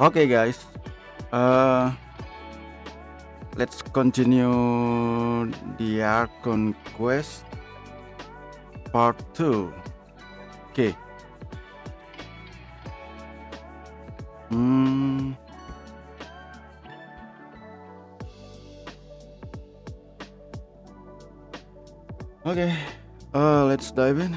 Okay, guys. Uh, let's continue the Archon quest part 2. Okay. Hmm. Okay. Let's dive in.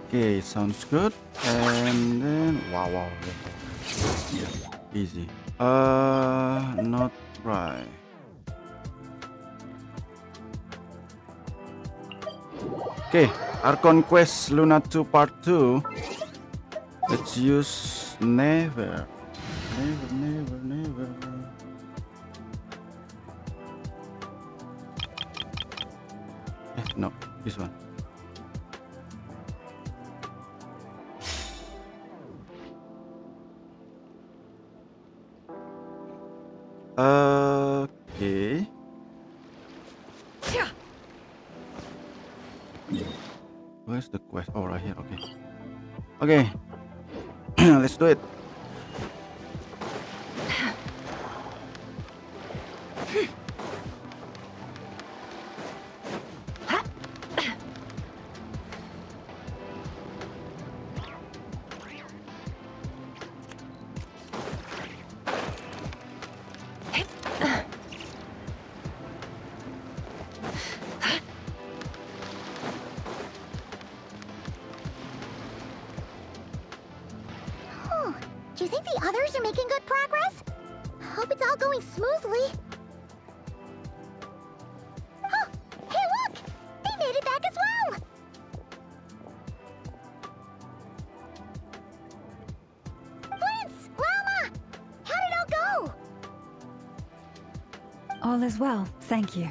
Okay, sounds good. And then wow, easy. Not right. Okay, Archon quest Luna 2 part 2. Let's use never. No, this one. Okay. Where's the quest? Oh, right here. Okay. Okay. Let's do it. Do you think the others are making good progress? Hope it's all going smoothly. Oh, hey look! They made it back as well! Flintz! Rama! How'd it all go? All is well, thank you.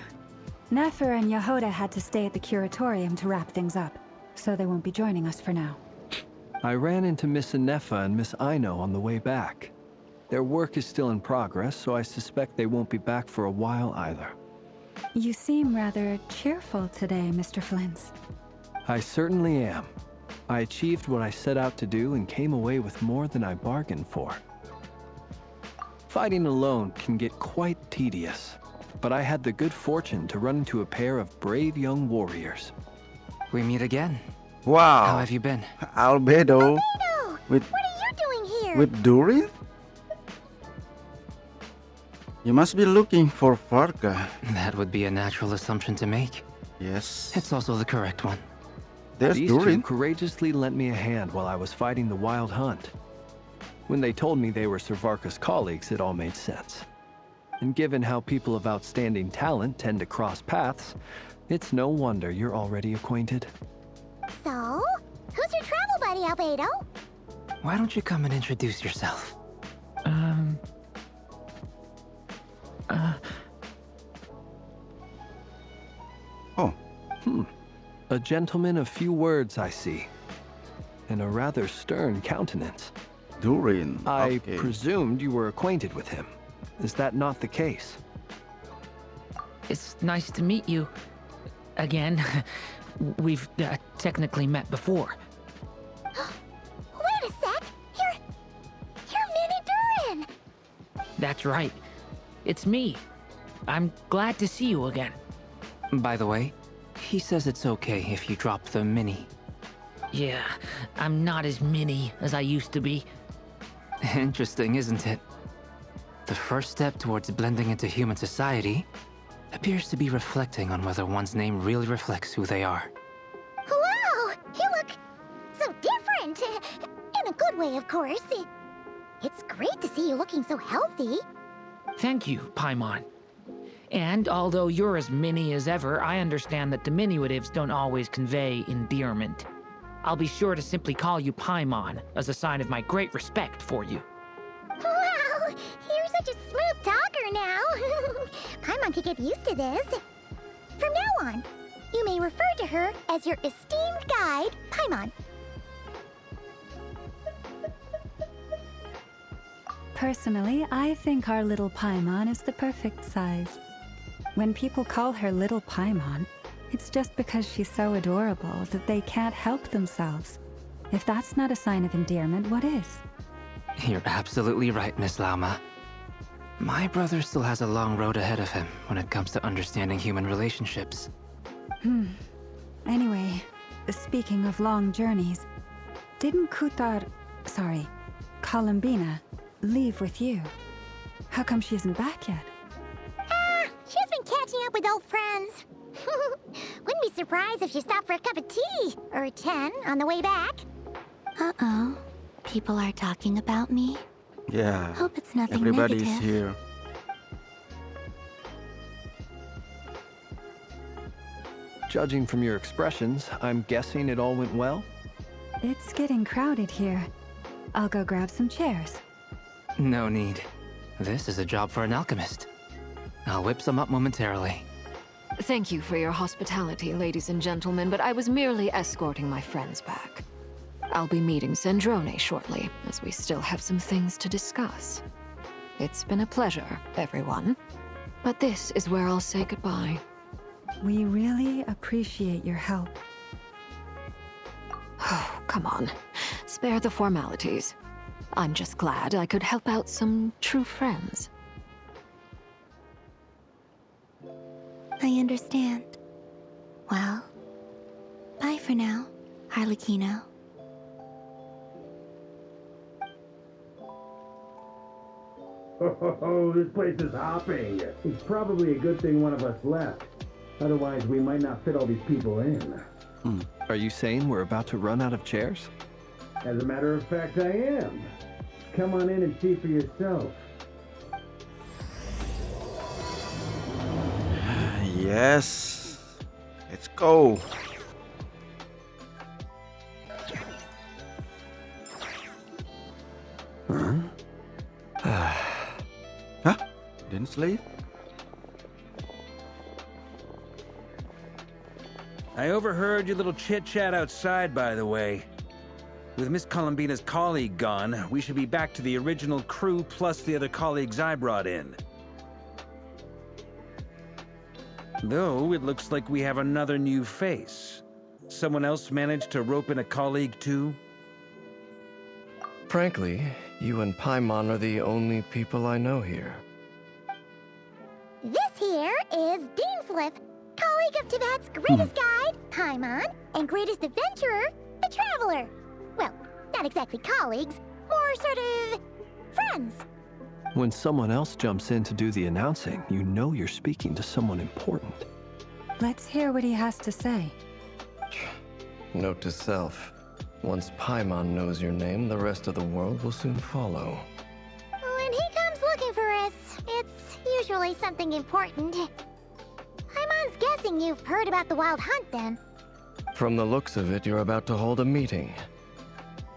Nefer and Yehoda had to stay at the curatorium to wrap things up, so they won't be joining us for now. I ran into Miss Anefa and Miss Aino on the way back. Their work is still in progress, so I suspect they won't be back for a while either. You seem rather cheerful today, Mr. Flintz. I certainly am. I achieved what I set out to do and came away with more than I bargained for. Fighting alone can get quite tedious, but I had the good fortune to run into a pair of brave young warriors. We meet again. Wow. How have you been? Albedo. Albedo! With What are you doing here? with Durin? You must be looking for Farka. That would be a natural assumption to make. Yes. It's also the correct one. There's These two Durin. courageously lent me a hand while I was fighting the wild hunt. When they told me they were Sir Varka's colleagues, it all made sense. And given how people of outstanding talent tend to cross paths, it's no wonder you're already acquainted. So, who's your travel buddy, Albedo? Why don't you come and introduce yourself? Oh. A gentleman of few words, I see. And a rather stern countenance. Durin. I Okay. presumed you were acquainted with him. Is that not the case? It's nice to meet you. Again. We've technically met before. Wait a sec! You're Minnie Durin! That's right. It's me. I'm glad to see you again. By the way, he says it's okay if you drop the mini. Yeah, I'm not as mini as I used to be. Interesting, isn't it? The first step towards blending into human society appears to be reflecting on whether one's name really reflects who they are. Wow! You look so different! In a good way, of course. It's great to see you looking so healthy. Thank you, Paimon. And although you're as mini as ever, I understand that diminutives don't always convey endearment. I'll be sure to simply call you Paimon, as a sign of my great respect for you. Wow, you're such a smooth talker now. Paimon could get used to this. From now on, you may refer to her as your esteemed guide, Paimon. Personally, I think our little Paimon is the perfect size. When people call her Little Paimon, it's just because she's so adorable that they can't help themselves. If that's not a sign of endearment, what is? You're absolutely right, Miss Lauma. My brother still has a long road ahead of him when it comes to understanding human relationships. Anyway, speaking of long journeys, didn't Columbina, leave with you? How come she isn't back yet? She's been catching up with old friends. Wouldn't be surprised if she stopped for a cup of tea or 10 on the way back. Uh-oh. People are talking about me. Yeah. Hope it's nothing Everybody's negative. here. Judging from your expressions, I'm guessing it all went well? It's getting crowded here. I'll go grab some chairs. No need. This is a job for an alchemist. I'll whip some up momentarily. Thank you for your hospitality, ladies and gentlemen, but I was merely escorting my friends back. I'll be meeting Zendrone shortly, as we still have some things to discuss. It's been a pleasure, everyone. But this is where I'll say goodbye. We really appreciate your help. Oh, come on. Spare the formalities. I'm just glad I could help out some true friends. I understand. Well, bye for now, Harlequino. Oh, this place is hopping. It's probably a good thing one of us left. Otherwise, we might not fit all these people in. Are you saying we're about to run out of chairs? As a matter of fact, I am. Come on in and see for yourself. Yes. Let's go. Huh? Didn't sleep? I overheard your little chit-chat outside, by the way. With Miss Columbina's colleague gone, we should be back to the original crew plus the other colleagues I brought in. Though, it looks like we have another new face. Someone else managed to rope in a colleague too? Frankly, you and Paimon are the only people I know here. This here is Deansliff, colleague of Tibet's greatest guide, Paimon, and greatest adventurer, the Traveler. Well, not exactly colleagues, more sort of friends. When someone else jumps in to do the announcing, you know you're speaking to someone important. Let's hear what he has to say. Note to self. Once Paimon knows your name, the rest of the world will soon follow. When he comes looking for us, it's usually something important. Paimon's guessing you've heard about the Wild Hunt, then. From the looks of it, you're about to hold a meeting.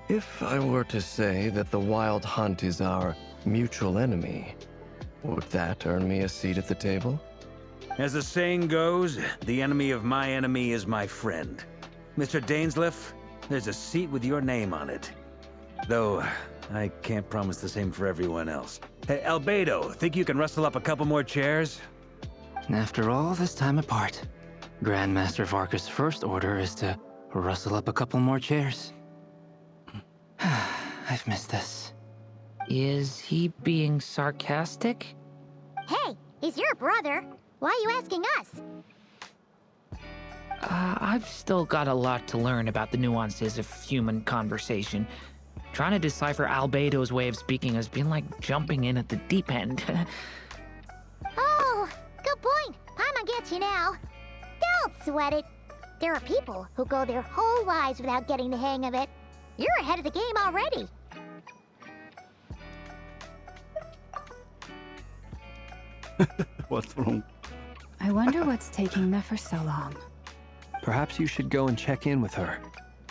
If I were to say that the Wild Hunt is our mutual enemy, would that earn me a seat at the table? As the saying goes, the enemy of my enemy is my friend. Mr. Dainsliff, there's a seat with your name on it. Though, I can't promise the same for everyone else. Hey, Albedo, think you can rustle up a couple more chairs? After all this time apart, Grandmaster Varka's first order is to rustle up a couple more chairs. I've missed this. Is he being sarcastic? Hey, he's your brother. Why are you asking us? I've still got a lot to learn about the nuances of human conversation. Trying to decipher Albedo's way of speaking has been like jumping in at the deep end. Oh, good point. Paimon gets you now. Don't sweat it. There are people who go their whole lives without getting the hang of it. You're ahead of the game already. What's wrong? I wonder what's taking Nefer so long. Perhaps you should go and check in with her.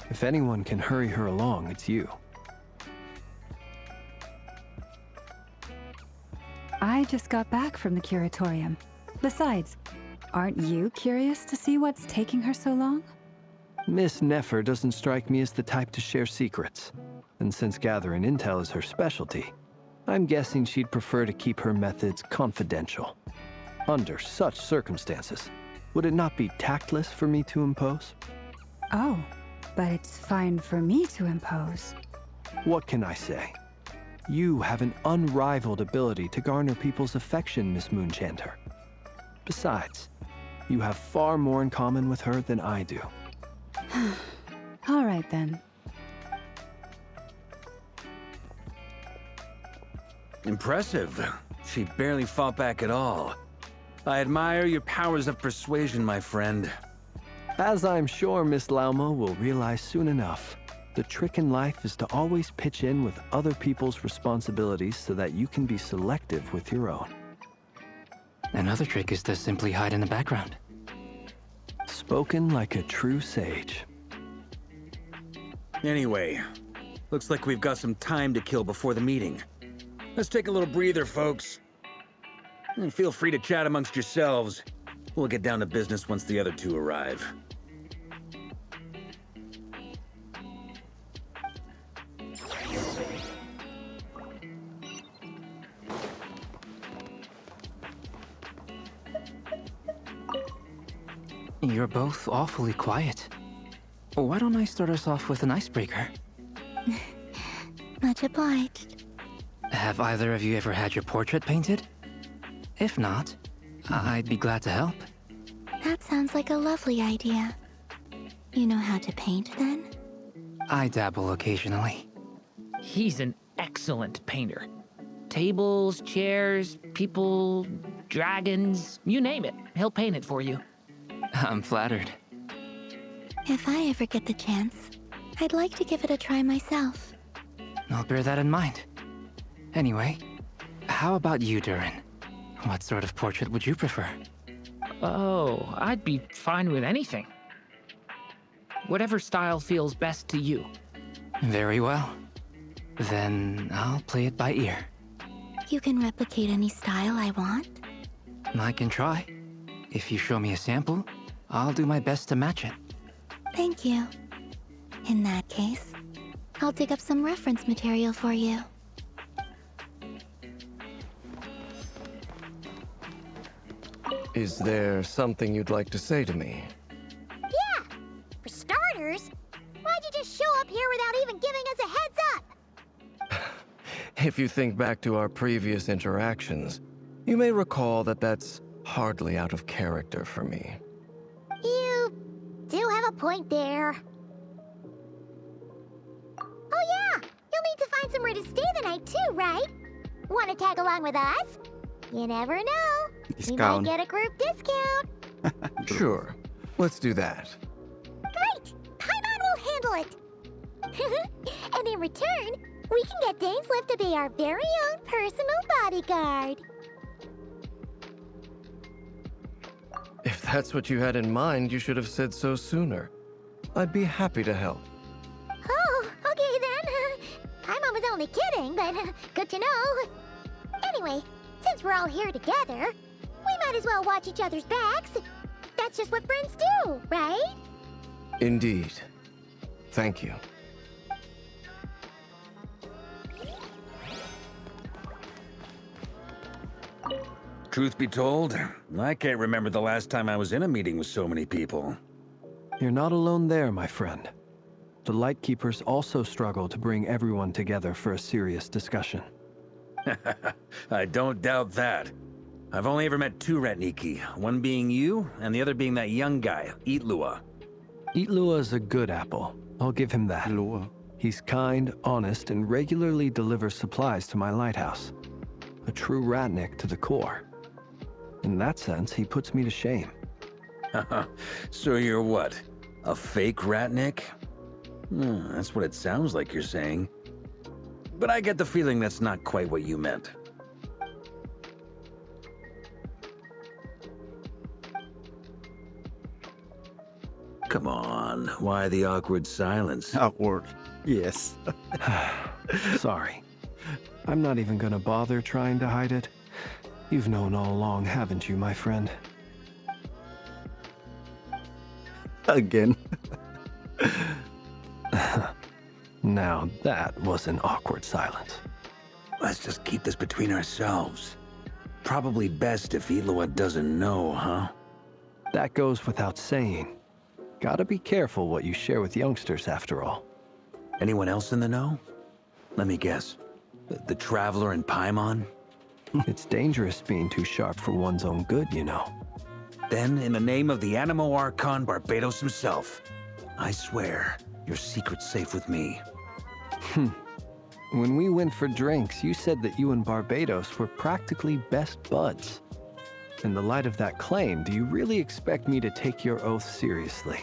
If anyone can hurry her along, it's you. I just got back from the curatorium. Besides, aren't you curious to see what's taking her so long? Miss Nefer doesn't strike me as the type to share secrets. And since gathering intel is her specialty, I'm guessing she'd prefer to keep her methods confidential. Under such circumstances, would it not be tactless for me to impose? Oh, but it's fine for me to impose. What can I say? You have an unrivaled ability to garner people's affection, Miss Moonchanter. Besides, you have far more in common with her than I do. All right then. Impressive. She barely fought back at all. I admire your powers of persuasion, my friend. As I'm sure Miss Lauma will realize soon enough, the trick in life is to always pitch in with other people's responsibilities so that you can be selective with your own. Another trick is to simply hide in the background. Spoken like a true sage. Anyway, looks like we've got some time to kill before the meeting. Let's take a little breather, folks. And feel free to chat amongst yourselves. We'll get down to business once the other two arrive. You're both awfully quiet. Why don't I start us off with an icebreaker? Much obliged. Have either of you ever had your portrait painted? If not, I'd be glad to help. That sounds like a lovely idea. You know how to paint, then? I dabble occasionally. He's an excellent painter. Tables, chairs, people, dragons, you name it. He'll paint it for you. I'm flattered. If I ever get the chance, I'd like to give it a try myself. I'll bear that in mind. Anyway, how about you, Durin? What sort of portrait would you prefer? Oh, I'd be fine with anything. Whatever style feels best to you. Very well. Then I'll play it by ear. You can replicate any style I want? I can try. If you show me a sample, I'll do my best to match it. Thank you. In that case, I'll dig up some reference material for you. Is there something you'd like to say to me? Yeah! For starters, why'd you just show up here without even giving us a heads up? If you think back to our previous interactions, you may recall that that's hardly out of character for me. You do have a point there. Oh yeah! You'll need to find somewhere to stay the night too, right? Want to tag along with us? You never know. You might Discount. get a group discount. Sure, let's do that. Great! Paimon will handle it. And in return, we can get Dainslift to be our very own personal bodyguard. If that's what you had in mind, you should have said so sooner. I'd be happy to help. Oh, okay then. Paimon was only kidding, but good to know. Anyway, since we're all here together, we might as well watch each other's backs. That's just what friends do, right? Indeed. Thank you. Truth be told, I can't remember the last time I was in a meeting with so many people. You're not alone there, my friend. The Lightkeepers also struggle to bring everyone together for a serious discussion. I don't doubt that. I've only ever met two Ratniki, one being you, and the other being that young guy, Itlua. Itlua is a good apple. I'll give him that. Lure. He's kind, honest, and regularly delivers supplies to my lighthouse. A true Ratnik to the core. In that sense, he puts me to shame. So you're what? A fake Ratnik? That's what it sounds like you're saying. But I get the feeling that's not quite what you meant. Come on, why the awkward silence? Awkward. Yes. Sorry. I'm not even gonna bother trying to hide it. You've known all along, haven't you, my friend? Again. Now that was an awkward silence. Let's just keep this between ourselves. Probably best if Eloa doesn't know, huh? That goes without saying. Gotta be careful what you share with youngsters, after all. Anyone else in the know? Let me guess. The Traveler and Paimon? It's dangerous being too sharp for one's own good, you know. Then, in the name of the Animo Archon Barbados himself, I swear, your secret's safe with me. When we went for drinks, you said that you and Barbados were practically best buds. In the light of that claim, do you really expect me to take your oath seriously?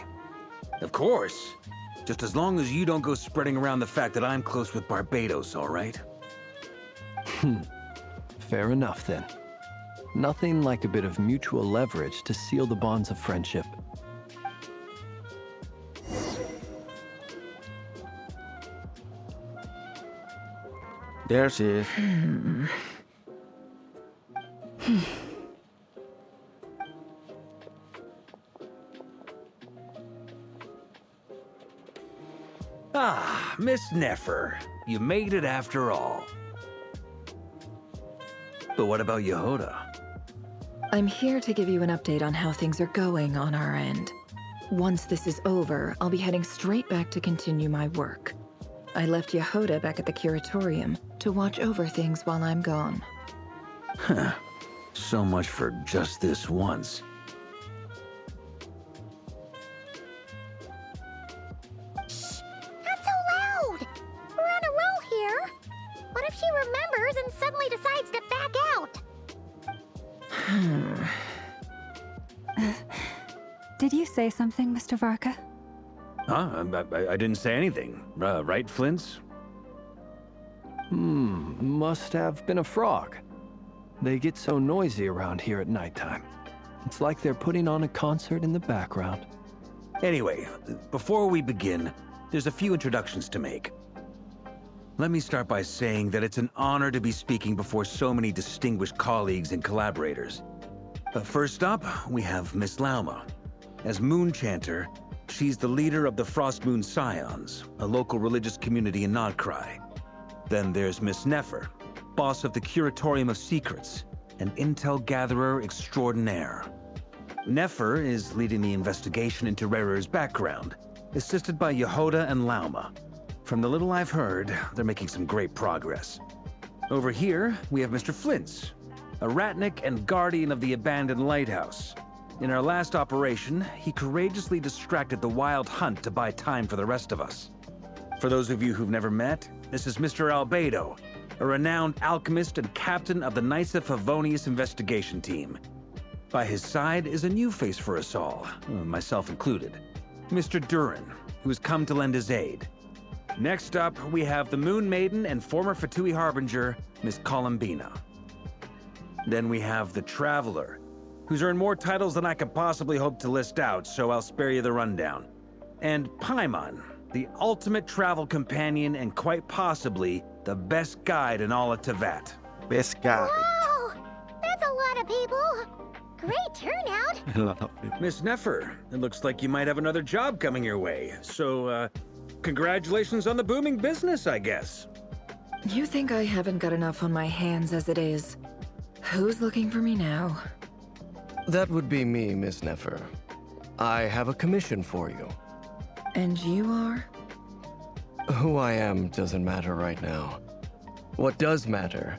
Of course. Just as long as you don't go spreading around the fact that I'm close with Barbados, all right? Fair enough, then. Nothing like a bit of mutual leverage to seal the bonds of friendship. There she is. Ah, Miss Nefer. You made it after all. But what about Yehoda? I'm here to give you an update on how things are going on our end. Once this is over, I'll be heading straight back to continue my work. I left Yehoda back at the curatorium to watch over things while I'm gone. Huh. So much for just this once. Shh! Not so loud! We're on a roll here. What if she remembers and suddenly decides to back out? Did you say something, Mr. Varka? Huh? I didn't say anything. Right, Flint's? Must have been a frog. They get so noisy around here at nighttime. It's like they're putting on a concert in the background. Anyway, before we begin, there's a few introductions to make. Let me start by saying that it's an honor to be speaking before so many distinguished colleagues and collaborators. First up, we have Miss Lauma. As Moon Chanter, she's the leader of the Frost Moon Scions, a local religious community in Nodcry. Then there's Miss Nefer, boss of the Curatorium of Secrets, an intel gatherer extraordinaire. Nefer is leading the investigation into Rerer's background, assisted by Yehoda and Lauma. From the little I've heard, they're making some great progress. Over here, we have Mr. Flint's, a ratnik and guardian of the abandoned lighthouse. In our last operation, he courageously distracted the Wild Hunt to buy time for the rest of us. For those of you who've never met, this is Mr. Albedo, a renowned alchemist and captain of the Knights of Favonius investigation team. By his side is a new face for us all, myself included, Mr. Durin, who has come to lend his aid. Next up, we have the Moon Maiden and former Fatui Harbinger, Miss Columbina. Then we have the Traveler, who's earned more titles than I could possibly hope to list out, so I'll spare you the rundown. And Paimon, the ultimate travel companion and quite possibly the best guide in all of Tevat. Best guy. Wow! That's a lot of people! Great turnout! A lot of people. Miss Nefer, it looks like you might have another job coming your way, so, congratulations on the booming business, I guess. You think I haven't got enough on my hands as it is? Who's looking for me now? That would be me, Miss Nefer. I have a commission for you. And you are? Who I am doesn't matter right now. What does matter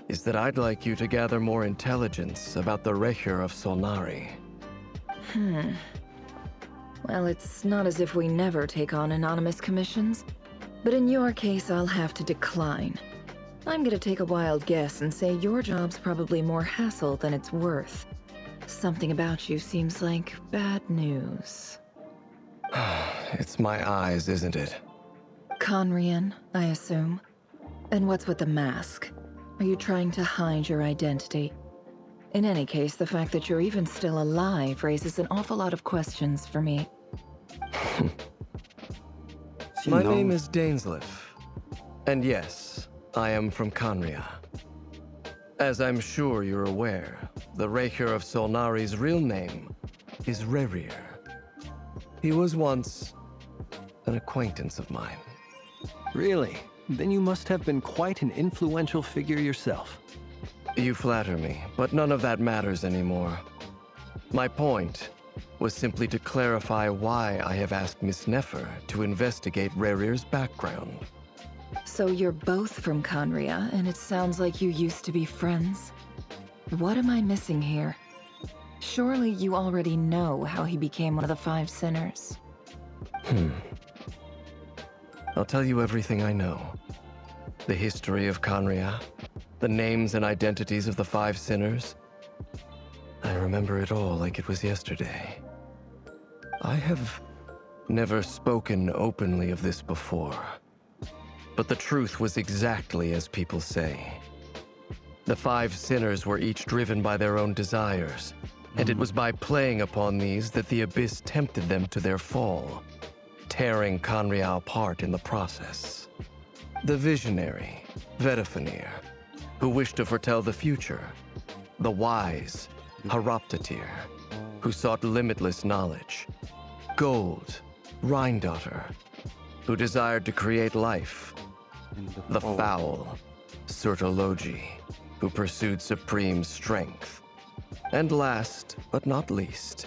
is that I'd like you to gather more intelligence about the Recher of Solnari. Well, it's not as if we never take on anonymous commissions. But in your case, I'll have to decline. I'm gonna take a wild guess and say your job's probably more hassle than it's worth. Something about you seems like bad news. It's my eyes, isn't it? Conrian, I assume. And what's with the mask? Are you trying to hide your identity? In any case, the fact that you're even still alive raises an awful lot of questions for me. She My knows. name is Dainsleif. And yes, I am from Conria. As I'm sure you're aware, the Raker of Solnari's real name is Rerir. He was once an acquaintance of mine. Really? Then you must have been quite an influential figure yourself. You flatter me, but none of that matters anymore. My point was simply to clarify why I have asked Miss Nefer to investigate Rerir's background. So you're both from Conria, and it sounds like you used to be friends. What am I missing here? Surely you already know how he became one of the Five Sinners. I'll tell you everything I know. The history of Conria, the names and identities of the Five Sinners. I remember it all like it was yesterday. I have never spoken openly of this before. But the truth was exactly as people say. The Five Sinners were each driven by their own desires, and it was by playing upon these that the Abyss tempted them to their fall, tearing Conria apart in the process. The visionary, Vedifenir, who wished to foretell the future. The wise, Haroptatir, who sought limitless knowledge. Gold, Rhindaughter, who desired to create life. The foul, Surtologi, who pursued supreme strength. And last, but not least,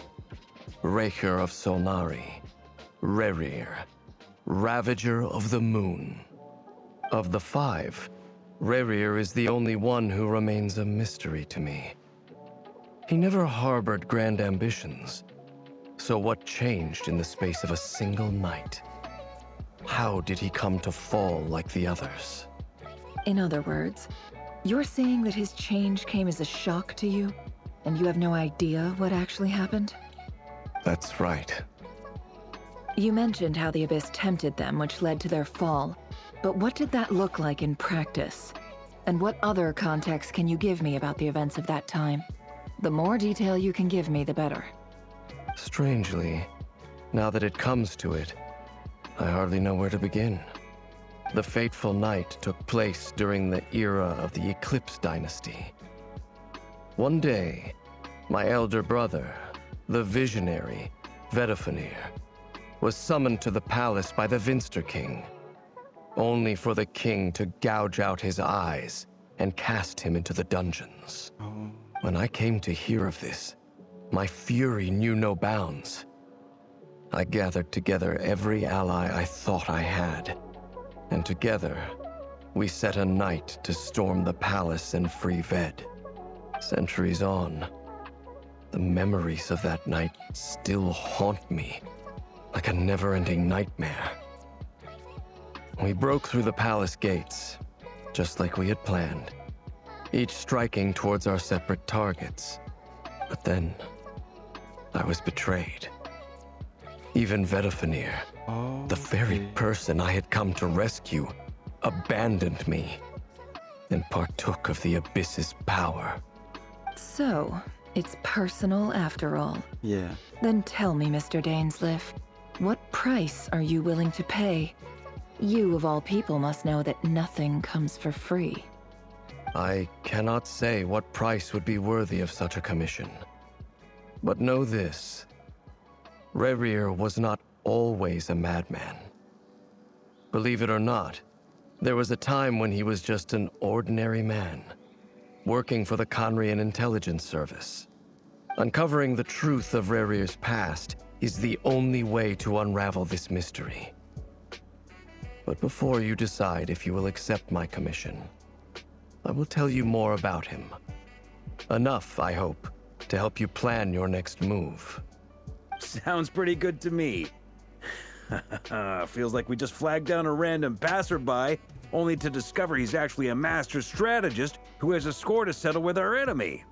Raker of Solnari, Rerir, Ravager of the Moon. Of the five, Rerir is the only one who remains a mystery to me. He never harbored grand ambitions. So what changed in the space of a single night? How did he come to fall like the others? In other words, you're saying that his change came as a shock to you, and you have no idea what actually happened? That's right. You mentioned how the Abyss tempted them, which led to their fall. But what did that look like in practice? And what other context can you give me about the events of that time? The more detail you can give me, the better. Strangely, now that it comes to it, I hardly know where to begin. The fateful night took place during the era of the Eclipse Dynasty. One day, my elder brother, the visionary, Vedifenir, was summoned to the palace by the Vinster King, only for the king to gouge out his eyes and cast him into the dungeons. When I came to hear of this, my fury knew no bounds. I gathered together every ally I thought I had, and together, we set a night to storm the palace and free Ved. Centuries on, the memories of that night still haunt me like a never-ending nightmare. We broke through the palace gates, just like we had planned, each striking towards our separate targets. But then, I was betrayed. Even Vedifenir, the very person I had come to rescue, abandoned me and partook of the Abyss's power. So, it's personal after all. Yeah. Then tell me, Mr. Dainsleif, what price are you willing to pay? You, of all people, must know that nothing comes for free. I cannot say what price would be worthy of such a commission. But know this. Rerir was not always a madman. Believe it or not, there was a time when he was just an ordinary man, working for the Conrian Intelligence Service. Uncovering the truth of Rerir's past is the only way to unravel this mystery. But before you decide if you will accept my commission, I will tell you more about him. Enough, I hope, to help you plan your next move. Sounds pretty good to me. Feels like we just flagged down a random passerby, only to discover he's actually a master strategist who has a score to settle with our enemy.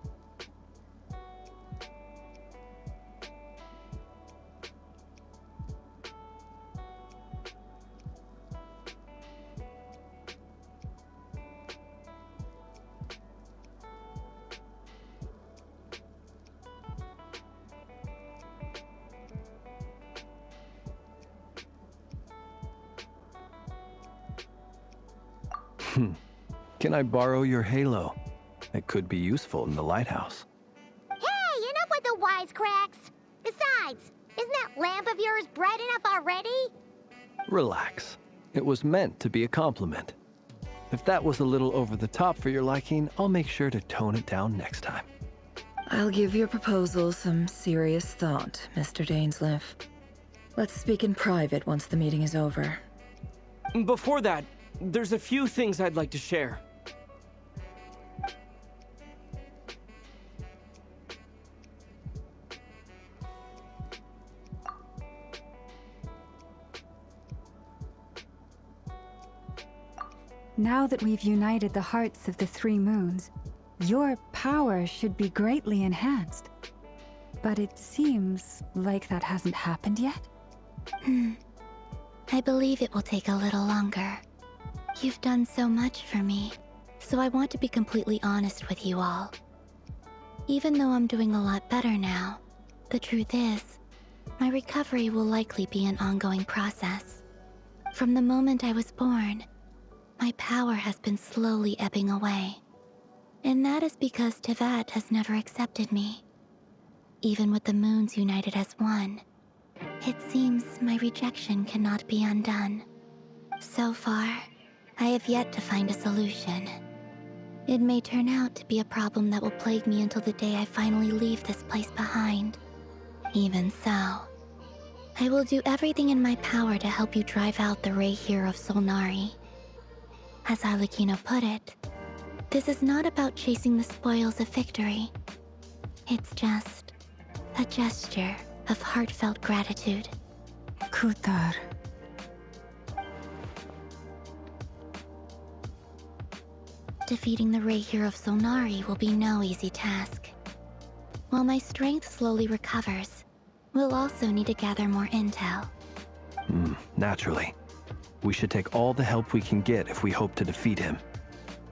Can I borrow your halo? It could be useful in the lighthouse. Hey, enough with the wisecracks! Besides, isn't that lamp of yours bright enough already? Relax. It was meant to be a compliment. If that was a little over the top for your liking, I'll make sure to tone it down next time. I'll give your proposal some serious thought, Mr. Dainsleif. Let's speak in private once the meeting is over. Before that, there's a few things I'd like to share. Now that we've united the hearts of the three moons, your power should be greatly enhanced. But it seems like that hasn't happened yet. I believe it will take a little longer. You've done so much for me, so I want to be completely honest with you all. Even though I'm doing a lot better now, the truth is, my recovery will likely be an ongoing process. From the moment I was born, my power has been slowly ebbing away. And that is because Tevat has never accepted me. Even with the moons united as one, it seems my rejection cannot be undone. So far, I have yet to find a solution. It may turn out to be a problem that will plague me until the day I finally leave this place behind. Even so, I will do everything in my power to help you drive out the Ray here of Solnari. As Arlecchino put it, this is not about chasing the spoils of victory. It's just a gesture of heartfelt gratitude. Kutar. Defeating the Ray here of Solnari will be no easy task. While my strength slowly recovers, we'll also need to gather more intel. Naturally. We should take all the help we can get if we hope to defeat him.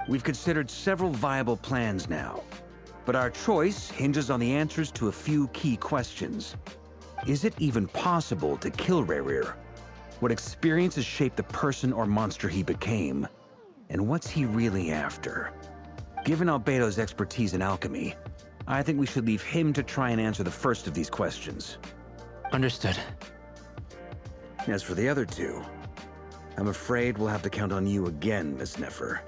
We've considered several viable plans now, but our choice hinges on the answers to a few key questions. Is it even possible to kill Rerir? What experiences shaped the person or monster he became? And what's he really after? Given Albedo's expertise in alchemy, I think we should leave him to try and answer the first of these questions. Understood. As for the other two, I'm afraid we'll have to count on you again, Miss Nefer.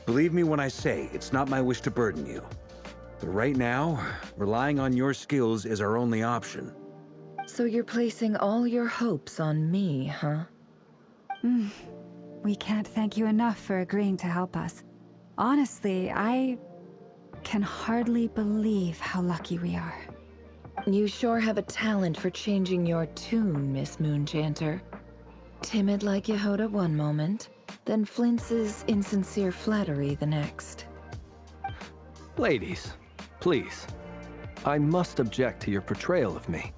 Believe me when I say it's not my wish to burden you. But right now, relying on your skills is our only option. So you're placing all your hopes on me, huh? We can't thank you enough for agreeing to help us. Honestly, I can hardly believe how lucky we are. You sure have a talent for changing your tune, Miss Moonchanter. Timid like Yehoda one moment, then flinches insincere flattery the next. Ladies, please. I must object to your portrayal of me.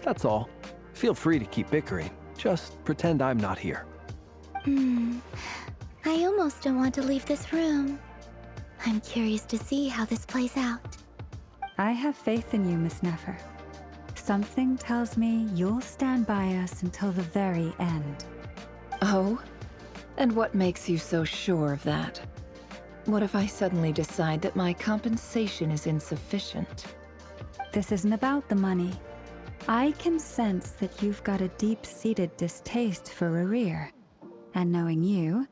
That's all. Feel free to keep bickering. Just pretend I'm not here. I almost don't want to leave this room. I'm curious to see how this plays out. I have faith in you, Miss Nefer. Something tells me you'll stand by us until the very end. Oh? And what makes you so sure of that? What if I suddenly decide that my compensation is insufficient? This isn't about the money. I can sense that you've got a deep-seated distaste for Rerir. And knowing you,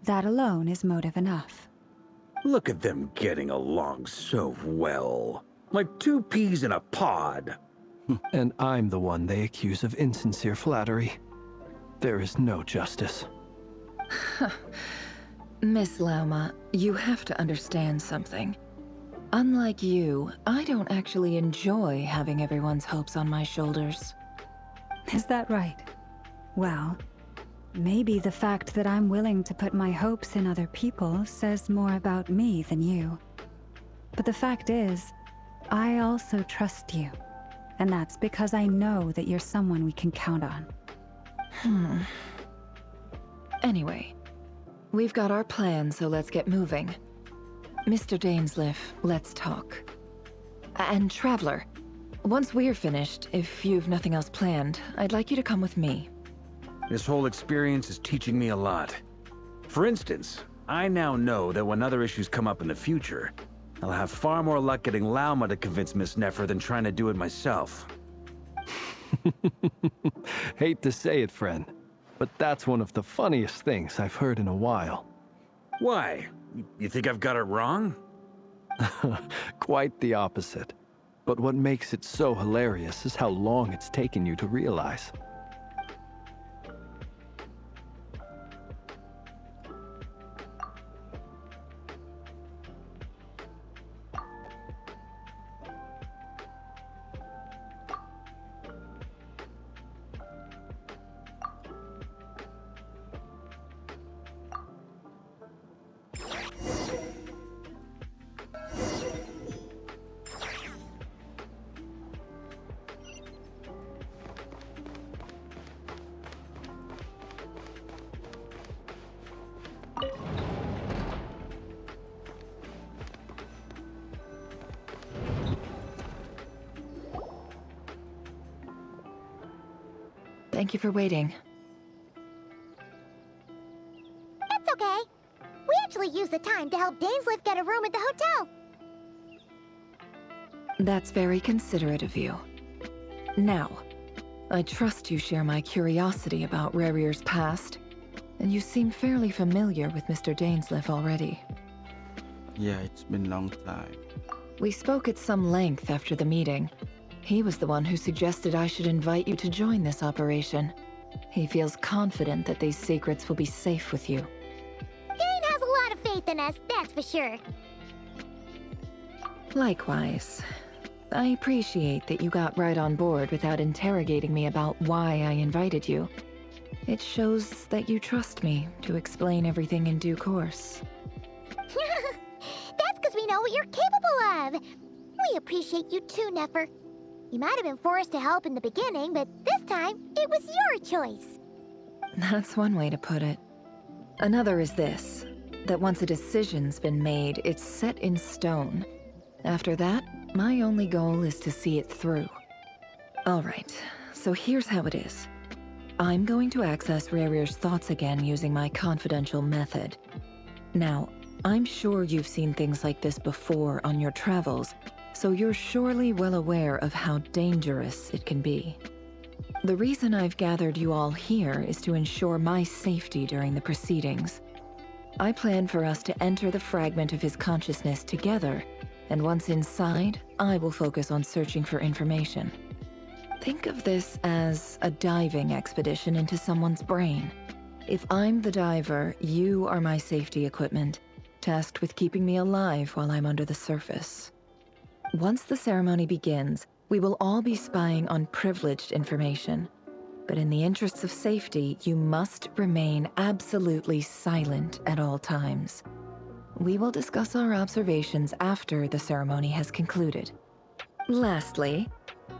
that alone is motive enough. Look at them getting along so well. Like two peas in a pod. And I'm the one they accuse of insincere flattery. There is no justice. Miss Lauma, you have to understand something. Unlike you, I don't actually enjoy having everyone's hopes on my shoulders. Is that right? Well, maybe the fact that I'm willing to put my hopes in other people says more about me than you. But the fact is, I also trust you. And that's because I know that you're someone we can count on. Anyway, we've got our plan, so let's get moving. Mr. Dainsleif, let's talk. And Traveler, once we're finished, if you've nothing else planned, I'd like you to come with me. This whole experience is teaching me a lot. For instance, I now know that when other issues come up in the future, I'll have far more luck getting Lauma to convince Miss Nefer than trying to do it myself. Hate to say it, friend, but that's one of the funniest things I've heard in a while. Why? You think I've got it wrong? Quite the opposite. But what makes it so hilarious is how long it's taken you to realize. Thank you for waiting. That's okay. We actually used the time to help Dainsliff get a room at the hotel. That's very considerate of you. Now, I trust you share my curiosity about Rerir's past, and you seem fairly familiar with Mr. Dainsliff already. Yeah, it's been a long time. We spoke at some length after the meeting. He was the one who suggested I should invite you to join this operation. He feels confident that these secrets will be safe with you. Dane has a lot of faith in us, that's for sure. Likewise. I appreciate that you got right on board without interrogating me about why I invited you. It shows that you trust me to explain everything in due course. That's because we know what you're capable of. We appreciate you too, Nefer. You might have been forced to help in the beginning, but this time, it was your choice. That's one way to put it. Another is this, that once a decision's been made, it's set in stone. After that, my only goal is to see it through. Alright, so here's how it is. I'm going to access Rerir's thoughts again using my confidential method. Now, I'm sure you've seen things like this before on your travels, so you're surely well aware of how dangerous it can be. The reason I've gathered you all here is to ensure my safety during the proceedings. I plan for us to enter the fragment of his consciousness together, and once inside, I will focus on searching for information. Think of this as a diving expedition into someone's brain. If I'm the diver, you are my safety equipment, tasked with keeping me alive while I'm under the surface. Once the ceremony begins, we will all be spying on privileged information. But in the interests of safety, you must remain absolutely silent at all times. We will discuss our observations after the ceremony has concluded. Lastly,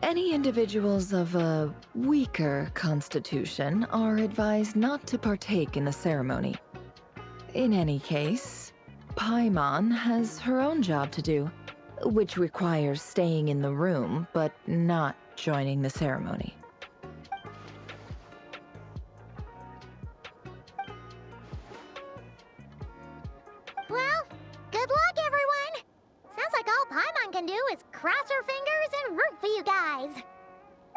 any individuals of a weaker constitution are advised not to partake in the ceremony. In any case, Paimon has her own job to do, which requires staying in the room, but not joining the ceremony. Well, good luck, everyone! Sounds like all Paimon can do is cross her fingers and root for you guys.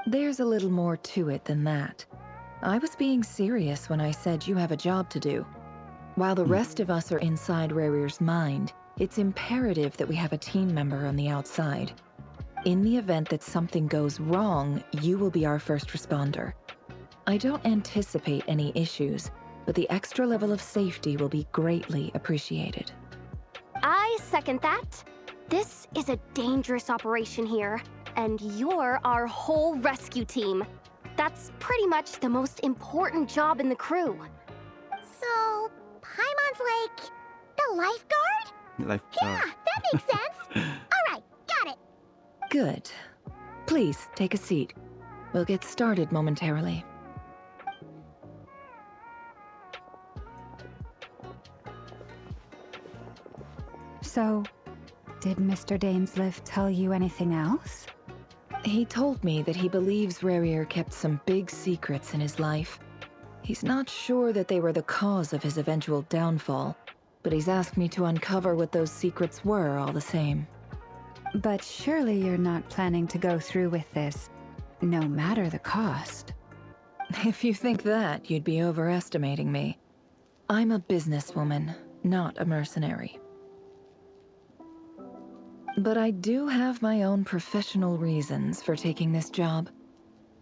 There's a little more to it than that. I was being serious when I said you have a job to do. While the rest of us are inside Rerir's mind, it's imperative that we have a team member on the outside. In the event that something goes wrong, you will be our first responder. I don't anticipate any issues, but the extra level of safety will be greatly appreciated. I second that. This is a dangerous operation here, and you're our whole rescue team. That's pretty much the most important job in the crew. So, Paimon's like the lifeguard? Lifeguard. Yeah, that makes sense. All right, got it. Good. Please, take a seat. We'll get started momentarily. So, did Mr. Dainsliff tell you anything else? He told me that he believes Rerir kept some big secrets in his life. He's not sure that they were the cause of his eventual downfall, but he's asked me to uncover what those secrets were all the same. But surely you're not planning to go through with this, no matter the cost. If you think that, you'd be overestimating me. I'm a businesswoman, not a mercenary. But I do have my own professional reasons for taking this job.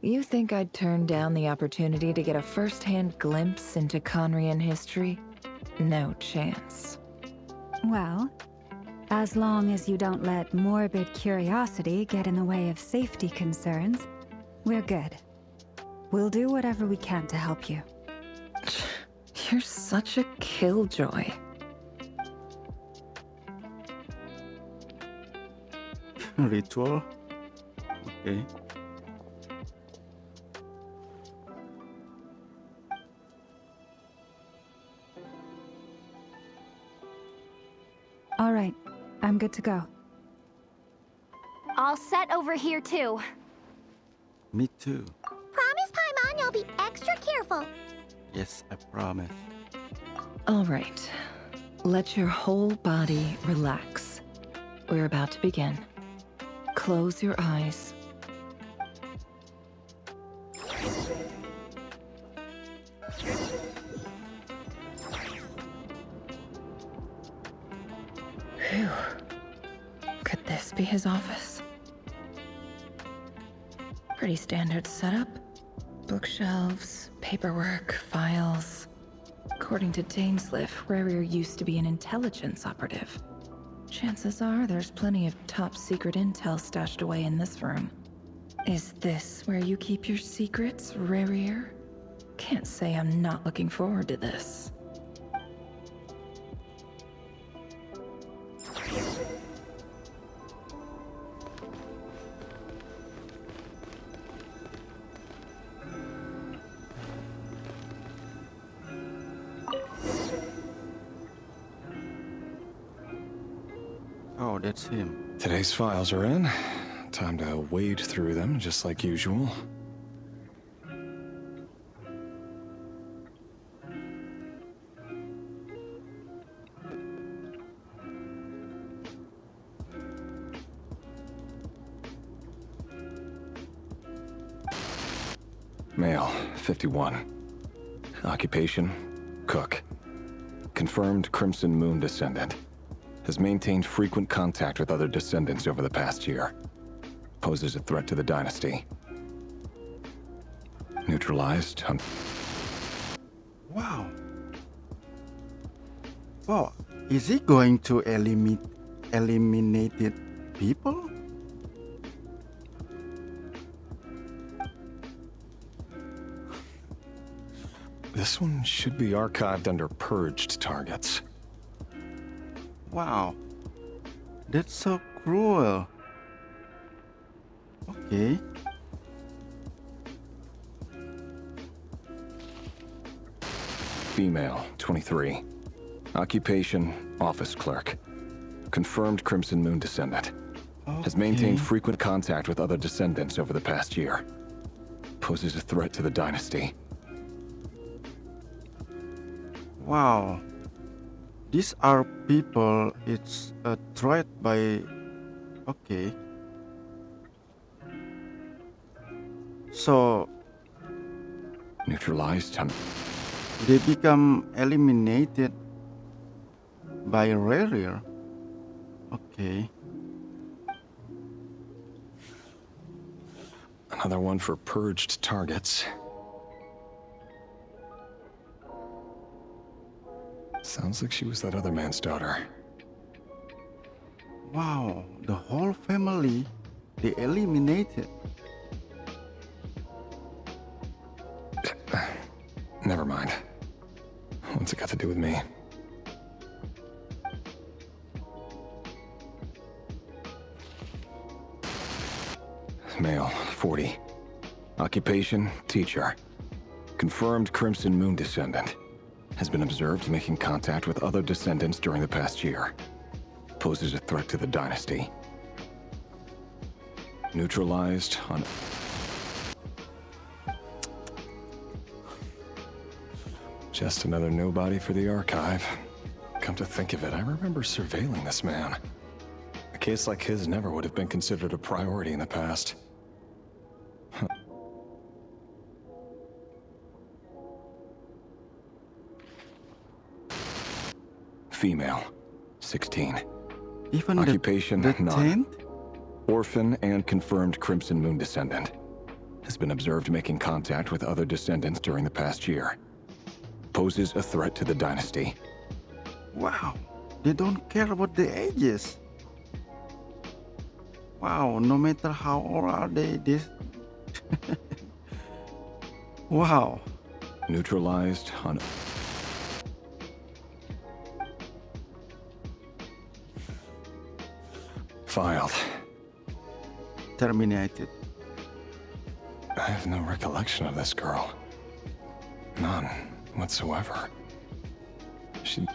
You think I'd turn down the opportunity to get a first-hand glimpse into Conrian history? No chance. Well, as long as you don't let morbid curiosity get in the way of safety concerns, we're good. We'll do whatever we can to help you. You're such a killjoy. Ritual? Okay. All right, I'm good to go. All set over here, too. Me too. Promise, Paimon, you'll be extra careful. Yes, I promise. All right. Let your whole body relax. We're about to begin. Close your eyes. Phew. Could this be his office? Pretty standard setup. Bookshelves, paperwork, files. According to Dainsliff, Rarier used to be an intelligence operative. Chances are there's plenty of top-secret intel stashed away in this room. Is this where you keep your secrets, Rarier? Can't say I'm not looking forward to this. Oh, that's him. Today's files are in. Time to wade through them, just like usual. Male, 51. Occupation, cook. Confirmed Crimson Moon descendant. Has maintained frequent contact with other descendants over the past year. Poses a threat to the dynasty. Neutralized. Wow. Wow. Is he going to eliminate people? This one should be archived under purged targets. Wow. That's so cruel. Okay. Female, 23. Occupation, office clerk. Confirmed Crimson Moon descendant. Okay. Has maintained frequent contact with other descendants over the past year. Poses a threat to the dynasty. Wow. These are people, it's a threat by... Okay. So... Neutralized. They become eliminated by Rarier. Okay. Another one for purged targets. Sounds like she was that other man's daughter. Wow, the whole family, they eliminated. Never mind. What's it got to do with me? Male, 40. Occupation, teacher. Confirmed Crimson Moon descendant. Has been observed making contact with other descendants during the past year. Poses a threat to the dynasty. Neutralized on... Just another nobody for the archive. Come to think of it, I remember surveilling this man. A case like his never would have been considered a priority in the past. Female, 16. Even Occupation, the none. tent? Orphan and confirmed Crimson Moon descendant. Has been observed making contact with other descendants during the past year. Poses a threat to the dynasty. Wow, they don't care about the ages. Wow, no matter how old are they, this. Wow. Neutralized on... Filed. Terminated. I have no recollection of this girl. None whatsoever. She...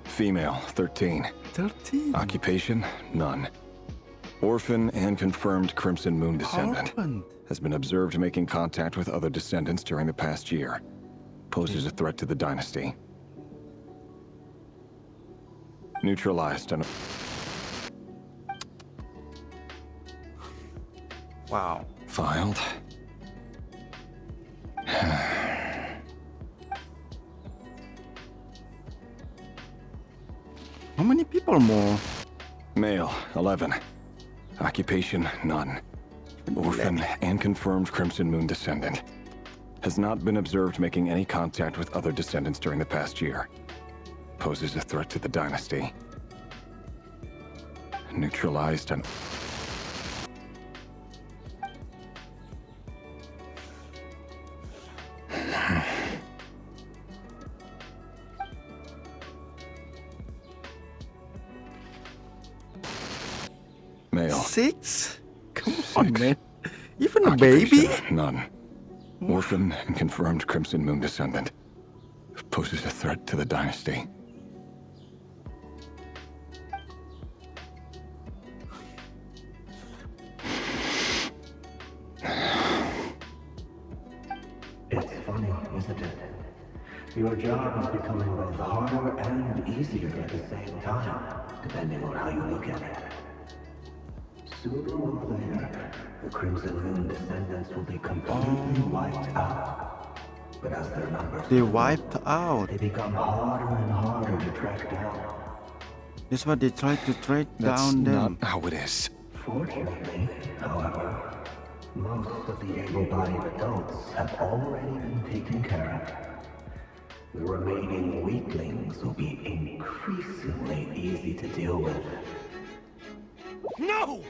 Female, 13. 13? Occupation, none. Orphan and confirmed Crimson Moon descendant. Orphan. Has been observed making contact with other descendants during the past year. Poses a threat to the dynasty. Neutralized and... Wow. Filed. How many people more? Male, 11. Occupation, none. Orphan and confirmed Crimson Moon descendant. Has not been observed making any contact with other descendants during the past year. Poses a threat to the dynasty. Neutralized and... Male. 6? Come 6. on, man. Even a baby? None. Orphan and confirmed Crimson Moon descendant. Poses a threat to the dynasty. It's funny, isn't it? Your job is becoming both harder and easier at the same time, depending on how you look at it. Sooner or later, the Crimson Moon descendants will be completely wiped out. But as their numbers They wiped out. they become harder and harder to track down. That's why they try to track That's down them. not how it is. Fortunately, however, most of the able-bodied adults have already been taken care of. The remaining weaklings will be increasingly easy to deal with. No!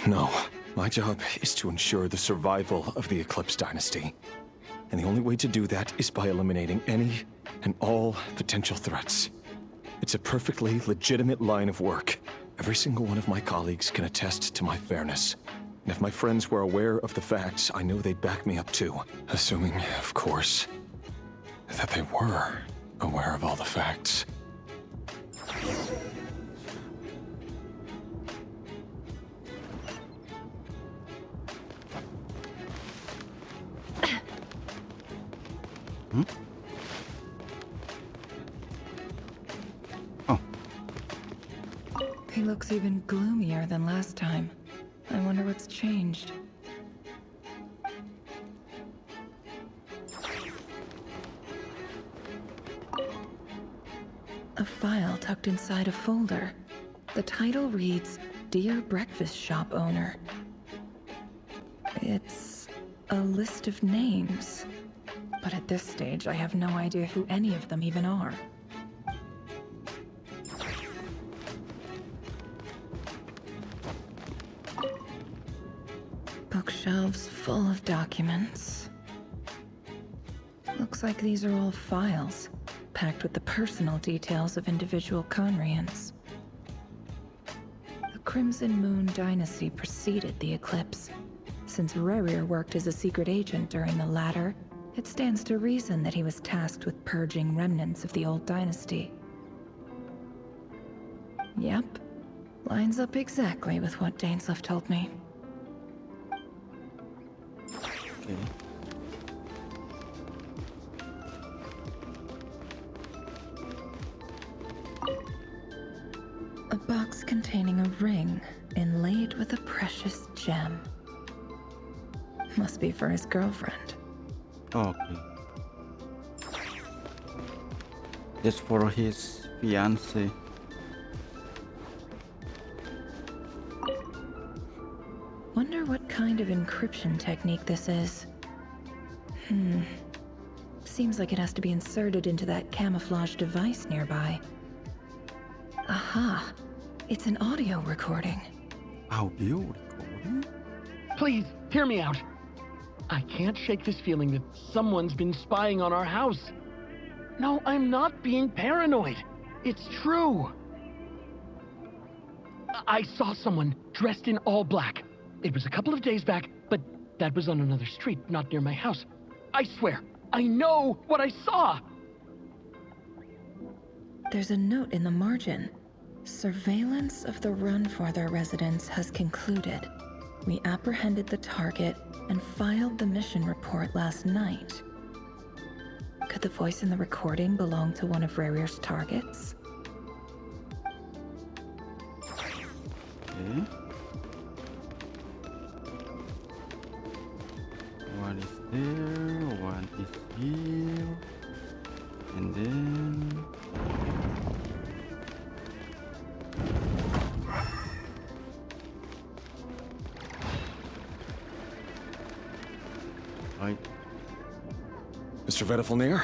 No. My job is to ensure the survival of the Eclipse Dynasty. And the only way to do that is by eliminating any and all potential threats. It's a perfectly legitimate line of work. Every single one of my colleagues can attest to my fairness. And if my friends were aware of the facts, I know they'd back me up too. Assuming, of course, that they were aware of all the facts. Hmm? Oh. He looks even gloomier than last time. I wonder what's changed. A file tucked inside a folder. The title reads, Dear Breakfast Shop Owner. It's a list of names. But at this stage, I have no idea who any of them even are. Bookshelves full of documents. Looks like these are all files, packed with the personal details of individual Conrians. The Crimson Moon dynasty preceded the Eclipse. Since Rerir worked as a secret agent during the latter, it stands to reason that he was tasked with purging remnants of the old dynasty. Yep, Lines up exactly with what Dainsleif told me. Okay. A box containing a ring inlaid with a precious gem. Must be for his girlfriend. Okay. It's for his fiancée. Wonder what kind of encryption technique this is. Seems like it has to be inserted into that camouflage device nearby. Aha! It's an audio recording. Audio recording? Please, hear me out. I can't shake this feeling that someone's been spying on our house. No, I'm not being paranoid. It's true. I saw someone dressed in all black. It was a couple of days back, but that was on another street, not near my house. I swear, I know what I saw! There's a note in the margin. Surveillance of the Runfarther residence has concluded. We apprehended the target and filed the mission report last night. Could the voice in the recording belong to one of Rarier's targets? Okay. One is there, one is here, and then right. Mr. Vedifalnir,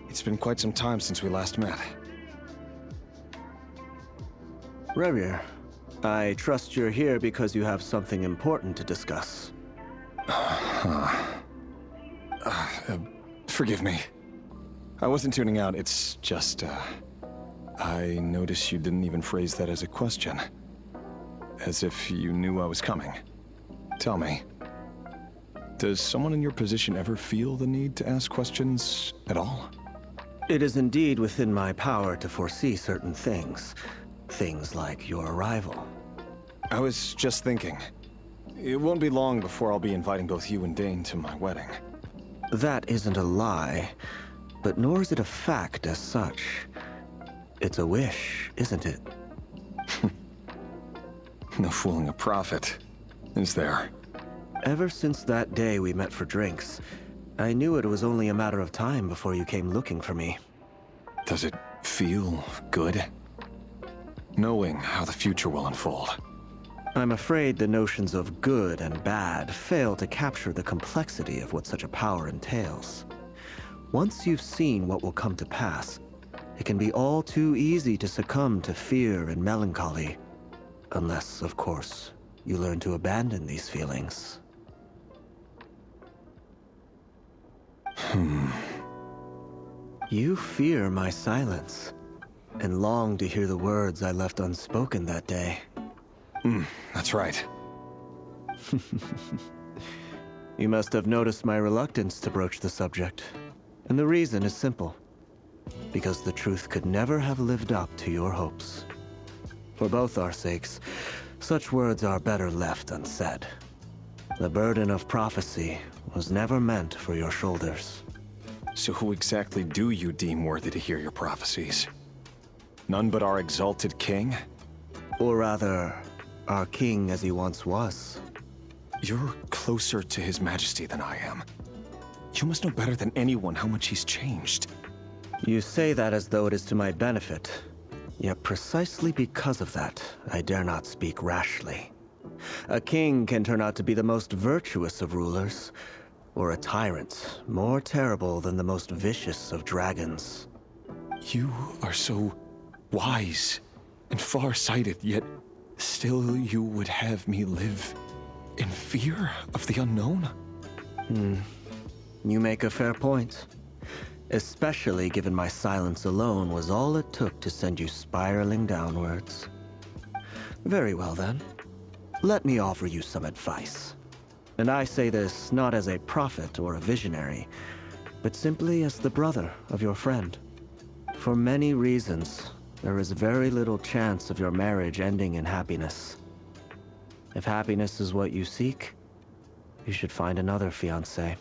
it's been quite some time since we last met. Rarier, I trust you're here because you have something important to discuss. Forgive me. I wasn't tuning out, it's just, I noticed you didn't even phrase that as a question. As if you knew I was coming. Tell me, does someone in your position ever feel the need to ask questions at all? It is indeed within my power to foresee certain things. Things like your arrival. I was just thinking. It won't be long before I'll be inviting both you and Dane to my wedding. That isn't a lie, but nor is it a fact as such. It's a wish, isn't it? No fooling a prophet, is there? Ever since that day we met for drinks, I knew it was only a matter of time before you came looking for me. Does it feel good? Knowing how the future will unfold. I'm afraid the notions of good and bad fail to capture the complexity of what such a power entails. Once you've seen what will come to pass, it can be all too easy to succumb to fear and melancholy. Unless, of course, you learn to abandon these feelings. You fear my silence, and long to hear the words I left unspoken that day. That's right. You must have noticed my reluctance to broach the subject. And the reason is simple. Because the truth could never have lived up to your hopes. For both our sakes, such words are better left unsaid. The burden of prophecy was never meant for your shoulders. So who exactly do you deem worthy to hear your prophecies? None but our exalted king? Or rather, our king as he once was. You're closer to his majesty than I am. You must know better than anyone how much he's changed. You say that as though it is to my benefit. Yet precisely because of that, I dare not speak rashly. A king can turn out to be the most virtuous of rulers, or a tyrant more terrible than the most vicious of dragons. You are so wise and far-sighted, yet still you would have me live in fear of the unknown? You make a fair point. Especially given my silence alone was all it took to send you spiraling downwards. Very well then. Let me offer you some advice. And I say this not as a prophet or a visionary, but simply as the brother of your friend. For many reasons, there is very little chance of your marriage ending in happiness. If happiness is what you seek, you should find another fiancé.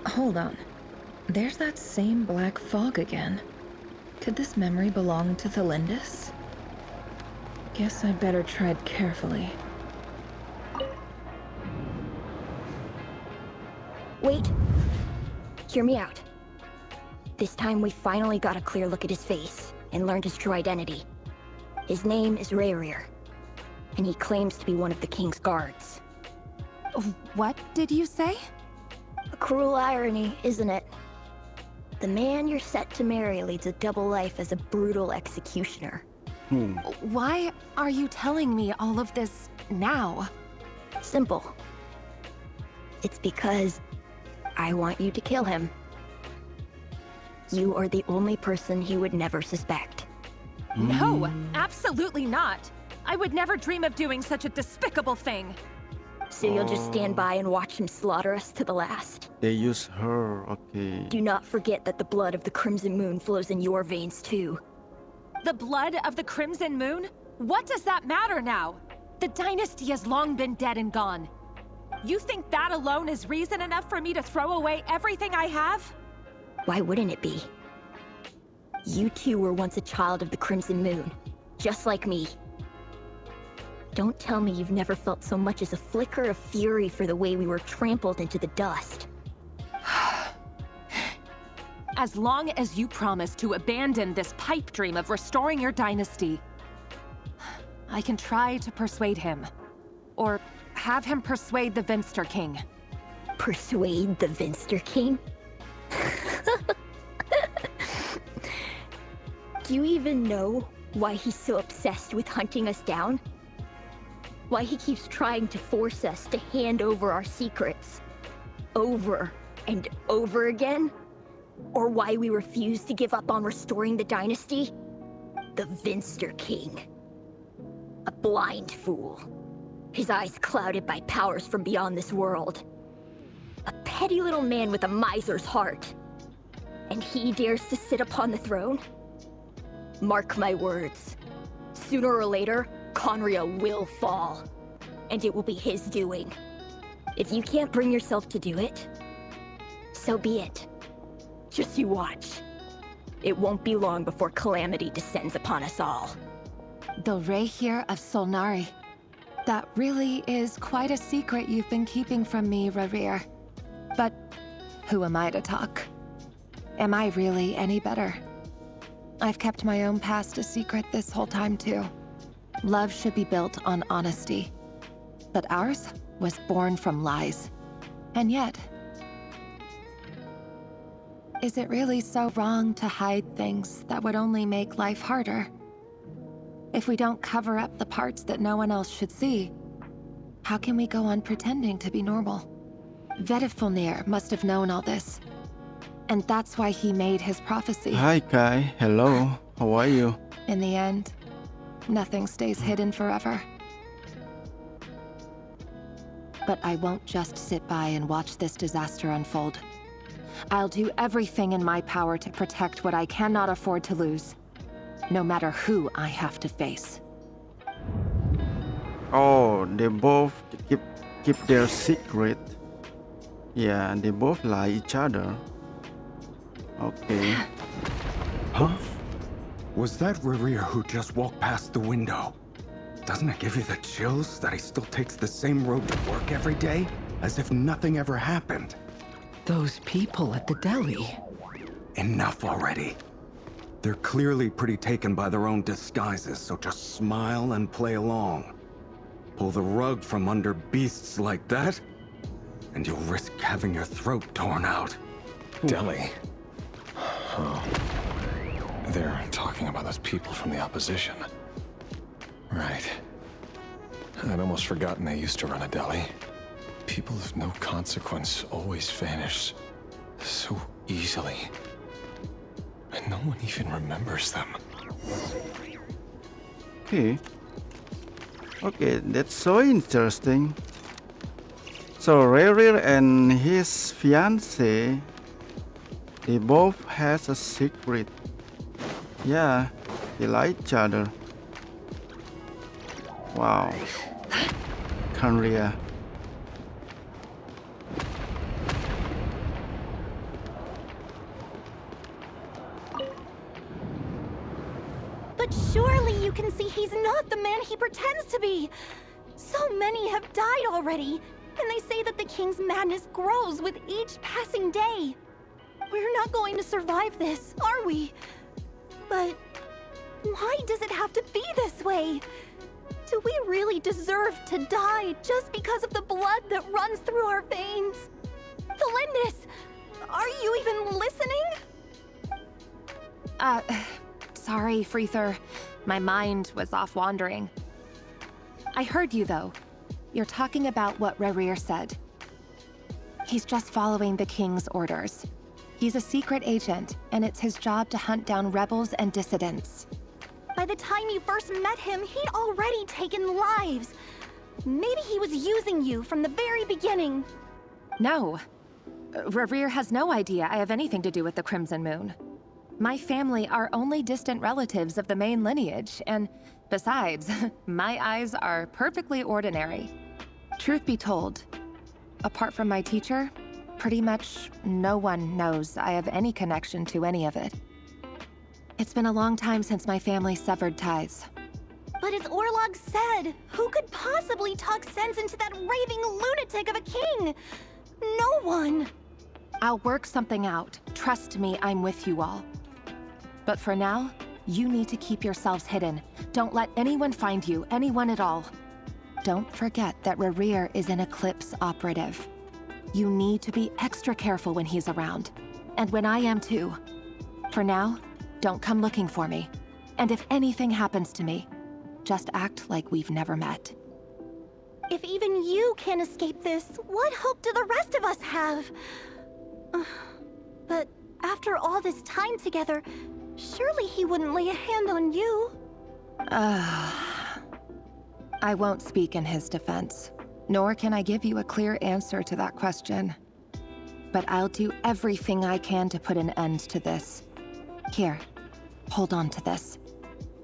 Hold on. There's that same black fog again. Could this memory belong to Thelindis? Guess I'd better tread carefully. Wait. Hear me out. This time we finally got a clear look at his face and learned his true identity. His name is Rayrir, and he claims to be one of the king's guards. What did you say? A cruel irony, isn't it? The man you're set to marry leads a double life as a brutal executioner. Why are you telling me all of this now? Simple. It's because I want you to kill him. You are the only person he would never suspect. No, absolutely not. I would never dream of doing such a despicable thing. So you'll just stand by and watch him slaughter us to the last? They use her, okay. Do not forget that the blood of the Crimson Moon flows in your veins too. The blood of the Crimson Moon? What does that matter now? The dynasty has long been dead and gone. You think that alone is reason enough for me to throw away everything I have? Why wouldn't it be? You two were once a child of the Crimson Moon, just like me. Don't tell me you've never felt so much as a flicker of fury for the way we were trampled into the dust. As long as you promise to abandon this pipe dream of restoring your dynasty, I can try to persuade him. Or have him persuade the Vinster King. Persuade the Vinster King? Do you even know why he's so obsessed with hunting us down? Why he keeps trying to force us to hand over our secrets over and over again? Or why we refuse to give up on restoring the dynasty? The Vinster King. A blind fool. His eyes clouded by powers from beyond this world. A petty little man with a miser's heart. And he dares to sit upon the throne? Mark my words. Sooner or later, Conria will fall. And it will be his doing. If you can't bring yourself to do it, so be it. Just you watch. It won't be long before calamity descends upon us all. The Rayrir of Solnari. That really is quite a secret you've been keeping from me, Rayrir. But who am I to talk? Am I really any better? I've kept my own past a secret this whole time too. Love should be built on honesty. But ours was born from lies. And yet, is it really so wrong to hide things that would only make life harder? If we don't cover up the parts that no one else should see, how can we go on pretending to be normal? Vedifulnir must have known all this. And that's why he made his prophecy. Hi, Kai. Hello. How are you? In the end, nothing stays hidden forever. But I won't just sit by and watch this disaster unfold. I'll do everything in my power to protect what I cannot afford to lose, no matter who I have to face. Oh, they both keep their secret. Yeah, and they both lie each other. Okay. Huh? Was that Rayrir who just walked past the window? Doesn't it give you the chills that he still takes the same road to work every day? As if nothing ever happened. Those people at the deli. Enough already. They're clearly pretty taken by their own disguises, so just smile and play along. Pull the rug from under beasts like that, and you'll risk having your throat torn out. Deli. Oh. They're talking about those people from the opposition. Right. I'd almost forgotten they used to run a deli. People of no consequence always vanish so easily. And no one even remembers them. Okay. Okay, that's so interesting. So Rerir and his fiancée, they both has a secret. Yeah, they like each other. Wow. Kanria. But surely you can see he's not the man he pretends to be. So many have died already, and they say that the king's madness grows with each passing day. We're not going to survive this, are we? But why does it have to be this way? Do we really deserve to die just because of the blood that runs through our veins? Felindis, are you even listening? Sorry, Freether. My mind was off wandering. I heard you, though. You're talking about what Rerir said. He's just following the king's orders. He's a secret agent, and it's his job to hunt down rebels and dissidents. By the time you first met him, he'd already taken lives. Maybe he was using you from the very beginning. No. Rerir has no idea I have anything to do with the Crimson Moon. My family are only distant relatives of the main lineage, and besides, my eyes are perfectly ordinary. Truth be told, apart from my teacher, pretty much no one knows I have any connection to any of it. It's been a long time since my family severed ties. But as Orlog said, who could possibly talk sense into that raving lunatic of a king? No one. I'll work something out. Trust me, I'm with you all. But for now, you need to keep yourselves hidden. Don't let anyone find you, anyone at all. Don't forget that Rerir is an Eclipse operative. You need to be extra careful when he's around. And when I am too. For now, don't come looking for me. And if anything happens to me, just act like we've never met. If even you can't escape this, what hope do the rest of us have? But after all this time together, surely he wouldn't lay a hand on you. I won't speak in his defense, nor can I give you a clear answer to that question. But I'll do everything I can to put an end to this. Here, hold on to this.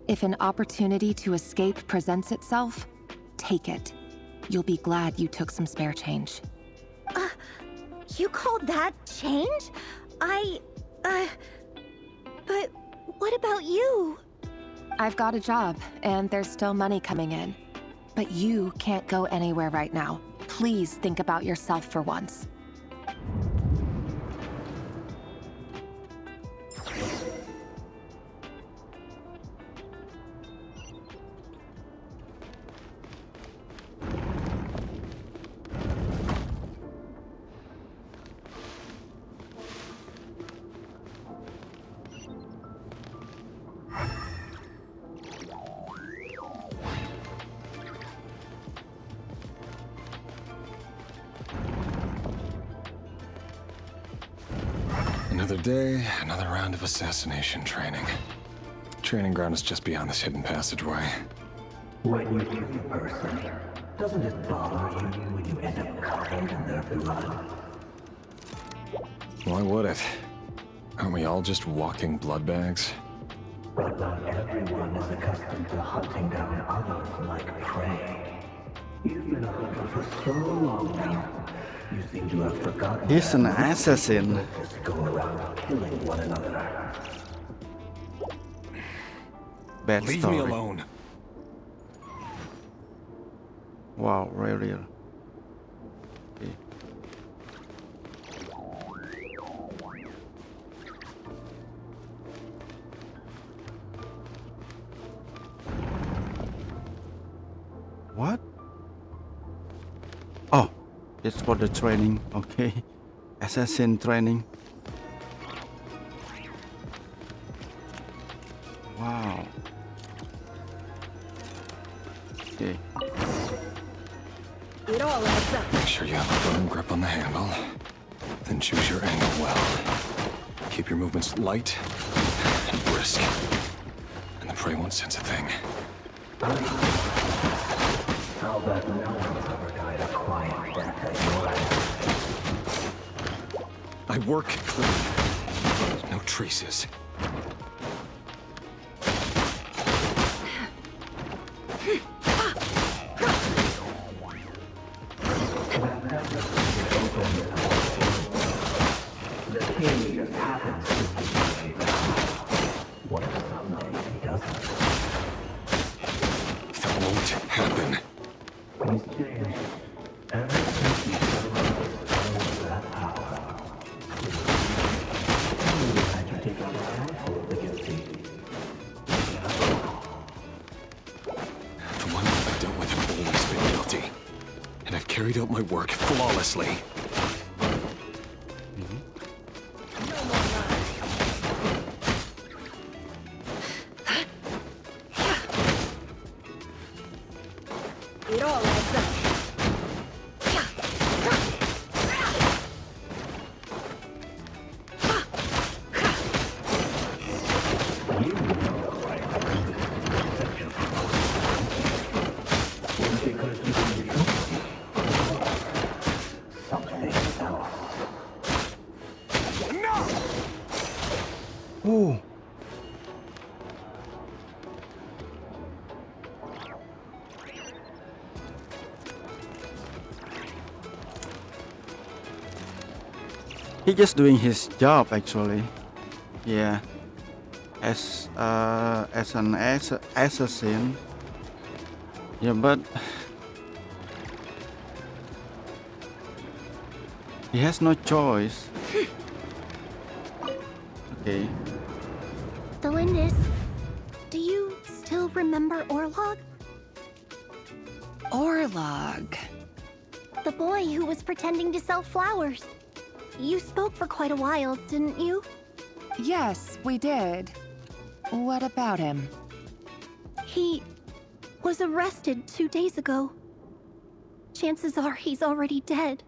If an opportunity to escape presents itself, take it. You'll be glad you took some spare change. You call that change? But what about you? I've got a job, and there's still money coming in. But you can't go anywhere right now. Please think about yourself for once. Another day, another round of assassination training. Training ground is just beyond this hidden passageway. When you kill a person, doesn't it bother you when you end up covered in their blood? Why would it? Aren't we all just walking blood bags? But not everyone is accustomed to hunting down others like prey. You've been a hunter for so long now. You seem to have forgotten. He's an assassin. Just go around killing one another. Bad Leave story. me alone. Wow, really. Okay. What? Oh, it's for the training. Okay, assassin training. Wow. Okay. It all adds up. Make sure you have a firm grip on the handle. Then choose your angle well. Keep your movements light and brisk. And the prey won't sense a thing. I'll bet no one's ever died a quiet death at your I work clean. No traces. The king just happens to be what if someday he doesn't? That won't happen. He's changed. Ever since he realized that power. You had to take on a handful of the guilty. The ones I've dealt with have always been guilty. And I've carried out my work flawlessly. It all adds up. Ooh. He just doing his job actually. Yeah. As an assassin. Yeah, but he has no choice. Okay. Delindis, do you still remember Orlog? Orlog. The boy who was pretending to sell flowers. You spoke for quite a while, didn't you? Yes, we did. What about him? He was arrested 2 days ago. Chances are he's already dead.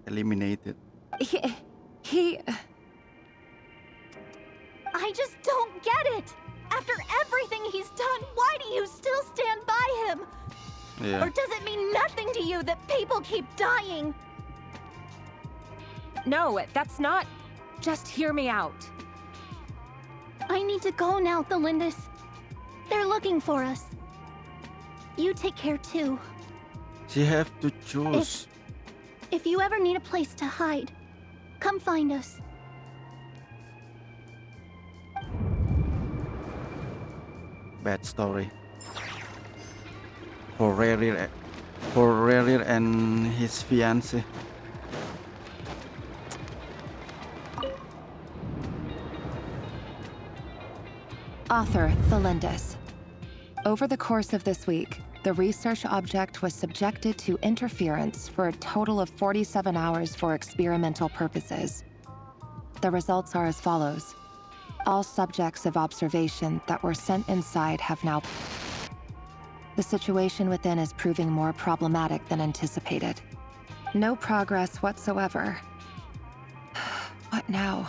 Eliminated. He... I just don't get it! After everything he's done, why do you still stand by him? Yeah. Or does it mean nothing to you that people keep dying? No, that's not... Just hear me out. I need to go now, Delindis. They're looking for us. You take care too. She have to choose. If you ever need a place to hide, come find us. Bad story. For Rerir and his fiancée. Author Thelindis. Over the course of this week, the research object was subjected to interference for a total of 47 hours for experimental purposes. The results are as follows. All subjects of observation that were sent inside have now... The situation within is proving more problematic than anticipated. No progress whatsoever. What now?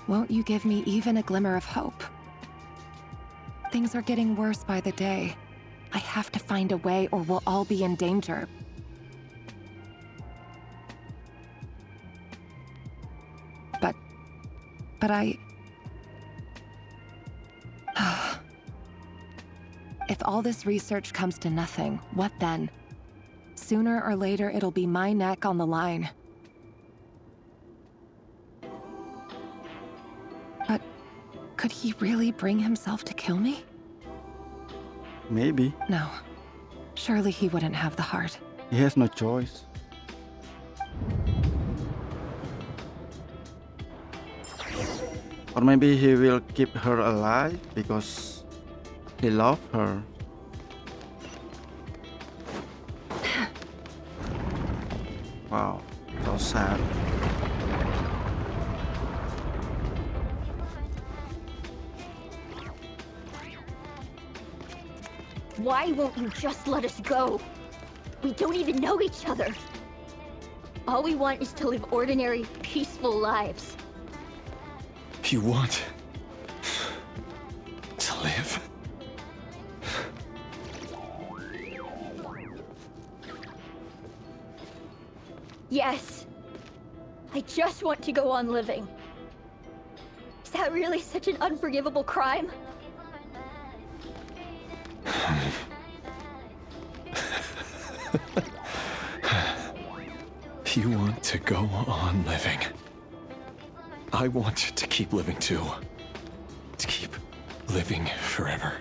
Won't you give me even a glimmer of hope? Things are getting worse by the day. I have to find a way or we'll all be in danger. But I... If all this research comes to nothing, what then? Sooner or later, it'll be my neck on the line. But could he really bring himself to kill me? Maybe. No. Surely he wouldn't have the heart. He has no choice. Or maybe he will keep her alive because he loves her. Wow, so sad. Why won't you just let us go? We don't even know each other. All we want is to live ordinary, peaceful lives. You want to live? Yes. I just want to go on living. Is that really such an unforgivable crime? You want to go on living. I want to keep living too. To keep living forever.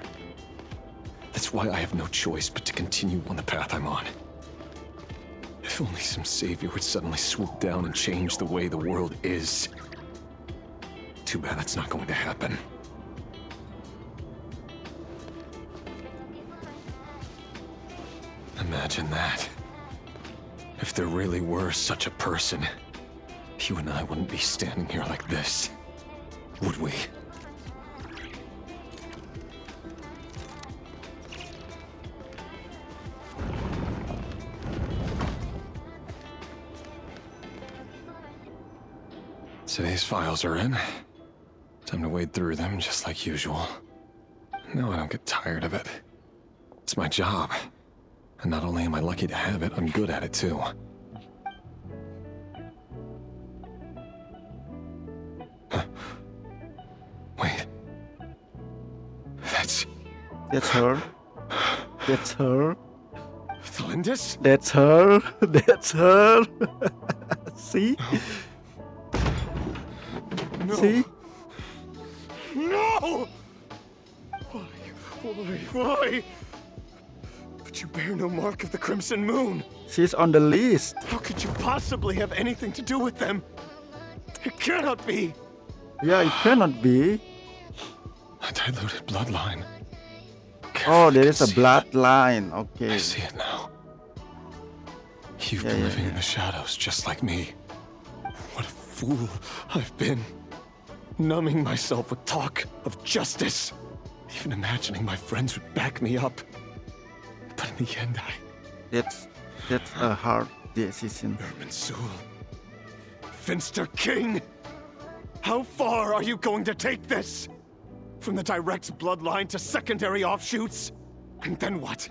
That's why I have no choice but to continue on the path I'm on. If only some savior would suddenly swoop down and change the way the world is. Too bad that's not going to happen. Imagine that. If there really were such a person, you and I wouldn't be standing here like this, would we? Today's files are in. Time to wade through them just like usual. No, I don't get tired of it. It's my job. And not only am I lucky to have it, I'm good at it too. Wait. That's her. That's her. Thalindis? That's her. That's her. See? No. See? No! Why? But you bear no mark of the Crimson Moon. She's on the list. How could you possibly have anything to do with them? It cannot be. Yeah, it cannot be. A diluted bloodline. Oh, there is a bloodline. Okay. I see it now. You've been living in the shadows just like me. What a fool I've been. Numbing myself with talk of justice. Even imagining my friends would back me up. But in the end, That's a hard decision. Irminsul. Finster King! How far are you going to take this? From the direct bloodline to secondary offshoots? And then what?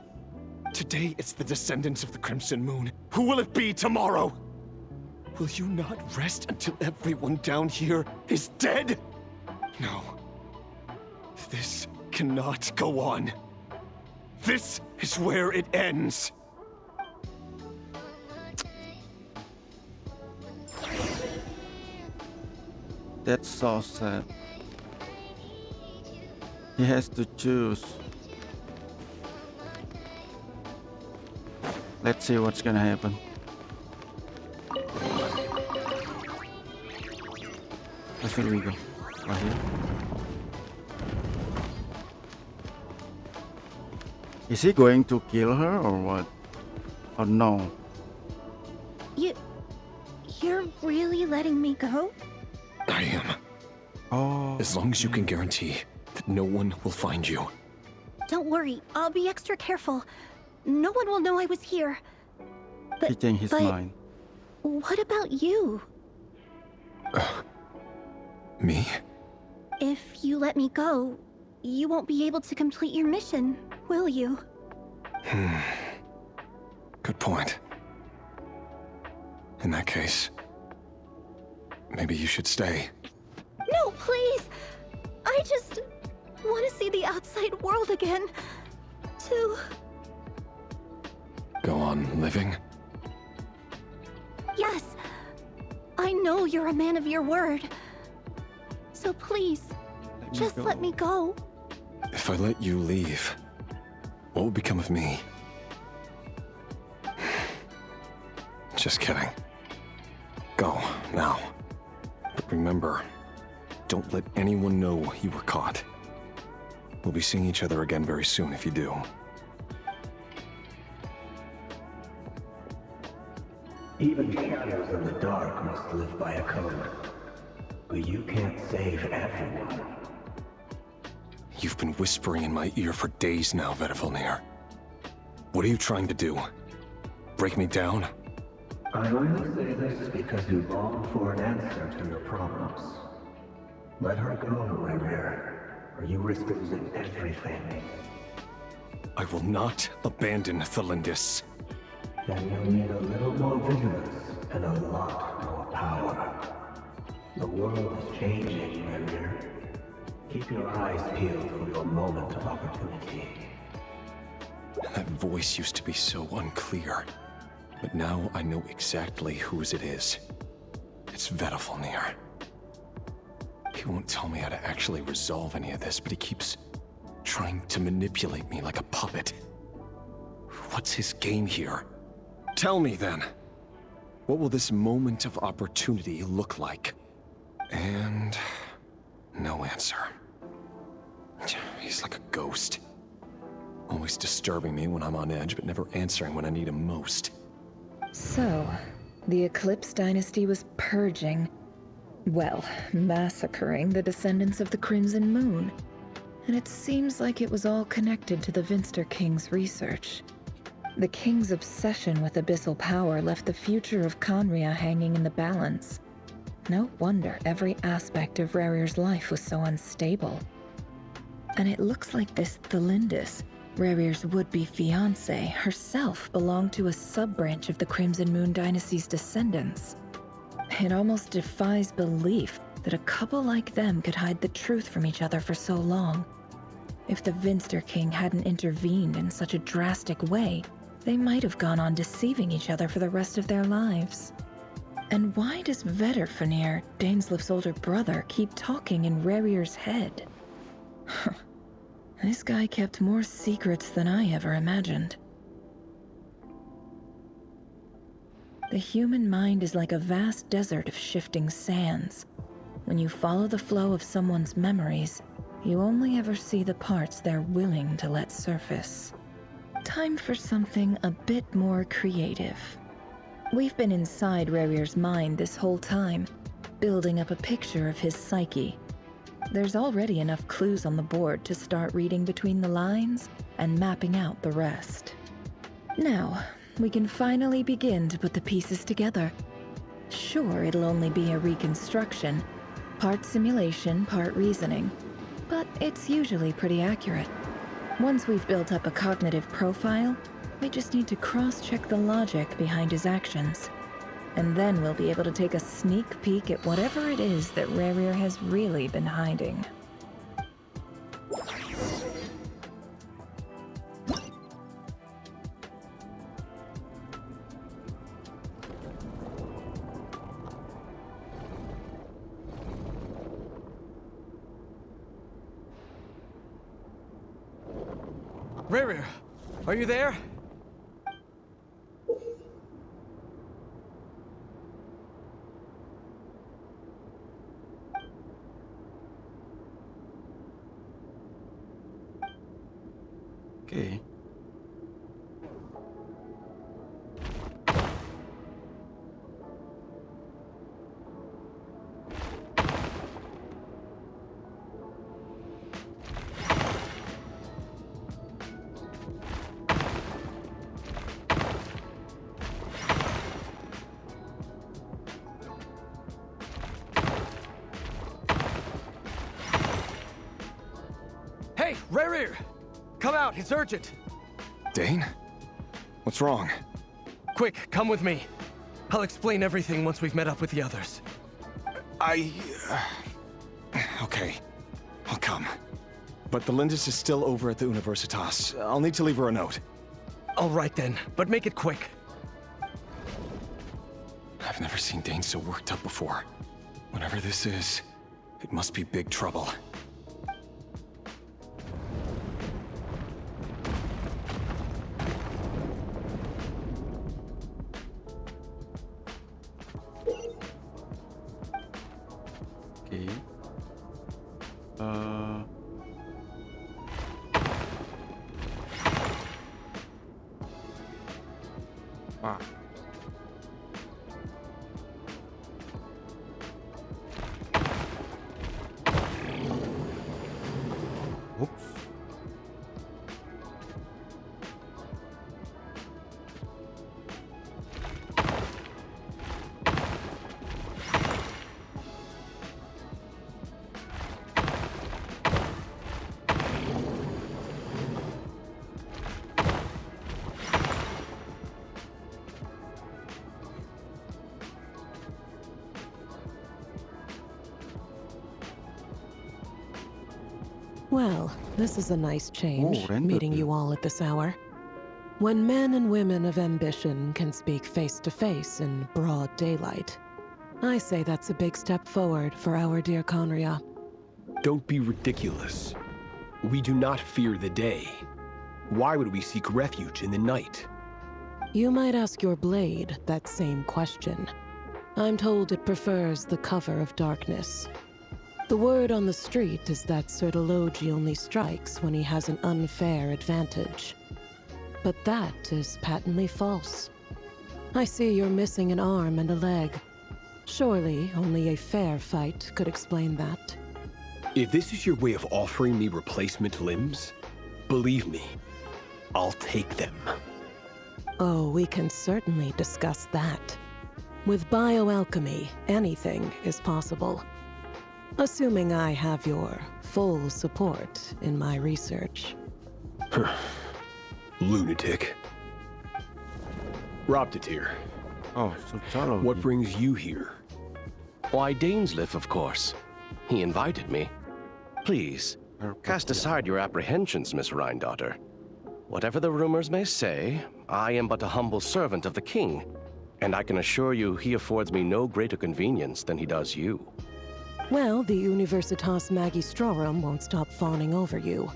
Today it's the descendants of the Crimson Moon. Who will it be tomorrow? Will you not rest until everyone down here is dead? No. This cannot go on. This is where it ends. That's so sad. He has to choose. Let's see what's gonna happen. Where should we go? Right here. Is he going to kill her or what? Or no? You're really letting me go? I am. Oh. As long as you can guarantee that no one will find you. Don't worry, I'll be extra careful. No one will know I was here. He changed his mind. What about you? Me? If you let me go, you won't be able to complete your mission, will you? Good point. In that case, maybe you should stay. No, please! I just want to see the outside world again. To... Go on living? Yes. I know you're a man of your word. So please, just let me go. If I let you leave, what will become of me? Just kidding. Go, now. But remember, don't let anyone know you were caught. We'll be seeing each other again very soon if you do. Even shadows in the dark must live by a code. But you can't save everyone. You've been whispering in my ear for days now, Vedavulnir. What are you trying to do? Break me down? I only say this because you long for an answer to your problems. Let her go, Revere, or you risk losing everything. I will not abandon Thalindis. Then you'll need a little more vigilance and a lot more power. power. The world is changing, Revere. Keep your eyes peeled for your moment of opportunity. That voice used to be so unclear, but now I know exactly whose it is. It's Vedalfnir. He won't tell me how to actually resolve any of this, but he keeps trying to manipulate me like a puppet. What's his game here? Tell me then. What will this moment of opportunity look like? And no answer. He's like a ghost. Always disturbing me when I'm on edge, but never answering when I need him most. So, the Eclipse Dynasty was purging, well, massacring the descendants of the Crimson Moon. And it seems like it was all connected to the Vinster King's research. The King's obsession with abyssal power left the future of Conria hanging in the balance. No wonder every aspect of Rerir's life was so unstable. And it looks like this Thelindis, Rerir's would-be fiancée, herself belonged to a sub-branch of the Crimson Moon Dynasty's descendants. It almost defies belief that a couple like them could hide the truth from each other for so long. If the Vinster King hadn't intervened in such a drastic way, they might have gone on deceiving each other for the rest of their lives. And why does Vedalfnir, Daneslif's older brother, keep talking in Rerir's head? This guy kept more secrets than I ever imagined. The human mind is like a vast desert of shifting sands. When you follow the flow of someone's memories, you only ever see the parts they're willing to let surface. Time for something a bit more creative. We've been inside Rerir's mind this whole time, building up a picture of his psyche. There's already enough clues on the board to start reading between the lines and mapping out the rest. Now, we can finally begin to put the pieces together. Sure, it'll only be a reconstruction, part simulation, part reasoning, but it's usually pretty accurate. Once we've built up a cognitive profile, we just need to cross-check the logic behind his actions. And then we'll be able to take a sneak peek at whatever it is that Rerir has really been hiding. Rerir, are you there? Okay. Hey, Rerir! Come out, it's urgent! Dane? What's wrong? Quick, come with me. I'll explain everything once we've met up with the others. Okay, I'll come. But Thelindis is still over at the Universitas. I'll need to leave her a note. All right then, but make it quick. I've never seen Dane so worked up before. Whatever this is, it must be big trouble. Okay. Whoops. Well, this is a nice change, random. meeting you all at this hour. When men and women of ambition can speak face to face in broad daylight, I say that's a big step forward for our dear Conria. Don't be ridiculous. We do not fear the day. Why would we seek refuge in the night? You might ask your blade that same question. I'm told it prefers the cover of darkness. The word on the street is that Sertologi only strikes when he has an unfair advantage. But that is patently false. I see you're missing an arm and a leg. Surely only a fair fight could explain that. If this is your way of offering me replacement limbs, believe me, I'll take them. Oh, we can certainly discuss that. With bioalchemy, anything is possible. Assuming I have your full support in my research. Lunatic. Robtatir. Oh, so what brings you here? Why, Dainsleif, of course. He invited me. Please, cast aside your apprehensions, Miss Rhindaughter. Whatever the rumors may say, I am but a humble servant of the king, and I can assure you he affords me no greater convenience than he does you. Well, the Universitas Magistrorum won't stop fawning over you.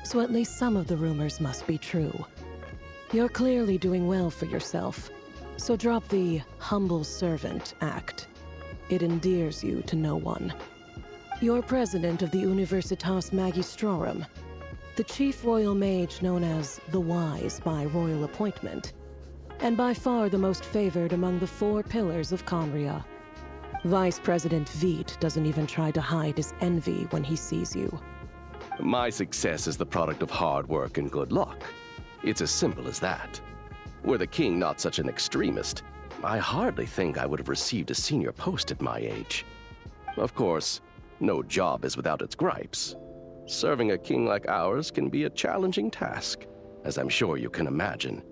So at least some of the rumors must be true. You're clearly doing well for yourself, so drop the humble servant act. It endears you to no one. You're president of the Universitas Magistrorum, the chief royal mage known as the Wise by royal appointment, and by far the most favored among the 4 pillars of Conria. Vice President Veit doesn't even try to hide his envy when he sees you. My success is the product of hard work and good luck. It's as simple as that. Were the king not such an extremist, I hardly think I would have received a senior post at my age. Of course, no job is without its gripes. Serving a king like ours can be a challenging task, as I'm sure you can imagine.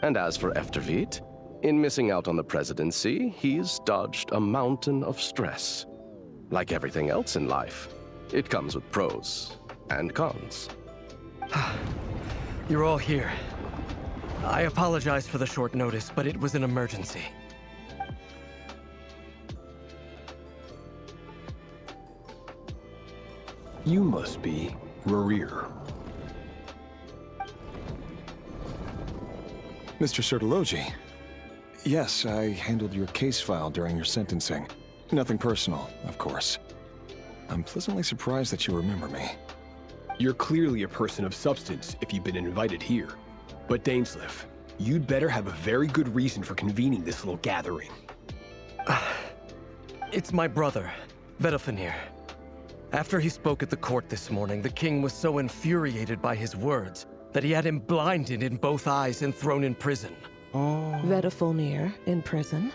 And as for Efterveit, in missing out on the presidency, he's dodged a mountain of stress. Like everything else in life, it comes with pros and cons. You're all here. I apologize for the short notice, but it was an emergency. You must be Rarir. Mr. Sertologi. Yes, I handled your case file during your sentencing. Nothing personal, of course. I'm pleasantly surprised that you remember me. You're clearly a person of substance if you've been invited here. But Dainsleif, you'd better have a very good reason for convening this little gathering. It's my brother, Vedalfenir. After he spoke at the court this morning, the king was so infuriated by his words that he had him blinded in both eyes and thrown in prison. Oh. Vedalfenir in prison?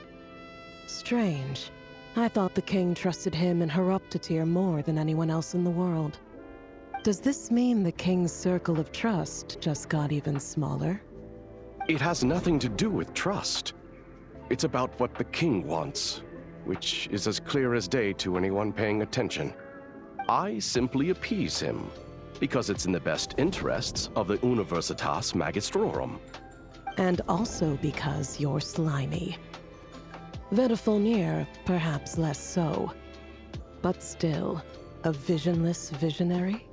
Strange. I thought the king trusted him and Horoptatir more than anyone else in the world. Does this mean the king's circle of trust just got even smaller? It has nothing to do with trust. It's about what the king wants, which is as clear as day to anyone paying attention. I simply appease him, because it's in the best interests of the Universitas Magistrorum. And also because you're slimy. Vedalfenir, perhaps less so. But still, a visionless visionary?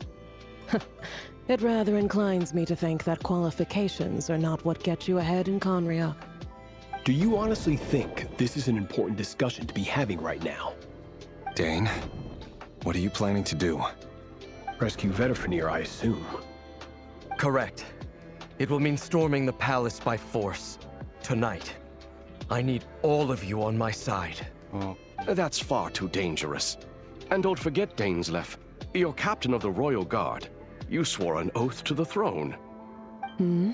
It rather inclines me to think that qualifications are not what get you ahead in Conria. Do you honestly think this is an important discussion to be having right now? Dane, what are you planning to do? Rescue Vedalfenir, I assume. Correct. It will mean storming the palace by force. Tonight. I need all of you on my side. Oh, that's far too dangerous. And don't forget, Dainsleif, you're captain of the Royal Guard. You swore an oath to the throne. Hmm?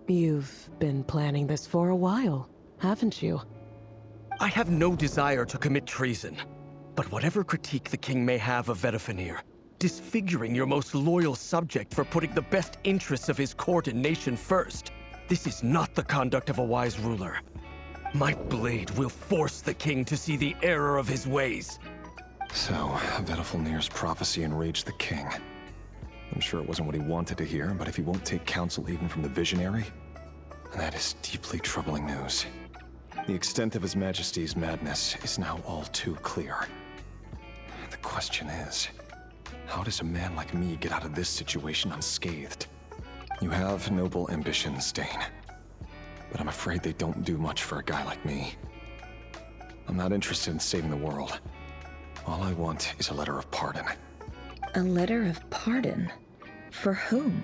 You've been planning this for a while, haven't you? I have no desire to commit treason. But whatever critique the king may have of Vedalfenir, disfiguring your most loyal subject for putting the best interests of his court and nation first, this is not the conduct of a wise ruler. My blade will force the king to see the error of his ways. So, Vedalfenir's prophecy enraged the king. I'm sure it wasn't what he wanted to hear, but if he won't take counsel even from the visionary, that is deeply troubling news. The extent of His Majesty's madness is now all too clear. The question is, how does a man like me get out of this situation unscathed? You have noble ambitions, Dane, but I'm afraid they don't do much for a guy like me. I'm not interested in saving the world. All I want is a letter of pardon. A letter of pardon? For whom?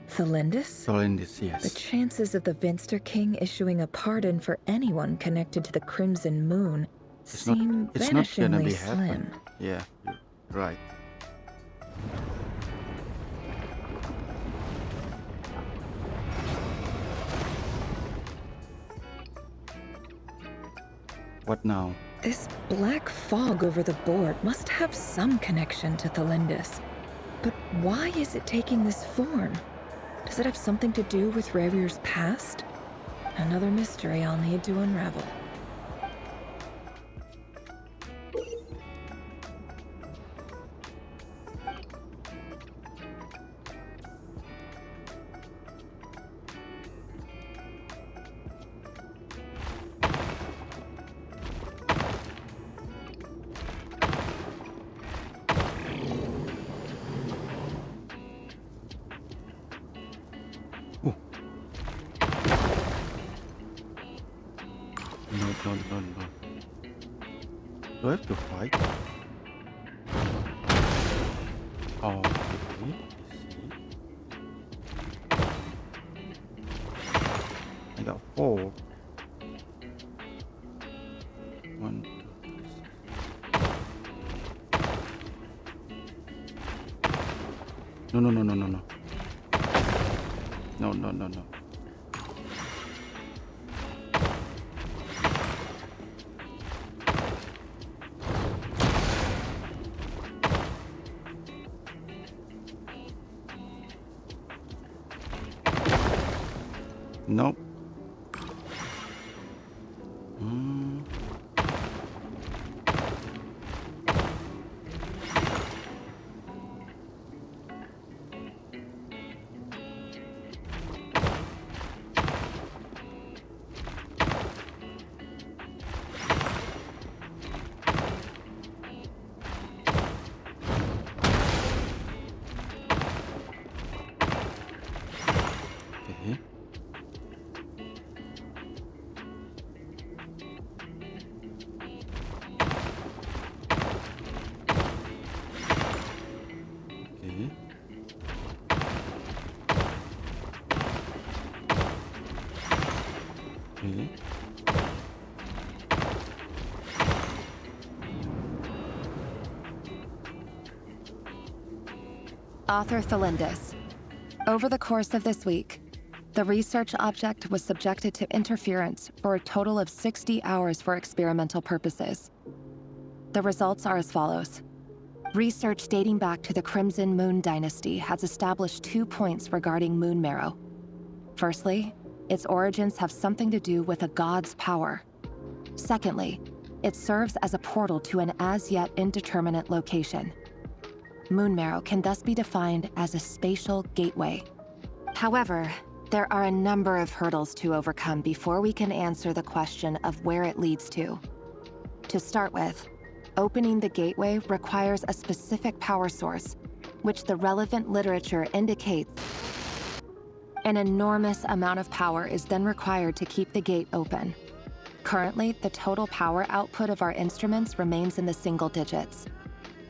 Thelindis? Thelindis, yes. The chances of the Vinster King issuing a pardon for anyone connected to the Crimson Moon seem vanishingly slim. Yeah, you're right. What now? This black fog over the board must have some connection to Thelindis. But why is it taking this form? Does it have something to do with Revir's past? Another mystery I'll need to unravel. No. Do I have to fight? Oh, okay. I got 4. 1, 2, 3, 6. No. No. Nope. Author Thelindis. Over the course of this week, the research object was subjected to interference for a total of 60 hours for experimental purposes. The results are as follows. Research dating back to the Crimson Moon Dynasty has established 2 points regarding moon marrow. Firstly, its origins have something to do with a god's power. Secondly, it serves as a portal to an as-yet indeterminate location. Moon marrow can thus be defined as a spatial gateway. However, there are a number of hurdles to overcome before we can answer the question of where it leads to. To start with, opening the gateway requires a specific power source, which the relevant literature indicates. An enormous amount of power is then required to keep the gate open. Currently, the total power output of our instruments remains in the single digits.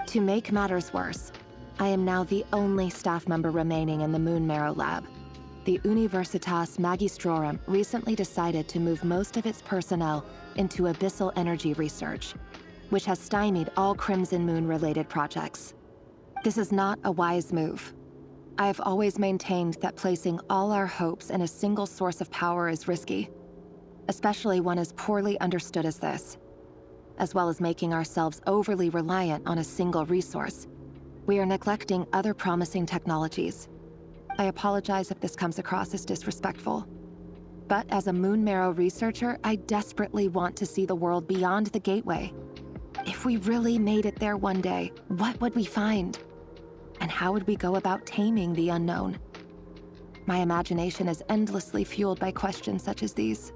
To make matters worse, I am now the only staff member remaining in the Moon Marrow lab. The Universitas Magistrorum recently decided to move most of its personnel into abyssal energy research, which has stymied all Crimson Moon-related projects. This is not a wise move. I have always maintained that placing all our hopes in a single source of power is risky, especially one as poorly understood as this. As well as making ourselves overly reliant on a single resource, we are neglecting other promising technologies. I apologize if this comes across as disrespectful. But as a Moon Marrow researcher, I desperately want to see the world beyond the gateway. If we really made it there one day, what would we find? And how would we go about taming the unknown? My imagination is endlessly fueled by questions such as these.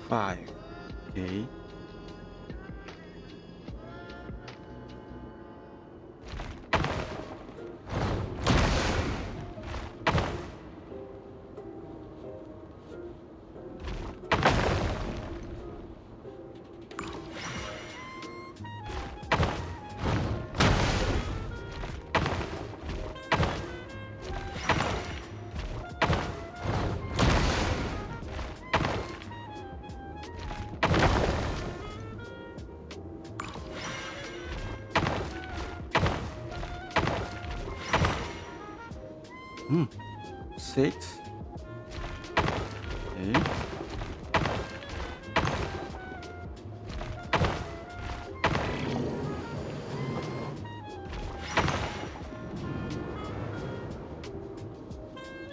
Five. Okay. Six. Okay.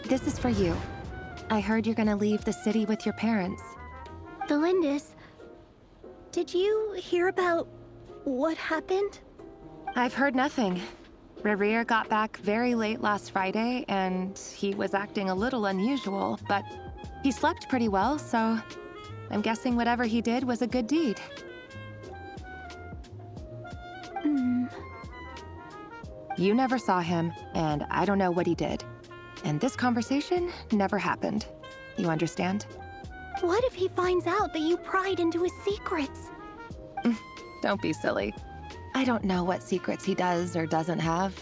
This is for you. I heard you're gonna leave the city with your parents. Delindis, did you hear about what happened? I've heard nothing. Rerir got back very late last Friday, and he was acting a little unusual, but he slept pretty well, so I'm guessing whatever he did was a good deed. You never saw him, and I don't know what he did. And this conversation never happened. You understand? What if he finds out that you pried into his secrets? Don't be silly. I don't know what secrets he does or doesn't have.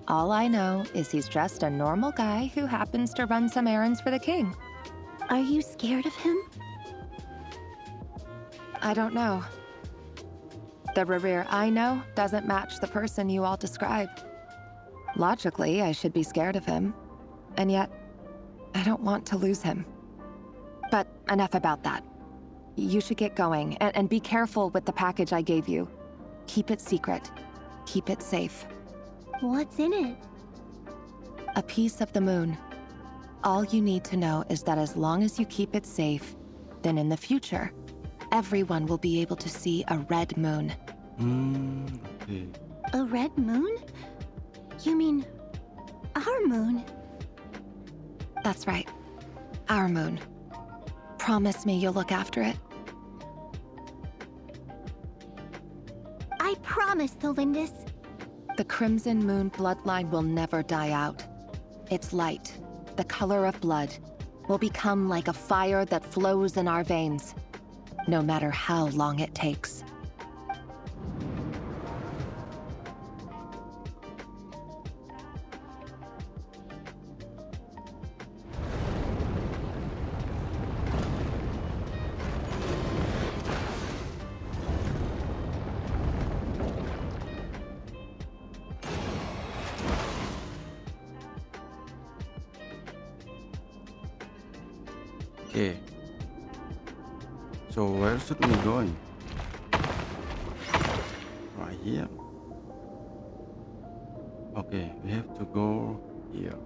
All I know is he's just a normal guy who happens to run some errands for the king. Are you scared of him? I don't know. The Rerir I know doesn't match the person you all describe. Logically, I should be scared of him. And yet, I don't want to lose him. But enough about that. You should get going, and be careful with the package I gave you. Keep it secret. Keep it safe. What's in it? A piece of the moon. All you need to know is that as long as you keep it safe, then in the future, everyone will be able to see a red moon. Okay. A red moon? You mean our moon? That's right. Our moon. Promise me you'll look after it. I promise, Delindis. The Crimson Moon bloodline will never die out. Its light, the color of blood, will become like a fire that flows in our veins, no matter how long it takes. Okay. So where should we going? Right here. Okay, we have to go here.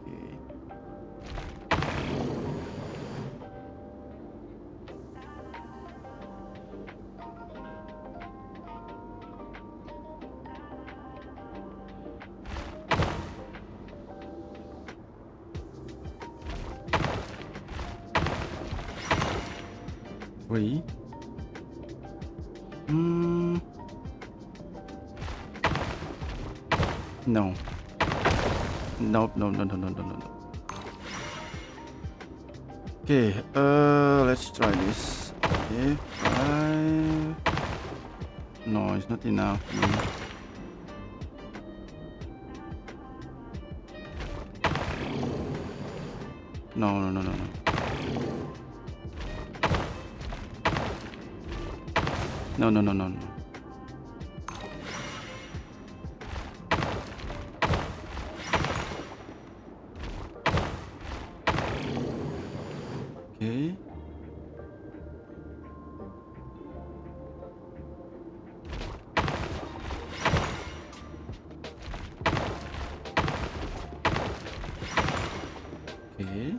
Okay. Three. No. Nope, no, no, no, no, no, no. Okay, let's try this. Okay, 5. No, it's not enough. No, no, no, no, no. No, no, no, no, no. Okay.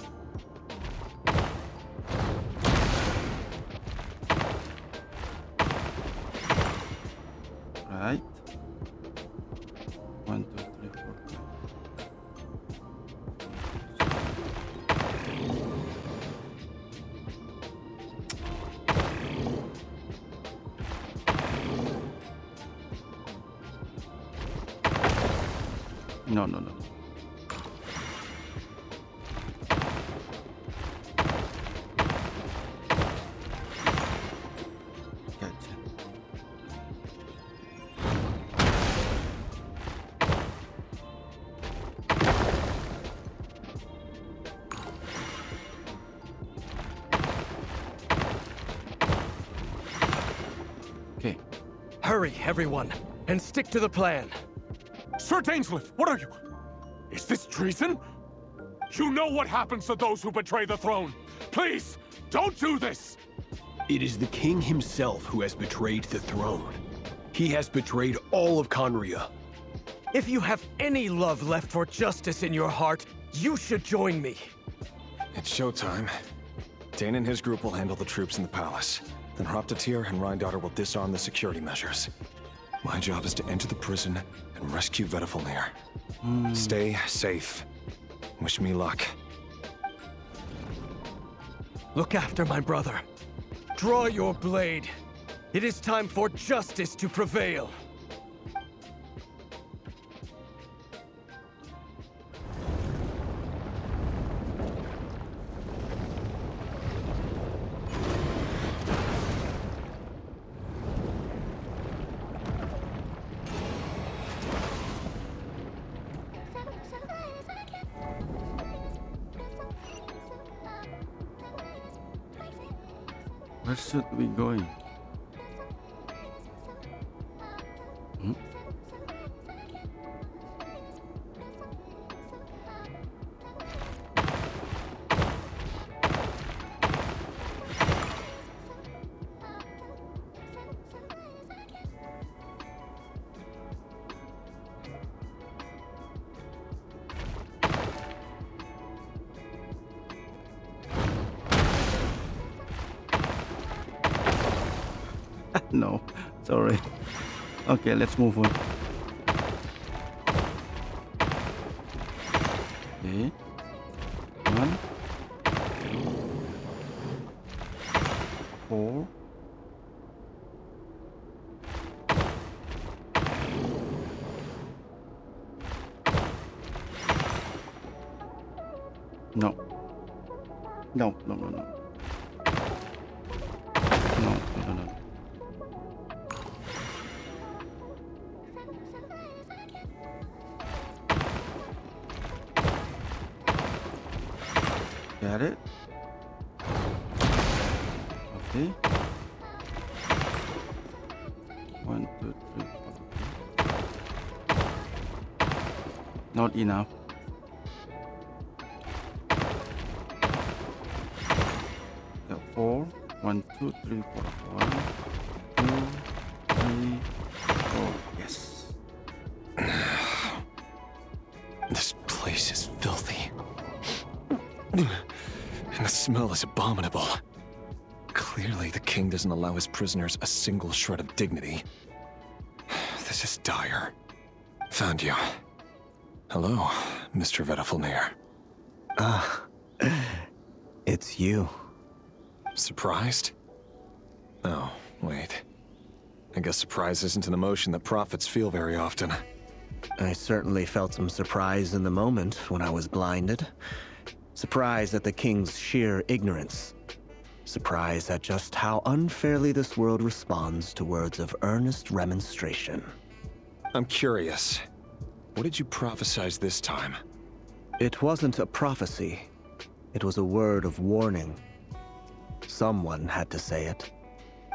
Right. 1, 2, 3, 4, 5. No, no, no. Gotcha. Okay. Hurry, everyone, and stick to the plan. Sir Dainsleif, what are you? Is this treason? You know what happens to those who betray the throne. Please, don't do this! It is the king himself who has betrayed the throne. He has betrayed all of Conria. If you have any love left for justice in your heart, you should join me. It's showtime. Dane and his group will handle the troops in the palace. Then Hraptatir and Rheindotter will disarm the security measures. My job is to enter the prison and rescue Vedafilnir. Stay safe. Wish me luck. Look after my brother. Draw your blade. It is time for justice to prevail. Where should we going? No, sorry. Okay, let's move on. Okay. 1, 2, 4. No. No, no, no, no. No, no, no, no. Got it? Okay. 1, 2, 3, 4. Not enough. Got 4. 1, 2, 3, 4. 1, 2, 3, 4. Yes. This place is filthy. And the smell is abominable. Clearly, the king doesn't allow his prisoners a single shred of dignity. This is dire. Found you. Hello, Mr. Vedafilnir. Ah, it's you. Surprised? Oh, wait. I guess surprise isn't an emotion that prophets feel very often. I certainly felt some surprise in the moment when I was blinded. Surprise at the king's sheer ignorance. Surprise at just how unfairly this world responds to words of earnest remonstration. I'm curious. What did you prophesize this time? It wasn't a prophecy. It was a word of warning. Someone had to say it.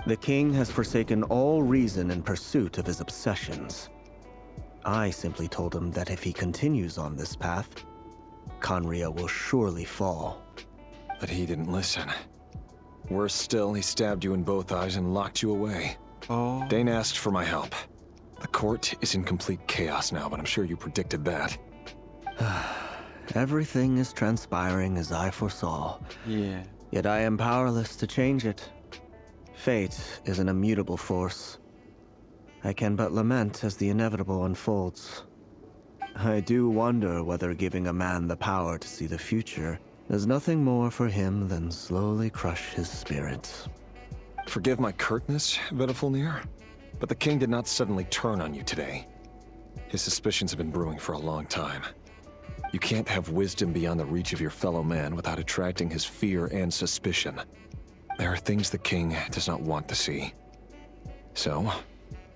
The king has forsaken all reason in pursuit of his obsessions. I simply told him that if he continues on this path, Conria will surely fall. But he didn't listen. Worse still, he stabbed you in both eyes and locked you away. Oh. Dane asked for my help. The court is in complete chaos now, but I'm sure you predicted that. Everything is transpiring as I foresaw. Yeah. Yet I am powerless to change it. Fate is an immutable force. I can but lament as the inevitable unfolds. I do wonder whether giving a man the power to see the future does nothing more for him than slowly crush his spirit. Forgive my curtness, Vedafulnir, but the king did not suddenly turn on you today. His suspicions have been brewing for a long time. You can't have wisdom beyond the reach of your fellow man without attracting his fear and suspicion. There are things the king does not want to see. So,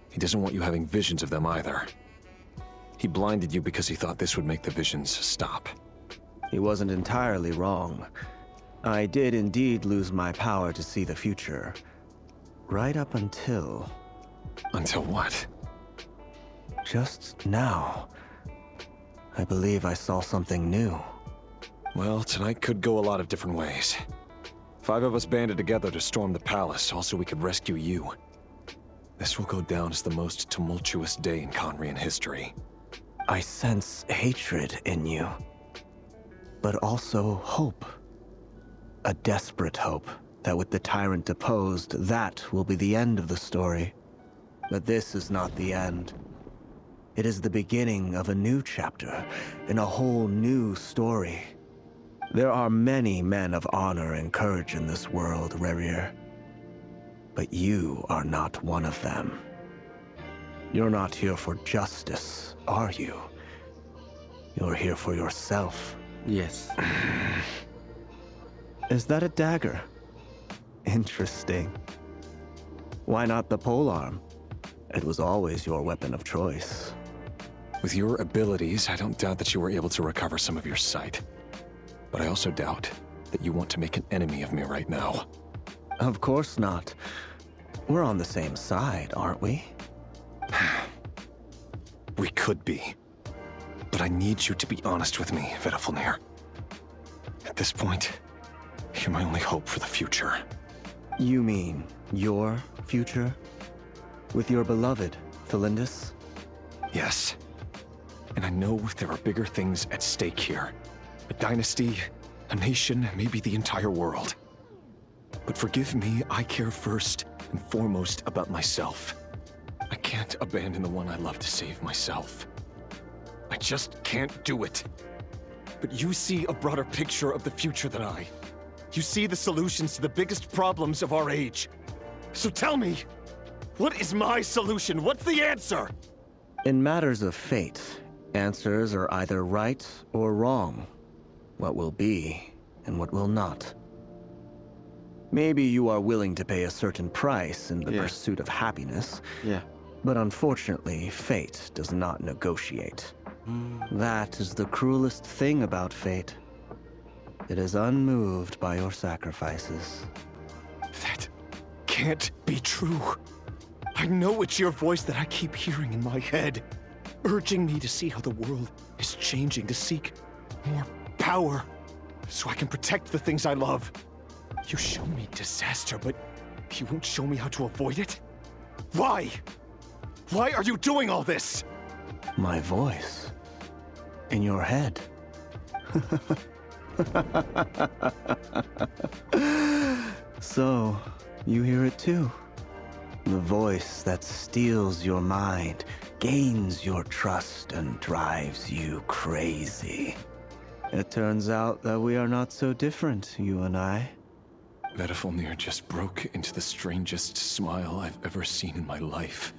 he doesn't want you having visions of them either. He blinded you because he thought this would make the visions stop. He wasn't entirely wrong. I did indeed lose my power to see the future. Right up until... Until what? Just now. I believe I saw something new. Well, tonight could go a lot of different ways. 5 of us banded together to storm the palace, also we could rescue you. This will go down as the most tumultuous day in Conrian history. I sense hatred in you, but also hope. A desperate hope that with the tyrant deposed, that will be the end of the story. But this is not the end. It is the beginning of a new chapter, in a whole new story. There are many men of honor and courage in this world, Rerir. But you are not one of them. You're not here for justice, are you? You're here for yourself. Yes. Is that a dagger? Interesting. Why not the polearm? It was always your weapon of choice. With your abilities, I don't doubt that you were able to recover some of your sight. But I also doubt that you want to make an enemy of me right now. Of course not. We're on the same side, aren't we? We could be. But I need you to be honest with me, Vedafulnir. At this point, you're my only hope for the future. You mean your future? With your beloved, Thelindis? Yes. And I know there are bigger things at stake here. A dynasty, a nation, maybe the entire world. But forgive me, I care first and foremost about myself. I can't abandon the one I love to save myself. I just can't do it. But you see a broader picture of the future than I. You see the solutions to the biggest problems of our age. So tell me, what is my solution? What's the answer? In matters of fate, answers are either right or wrong. What will be, and what will not. Maybe you are willing to pay a certain price in the pursuit of happiness. Yeah. But unfortunately, fate does not negotiate. That is the cruelest thing about fate. It is unmoved by your sacrifices. That can't be true. I know it's your voice that I keep hearing in my head, urging me to see how the world is changing, to seek more power, so I can protect the things I love. You show me disaster, but you won't show me how to avoid it? Why? Why are you doing all this? My voice. In your head. So, you hear it too. The voice that steals your mind, gains your trust, and drives you crazy. It turns out that we are not so different, you and I. Vedafulnir just broke into the strangest smile I've ever seen in my life,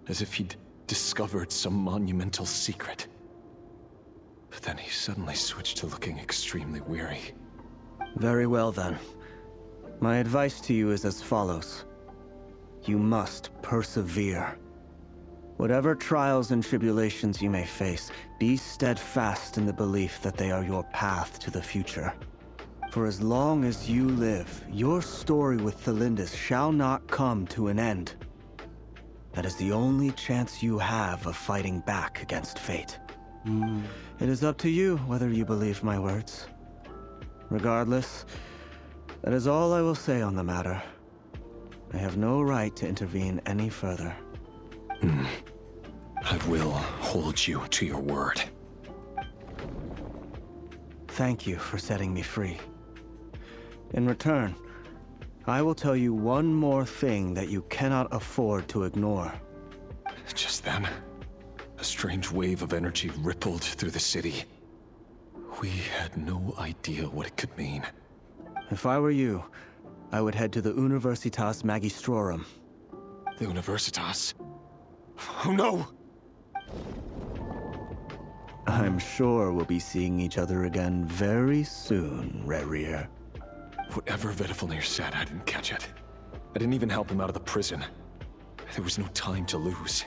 as if he'd discovered some monumental secret. But then he suddenly switched to looking extremely weary. Very well then. My advice to you is as follows. You must persevere. Whatever trials and tribulations you may face, be steadfast in the belief that they are your path to the future. For as long as you live, your story with Thelindis shall not come to an end. That is the only chance you have of fighting back against fate. It is up to you whether you believe my words. Regardless, that is all I will say on the matter. I have no right to intervene any further. I will hold you to your word. thank you for setting me free. In return, I will tell you one more thing that you cannot afford to ignore. Just then, a strange wave of energy rippled through the city. We had no idea what it could mean. If I were you, I would head to the Universitas Magistrorum. The Universitas? Oh no! I'm sure we'll be seeing each other again very soon, Rerir. Whatever Vedifalnir said, I didn't catch it. I didn't even help him out of the prison. There was no time to lose.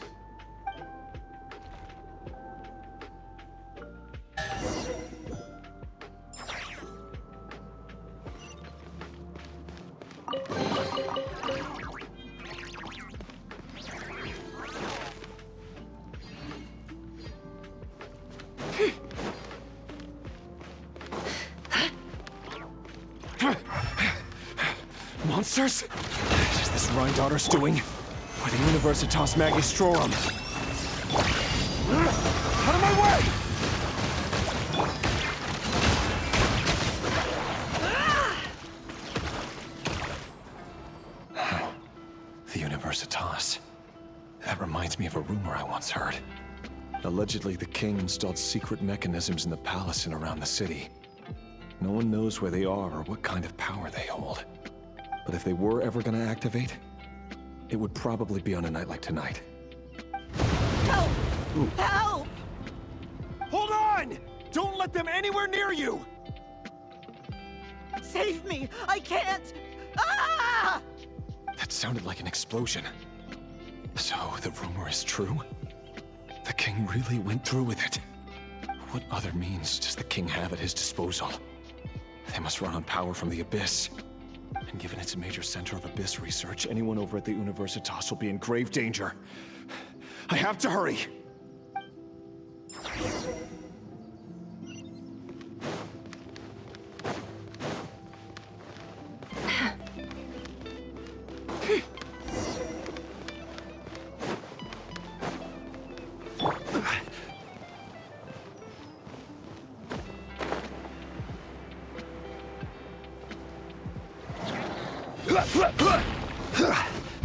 Monsters? Is this Rhindaughter's doing? Or the Universitas Magistrorum? Out of my way! The Universitas. That reminds me of a rumor I once heard. Allegedly, the king installed secret mechanisms in the palace and around the city. No one knows where they are or what kind of power they hold. But if they were ever gonna activate, it would probably be on a night like tonight. Help! Help! Hold on! Don't let them anywhere near you! Save me! I can't! Ah! That sounded like an explosion. So, the rumor is true? The king really went through with it. What other means does the king have at his disposal? They must run on power from the Abyss. And given it's a major center of Abyss research, anyone over at the Universitas will be in grave danger. I have to hurry!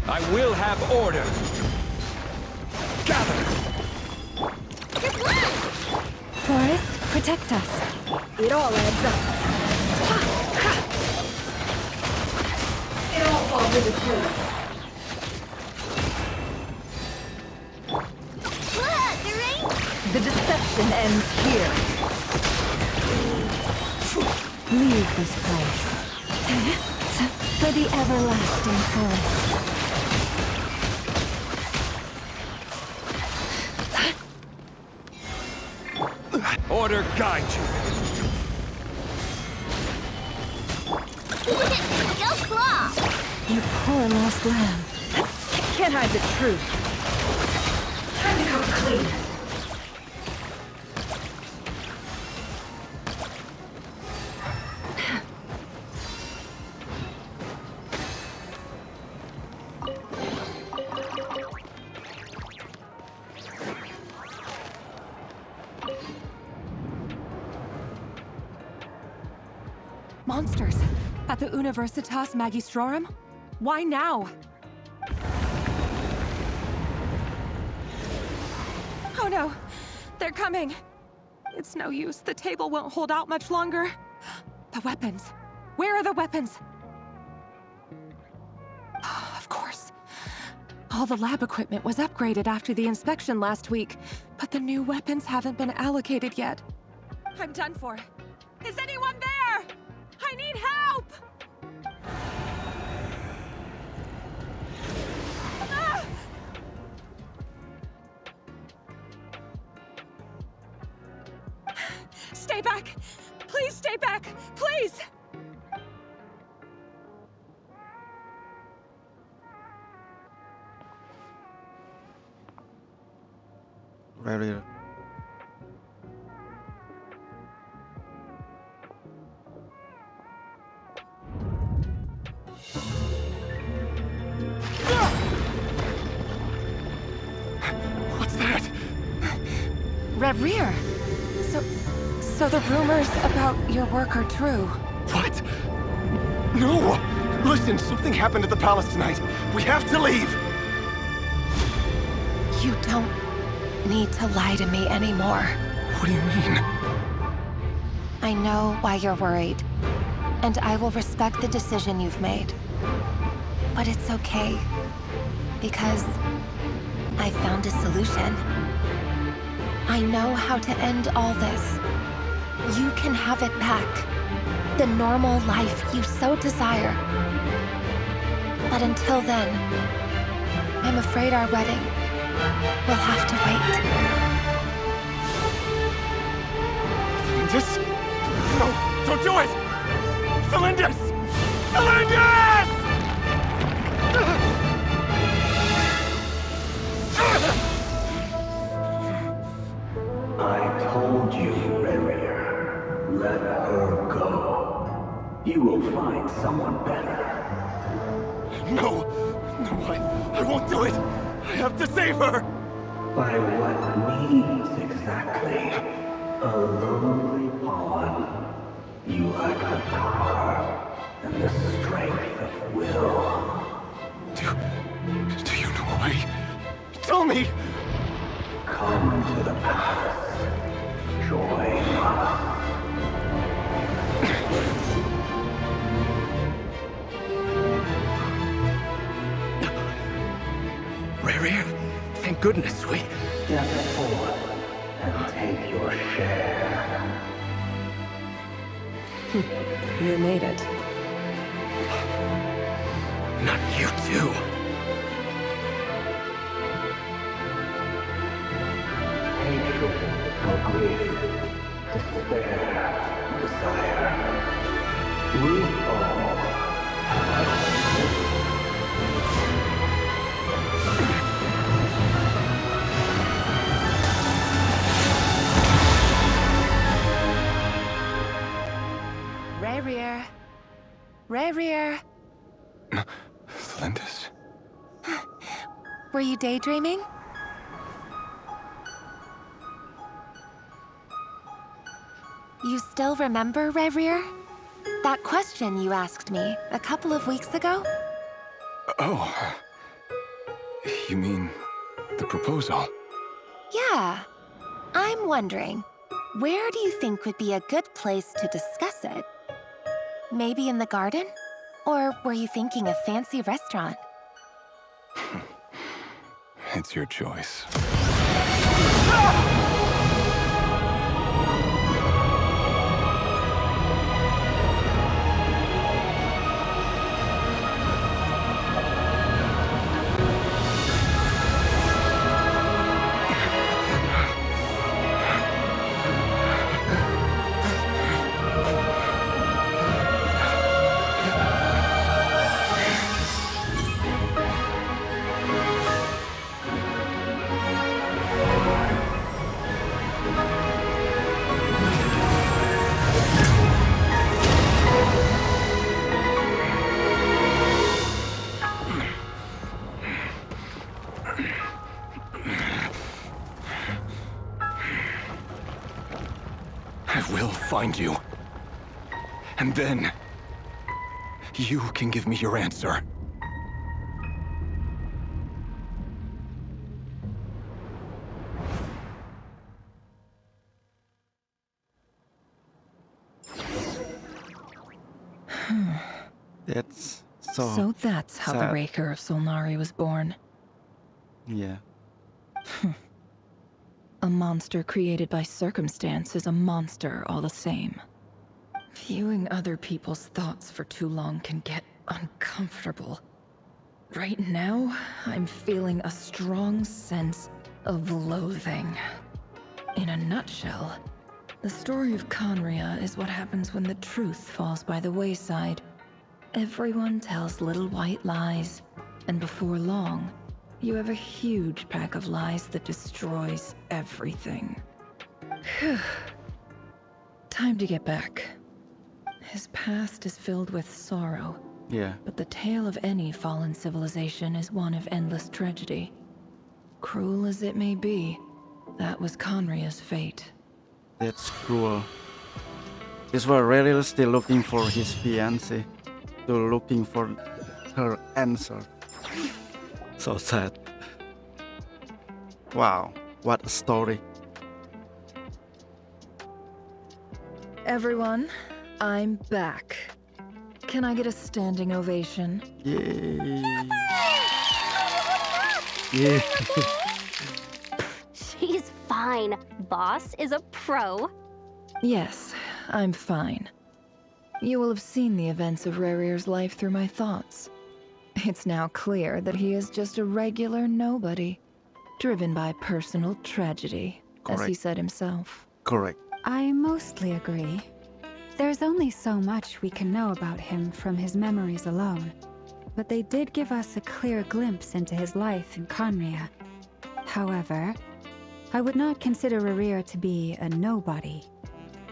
I will have order. Gather! Forest, protect us. It all adds up. It all falls into place. The deception ends here. Leave this place. For the everlasting forest. Order guide you. Go claw! You poor lost lamb. Can't hide the truth. Time to come clean. Monsters! At the Universitas Magistrorum? Why now? Oh no! They're coming! It's no use. The table won't hold out much longer. The weapons. Where are the weapons? Of course. All the lab equipment was upgraded after the inspection last week, but the new weapons haven't been allocated yet. I'm done for. Is anyone there? I need help! Ah! Stay back! Please stay back! Please! Very. What's that? Rerir! So the rumors about your work are true? What? No! Listen, something happened at the palace tonight. We have to leave! You don't need to lie to me anymore. What do you mean? I know why you're worried, and I will respect the decision you've made. But it's okay, because I found a solution. I know how to end all this. You can have it back. The normal life you so desire. But until then, I'm afraid our wedding will have to wait. Felindus? No, don't do it! Felindus! Felindus! I told you, Rarier. Let her go. You will find someone better. No! No, I won't do it! I have to save her! By what means exactly? A lonely pawn. You lack the power and the strength of will. Do you know why? Tell me! Come to the palace. Join us. Rarier, thank goodness we... Step forward and take your share. You made it. Not you too. Hatred or grief, despair, desire. We all have. Rarier. Rarier. Felindus? Were you daydreaming? You still remember, Rarier? That question you asked me a couple of weeks ago? Oh. You mean the proposal? Yeah. I'm wondering, where do you think would be a good place to discuss it? Maybe in the garden? Or were you thinking a fancy restaurant? It's your choice. I will find you. And then, you can give me your answer. That's So that's how the sad. Raker of Solnari was born. Yeah. A monster created by circumstance is a monster all the same. Viewing other people's thoughts for too long can get uncomfortable. Right now, I'm feeling a strong sense of loathing. In a nutshell, the story of Conria is what happens when the truth falls by the wayside. Everyone tells little white lies, and before long, you have a huge pack of lies that destroys everything. Phew. Time to get back. His past is filled with sorrow. Yeah. But the tale of any fallen civilization is one of endless tragedy. Cruel as it may be, that was Conria's fate. That's cruel. Is why Rhaegar still looking for his fiancée, still looking for her answer. So sad. Wow, what a story. Everyone, I'm back. Can I get a standing ovation? Yay. Yeah. She's fine. Boss is a pro. Yes, I'm fine. You will have seen the events of Rarir's life through my thoughts. It's now clear that he is just a regular nobody, driven by personal tragedy, as he Correct. said himself. Correct. I mostly agree. There's only so much we can know about him from his memories alone, but they did give us a clear glimpse into his life in Conria. However, I would not consider Rarir to be a nobody.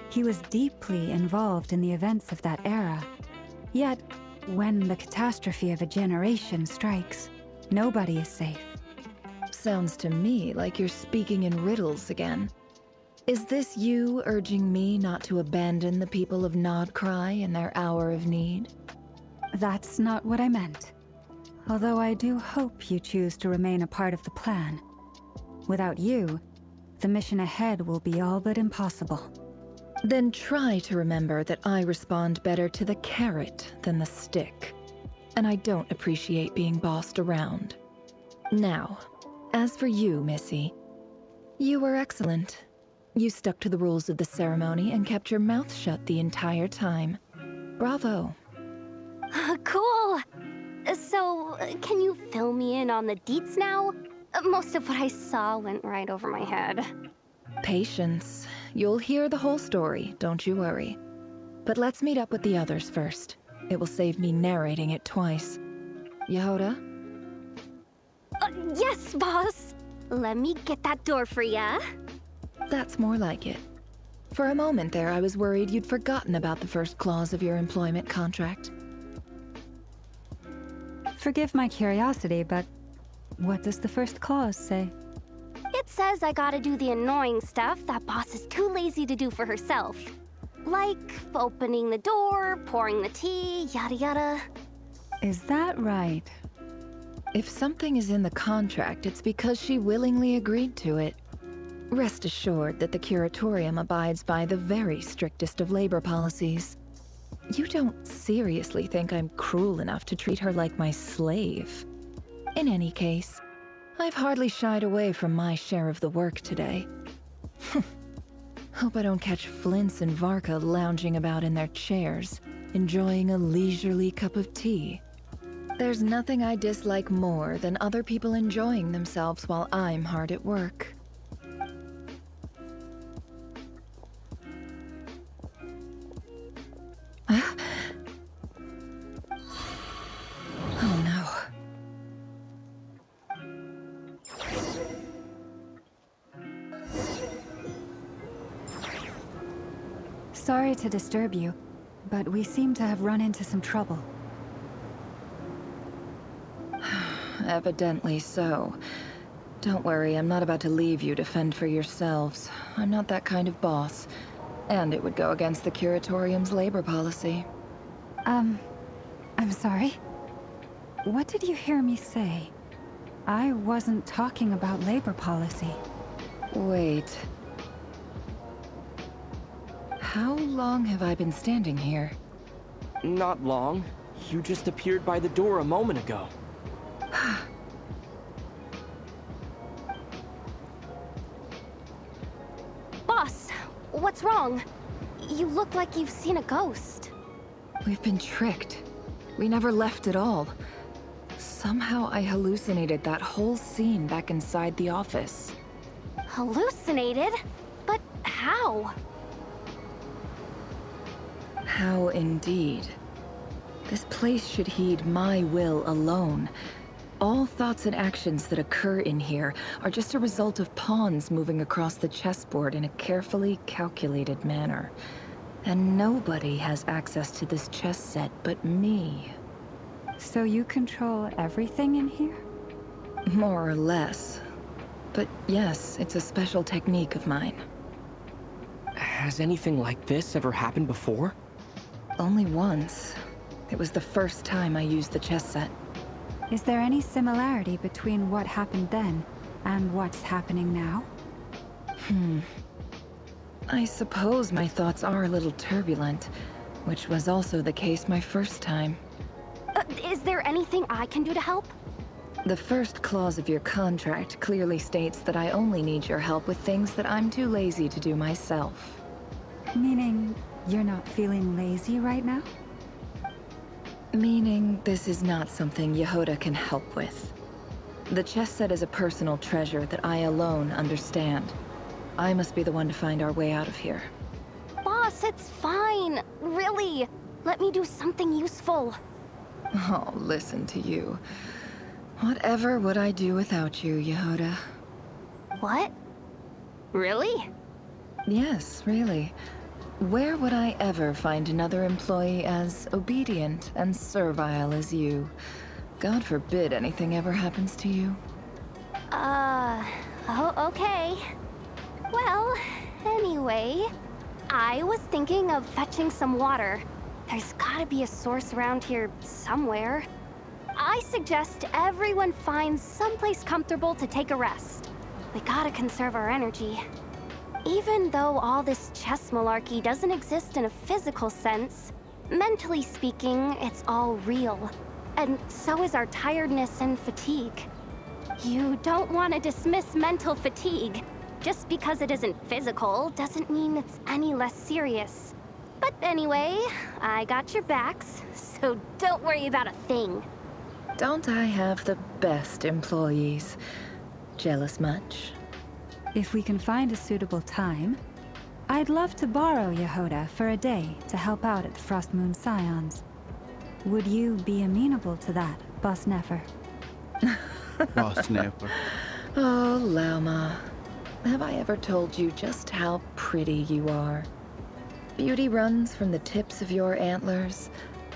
He was deeply involved in the events of that era. Yet, when the catastrophe of a generation strikes, nobody is safe. Sounds to me like you're speaking in riddles again. Is this you urging me not to abandon the people of Nodcry in their hour of need? That's not what I meant. Although I do hope you choose to remain a part of the plan. Without you, the mission ahead will be all but impossible. Then try to remember that I respond better to the carrot than the stick. And I don't appreciate being bossed around. Now, as for you, Missy, you were excellent. You stuck to the rules of the ceremony and kept your mouth shut the entire time. Bravo. Cool. So, can you fill me in on the deets now? Most of what I saw went right over my head. Patience. You'll hear the whole story, don't you worry. But let's meet up with the others first. It will save me narrating it twice. Yehoda? Yes, boss. Let me get that door for ya. That's more like it. For a moment there, I was worried you'd forgotten about the first clause of your employment contract. Forgive my curiosity, but what does the first clause say? It says I gotta do the annoying stuff that boss is too lazy to do for herself. Like opening the door, pouring the tea, yada yada. Is that right? If something is in the contract, it's because she willingly agreed to it. Rest assured that the Curatorium abides by the very strictest of labor policies. You don't seriously think I'm cruel enough to treat her like my slave? In any case, I've hardly shied away from my share of the work today. Hope I don't catch Flintz and Varka lounging about in their chairs, enjoying a leisurely cup of tea. There's nothing I dislike more than other people enjoying themselves while I'm hard at work. Oh no. Sorry to disturb you, but we seem to have run into some trouble. Evidently so. Don't worry, I'm not about to leave you to fend for yourselves. I'm not that kind of boss. And it would go against the Curatorium's labor policy. I'm sorry? What did you hear me say? I wasn't talking about labor policy. Wait. How long have I been standing here? Not long. You just appeared by the door a moment ago. Boss, what's wrong? You look like you've seen a ghost. We've been tricked. We never left at all. Somehow I hallucinated that whole scene back inside the office. Hallucinated? But how? How indeed. This place should heed my will alone. All thoughts and actions that occur in here are just a result of pawns moving across the chessboard in a carefully calculated manner. And nobody has access to this chess set but me. So you control everything in here? More or less. But yes, it's a special technique of mine. Has anything like this ever happened before? Only once. It was the first time I used the chess set. Is there any similarity between what happened then and what's happening now? I suppose my thoughts are a little turbulent, which was also the case my first time. Is there anything I can do to help? The first clause of your contract clearly states that I only need your help with things that I'm too lazy to do myself. Meaning, you're not feeling lazy right now? Meaning, this is not something Yehoda can help with. The chess set is a personal treasure that I alone understand. I must be the one to find our way out of here. Boss, it's fine. Really. Let me do something useful. Oh, listen to you. Whatever would I do without you, Yehoda? What? Really? Yes, really. Where would I ever find another employee as obedient and servile as you? God forbid anything ever happens to you. Oh, okay. Well, anyway, I was thinking of fetching some water. There's gotta be a source around here somewhere. I suggest everyone finds someplace comfortable to take a rest. We gotta conserve our energy. Even though all this chess malarkey doesn't exist in a physical sense, mentally speaking, it's all real. And so is our tiredness and fatigue. You don't want to dismiss mental fatigue. Just because it isn't physical doesn't mean it's any less serious. But anyway, I got your backs, so don't worry about a thing. Don't I have the best employees? Jealous much? If we can find a suitable time, I'd love to borrow Yehoda for a day to help out at the Frost Moon Scions. Would you be amenable to that, Boss Nefer? Boss Nefer. Oh, Lauma. Have I ever told you just how pretty you are? Beauty runs from the tips of your antlers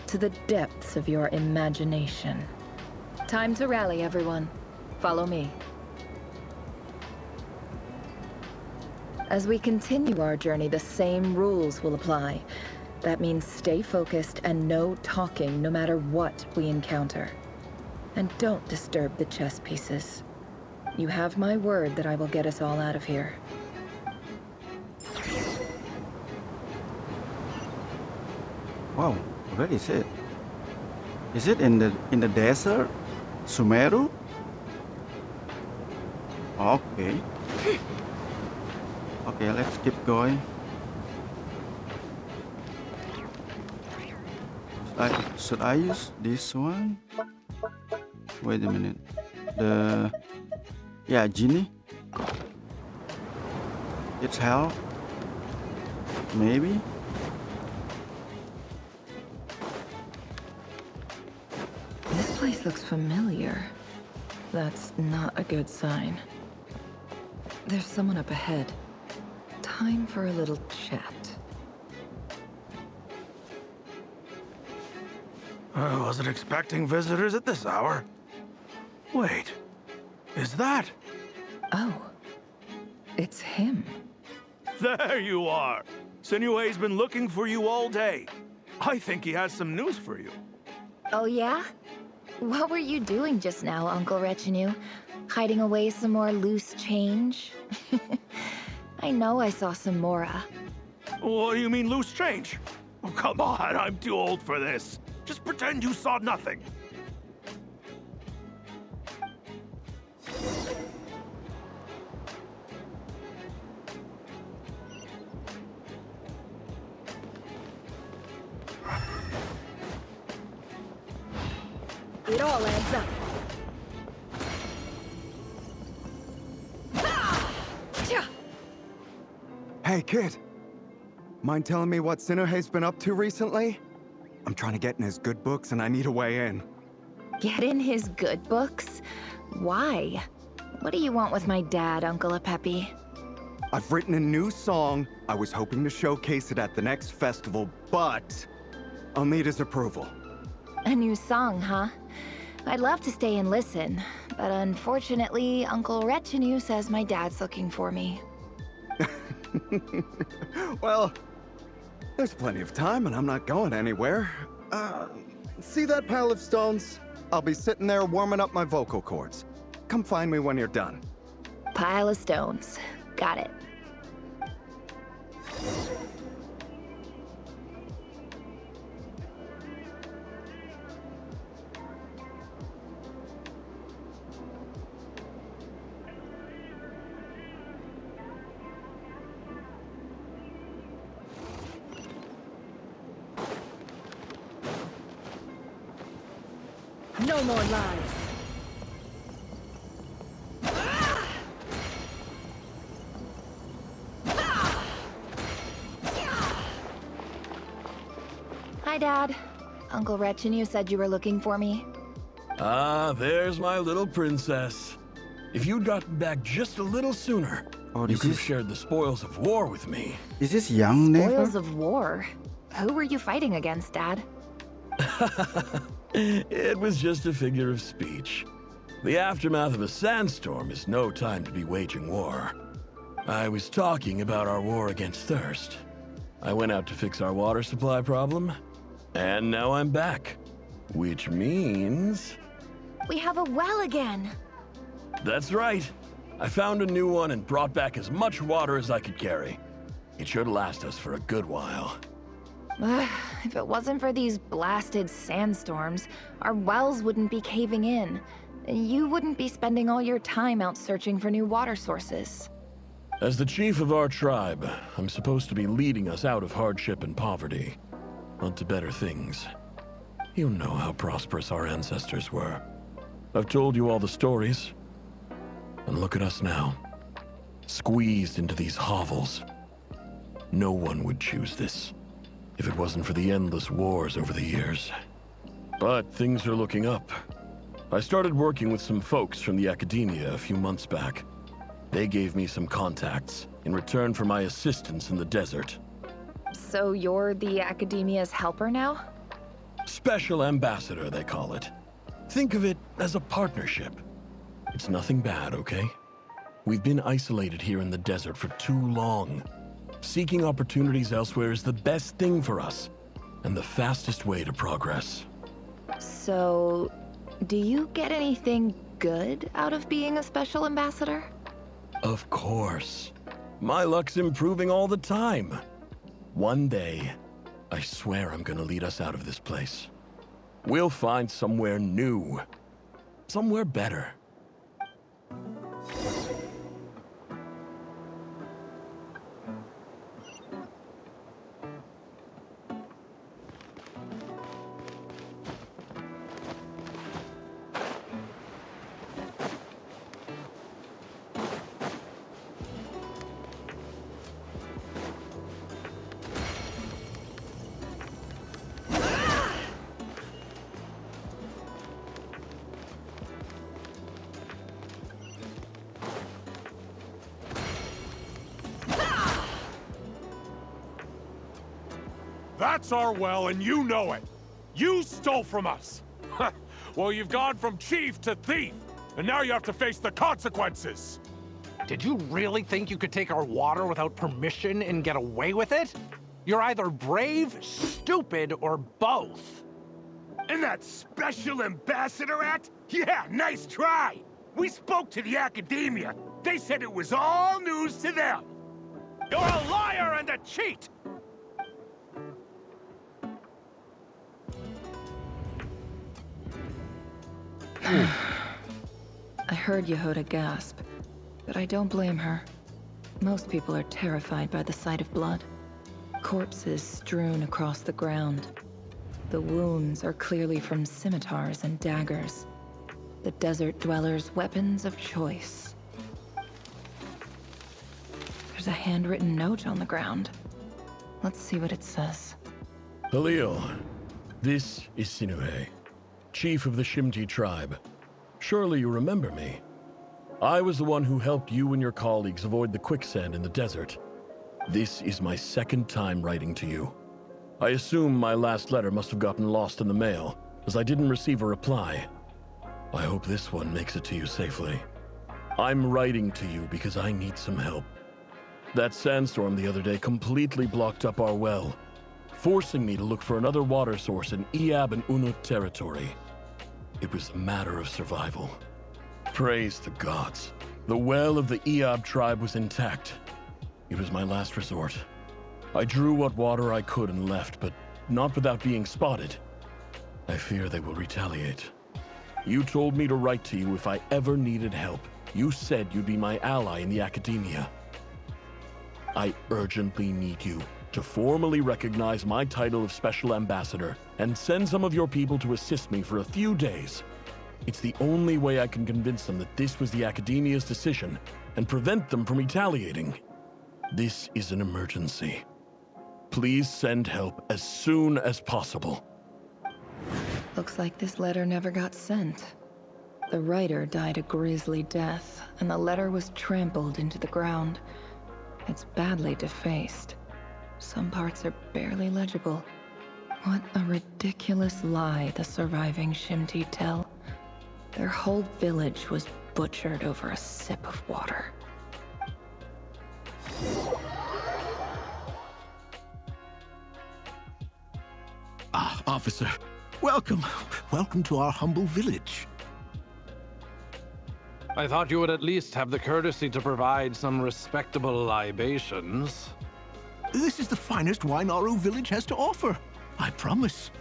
to the depths of your imagination. Time to rally, everyone. Follow me. As we continue our journey, the same rules will apply. That means stay focused and no talking no matter what we encounter. And don't disturb the chess pieces. You have my word that I will get us all out of here. Wow, where is it? Is it in the desert? Sumeru? Okay. Okay, let's keep going. Should I use this one? Wait a minute. Yeah, Genie. It's hell. Maybe. This place looks familiar. That's not a good sign. There's someone up ahead. Time for a little chat. I wasn't expecting visitors at this hour. Wait, is that? Oh, it's him. There you are. Sinue's been looking for you all day. I think he has some news for you. Oh yeah? What were you doing just now, Uncle Retinue? Hiding away some more loose change? I know I saw some Mora. What do you mean loose change? Oh, come on, I'm too old for this. Just pretend you saw nothing. It all adds up. Hey, kid. Mind telling me what Sinuhe's been up to recently? I'm trying to get in his good books and I need a way in. Get in his good books? Why? What do you want with my dad, Uncle Apepi? I've written a new song. I was hoping to showcase it at the next festival, but I'll need his approval. A new song, huh? I'd love to stay and listen, but unfortunately, Uncle Retinue says my dad's looking for me. Well, there's plenty of time and I'm not going anywhere. See that pile of stones? I'll be sitting there warming up my vocal cords. Come find me when you're done. Pile of stones. Got it. No more lies. Hi, Dad. Uncle Retinue said you were looking for me. Ah, there's my little princess. If you'd gotten back just a little sooner, you could have shared the spoils of war with me. Is this young neighbor? Spoils of war? Who were you fighting against, Dad? It was just a figure of speech. The aftermath of a sandstorm is no time to be waging war. I was talking about our war against thirst. I went out to fix our water supply problem, and now I'm back. Which means... We have a well again. That's right. I found a new one and brought back as much water as I could carry. It should last us for a good while. If it wasn't for these blasted sandstorms, our wells wouldn't be caving in. You wouldn't be spending all your time out searching for new water sources. As the chief of our tribe, I'm supposed to be leading us out of hardship and poverty, onto better things. You know how prosperous our ancestors were. I've told you all the stories. And look at us now, squeezed into these hovels. No one would choose this, if it wasn't for the endless wars over the years. But things are looking up. I started working with some folks from the academia a few months back. They gave me some contacts in return for my assistance in the desert. So you're the academia's helper now? Special ambassador, they call it. Think of it as a partnership. It's nothing bad, okay? We've been isolated here in the desert for too long. Seeking opportunities elsewhere is the best thing for us, and the fastest way to progress. So, do you get anything good out of being a special ambassador? Of course. My luck's improving all the time. One day, I swear I'm gonna lead us out of this place. We'll find somewhere new. Somewhere better. That's our well, and you know it. You stole from us. Well, you've gone from chief to thief, and now you have to face the consequences. Did you really think you could take our water without permission and get away with it? You're either brave, stupid, or both. And that special ambassador act? Yeah, nice try. We spoke to the academia. They said it was all news to them. You're a liar and a cheat! I heard Yehuda gasp, but I don't blame her. Most people are terrified by the sight of blood. Corpses strewn across the ground. The wounds are clearly from scimitars and daggers. The desert dwellers' weapons of choice. There's a handwritten note on the ground. Let's see what it says. Halil, this is Sinuhe, chief of the Shimti tribe. Surely you remember me. I was the one who helped you and your colleagues avoid the quicksand in the desert. This is my second time writing to you. I assume my last letter must have gotten lost in the mail, as I didn't receive a reply. I hope this one makes it to you safely. I'm writing to you because I need some help. That sandstorm the other day completely blocked up our well, forcing me to look for another water source in Iab and Unut territory. It was a matter of survival. Praise the gods. The well of the Iab tribe was intact. It was my last resort. I drew what water I could and left, but not without being spotted. I fear they will retaliate. You told me to write to you if I ever needed help. You said you'd be my ally in the academia. I urgently need you to formally recognize my title of Special Ambassador and send some of your people to assist me for a few days. It's the only way I can convince them that this was the academia's decision and prevent them from retaliating. This is an emergency. Please send help as soon as possible. Looks like this letter never got sent. The writer died a grisly death, and the letter was trampled into the ground. It's badly defaced. Some parts are barely legible. What a ridiculous lie the surviving Shimti tell. Their whole village was butchered over a sip of water. Ah, officer. Welcome. Welcome to our humble village. I thought you would at least have the courtesy to provide some respectable libations. This is the finest wine Aru village has to offer. I promise.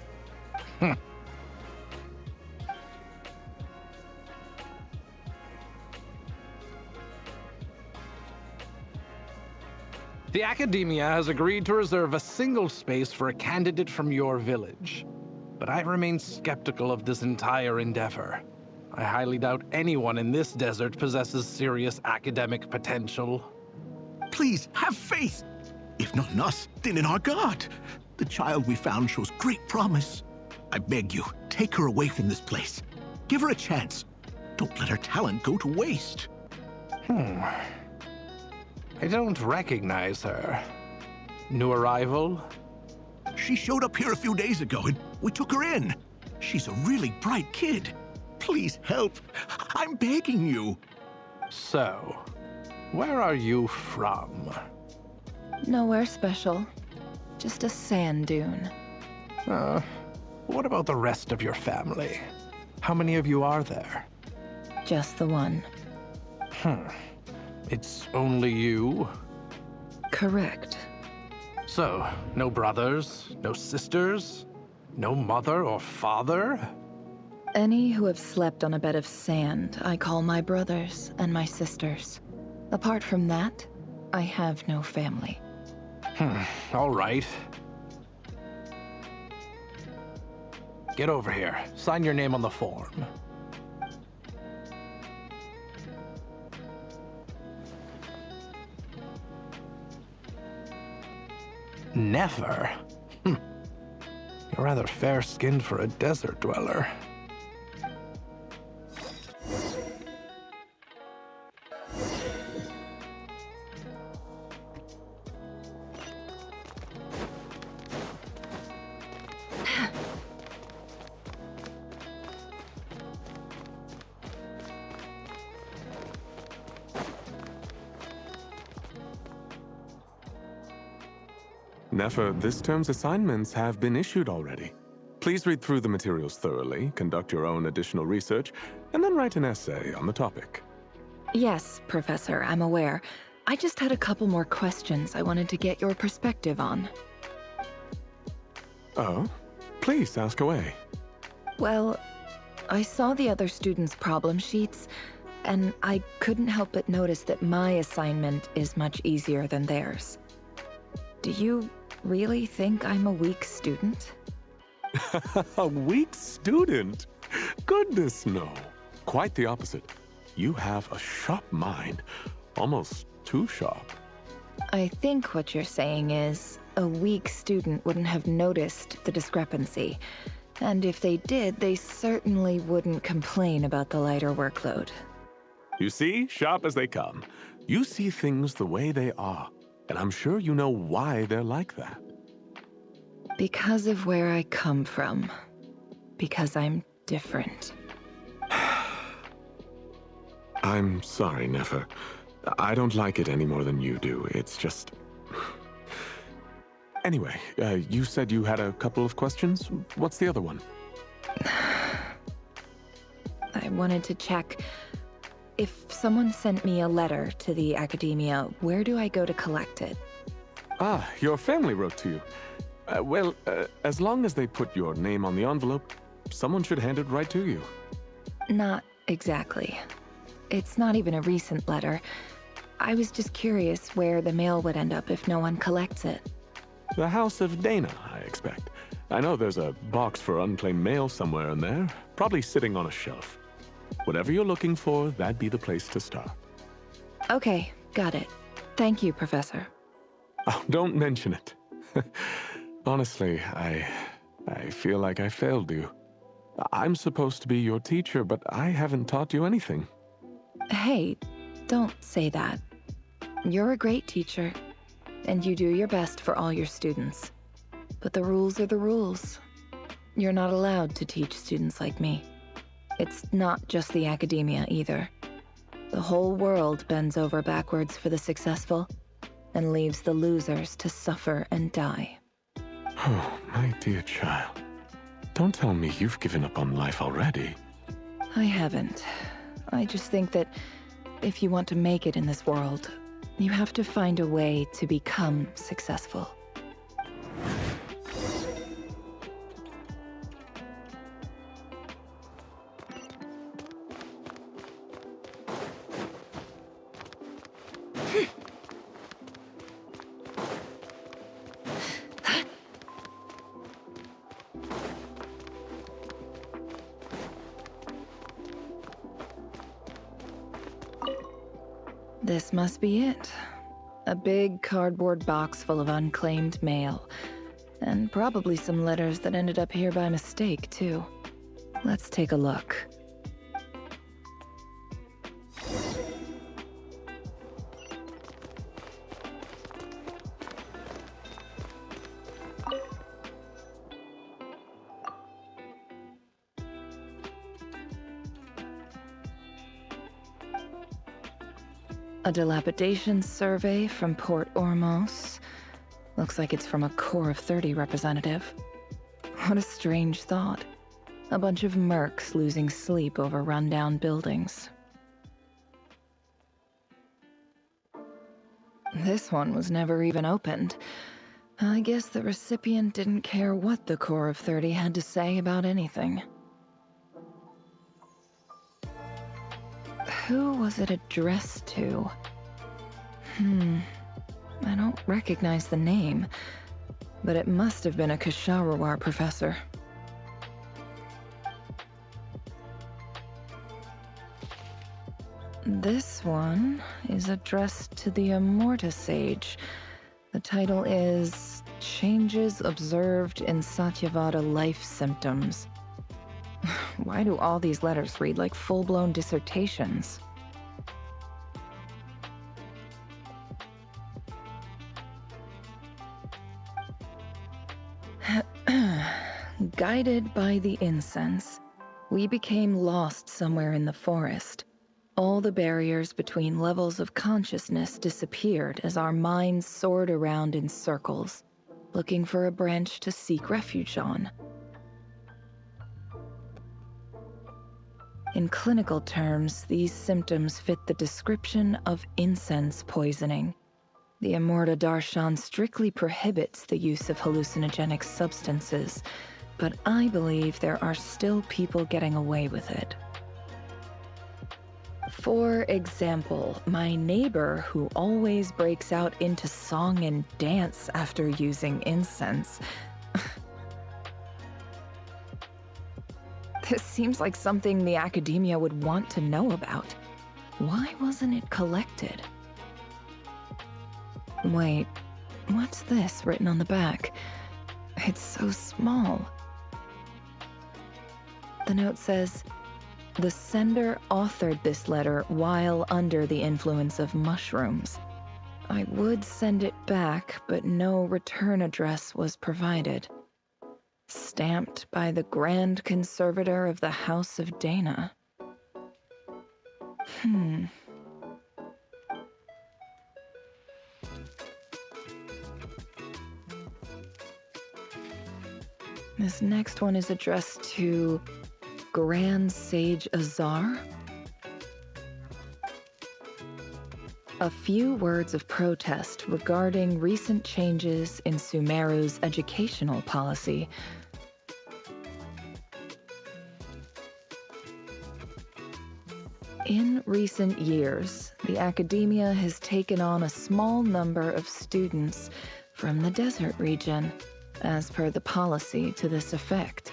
The Academia has agreed to reserve a single space for a candidate from your village. But I remain skeptical of this entire endeavor. I highly doubt anyone in this desert possesses serious academic potential. Please, have faith. If not in us, then in our god. The child we found shows great promise. I beg you, take her away from this place. Give her a chance. Don't let her talent go to waste. I don't recognize her. New arrival? She showed up here a few days ago and we took her in. She's a really bright kid. Please help. I'm begging you. So, where are you from? Nowhere special. Just a sand dune. What about the rest of your family? How many of you are there? Just the one. It's only you? Correct. So, no brothers, no sisters, no mother or father? Any who have slept on a bed of sand, I call my brothers and my sisters. Apart from that, I have no family. All right. Get over here. Sign your name on the form. Never? You're rather fair-skinned for a desert dweller. Nefer, this term's assignments have been issued already. Please read through the materials thoroughly, conduct your own additional research, and then write an essay on the topic. Yes, Professor, I'm aware. I just had a couple more questions I wanted to get your perspective on. Oh? Please ask away. Well, I saw the other students' problem sheets, and I couldn't help but notice that my assignment is much easier than theirs. Do you really think I'm a weak student? A weak student? Goodness, no. Quite the opposite. You have a sharp mind. Almost too sharp. I think what you're saying is, a weak student wouldn't have noticed the discrepancy. And if they did, they certainly wouldn't complain about the lighter workload. You see, sharp as they come. You see things the way they are. And I'm sure you know why they're like that. Because of where I come from. Because I'm different. I'm sorry, Nefer. I don't like it any more than you do. It's just... Anyway, you said you had a couple of questions. What's the other one? I wanted to check. If someone sent me a letter to the academia, where do I go to collect it? Ah, your family wrote to you. Well, as long as they put your name on the envelope, someone should hand it right to you. Not exactly. It's not even a recent letter. I was just curious where the mail would end up if no one collects it. The House of Dana, I expect. I know there's a box for unclaimed mail somewhere in there, probably sitting on a shelf. Whatever you're looking for, that'd be the place to start. Okay, got it. Thank you, Professor. Oh, don't mention it. Honestly, I feel like I failed you. I'm supposed to be your teacher, but I haven't taught you anything. Hey, don't say that. You're a great teacher, and you do your best for all your students. But the rules are the rules. You're not allowed to teach students like me. It's not just the academia either. The whole world bends over backwards for the successful, and leaves the losers to suffer and die. Oh, my dear child. Don't tell me you've given up on life already. I haven't. I just think that if you want to make it in this world, you have to find a way to become successful. This must be it. A big cardboard box full of unclaimed mail. And probably some letters that ended up here by mistake, too. Let's take a look. A dilapidation survey from Port Ormos. Looks like it's from a Core of 30 representative. What a strange thought. A bunch of mercs losing sleep over rundown buildings. This one was never even opened. I guess the recipient didn't care what the Core of 30 had to say about anything. Who was it addressed to? I don't recognize the name, but it must have been a Kasharawar professor. This one is addressed to the Immorta Sage. The title is Changes Observed in Satyavada Life Symptoms. Why do all these letters read like full-blown dissertations? Guided by the incense, we became lost somewhere in the forest. All the barriers between levels of consciousness disappeared as our minds soared around in circles, looking for a branch to seek refuge on. In clinical terms, these symptoms fit the description of incense poisoning. The Immorta Darshan strictly prohibits the use of hallucinogenic substances, but I believe there are still people getting away with it. For example, my neighbor who always breaks out into song and dance after using incense. This seems like something the academia would want to know about. Why wasn't it collected? Wait, what's this written on the back? It's so small. The note says, the sender authored this letter while under the influence of mushrooms. I would send it back, but no return address was provided. Stamped by the Grand Conservator of the House of Dana. This next one is addressed to Grand Sage Azar. A few words of protest regarding recent changes in Sumeru's educational policy. In recent years, the academia has taken on a small number of students from the desert region, as per the policy to this effect.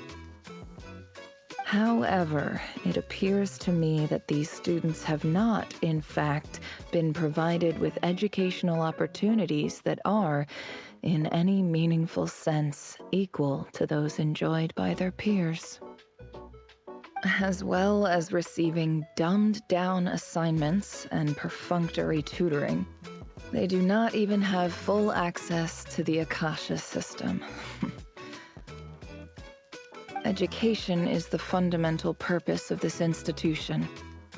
However, it appears to me that these students have not, in fact, been provided with educational opportunities that are, in any meaningful sense, equal to those enjoyed by their peers. As well as receiving dumbed-down assignments and perfunctory tutoring, they do not even have full access to the Akasha system. Education is the fundamental purpose of this institution,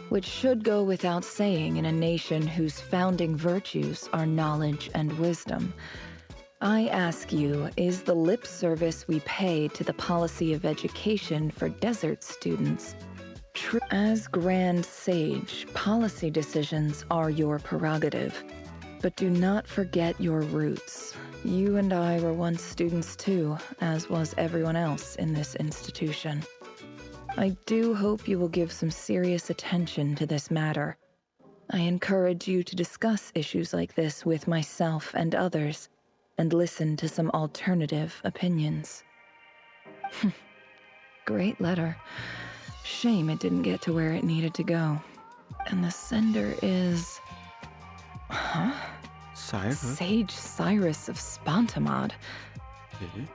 which should go without saying in a nation whose founding virtues are knowledge and wisdom. I ask you, is the lip service we pay to the policy of education for desert students true? As Grand Sage, policy decisions are your prerogative, but do not forget your roots. You and I were once students too, as was everyone else in this institution. I do hope you will give some serious attention to this matter. I encourage you to discuss issues like this with myself and others, and listen to some alternative opinions. Great letter. Shame it didn't get to where it needed to go. And the sender is... Huh? Cyrus? Sage Cyrus of Spontamod. Okay.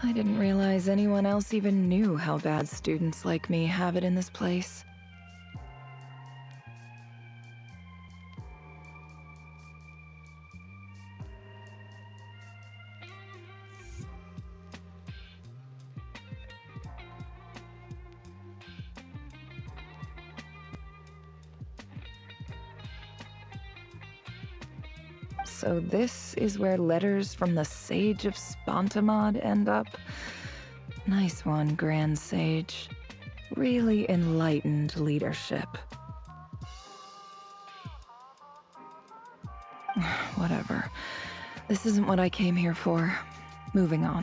I didn't realize anyone else even knew how bad students like me have it in this place. So this is where letters from the Sage of Spontamod end up? Nice one, Grand Sage. Really enlightened leadership. Whatever. This isn't what I came here for. Moving on.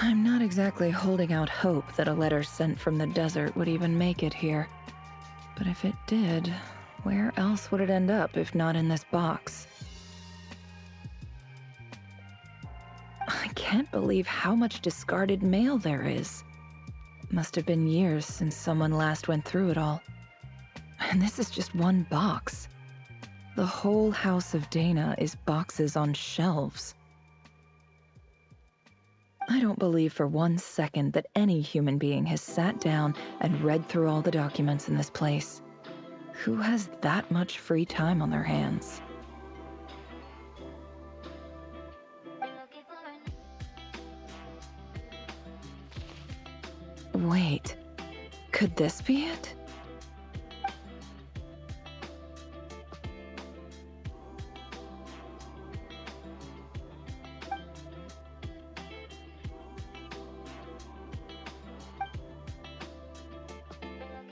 I'm not exactly holding out hope that a letter sent from the desert would even make it here. But if it did, where else would it end up if not in this box? I can't believe how much discarded mail there is. Must have been years since someone last went through it all. And this is just one box. The whole House of Dana is boxes on shelves. I don't believe for 1 second that any human being has sat down and read through all the documents in this place. Who has that much free time on their hands? Wait, could this be it?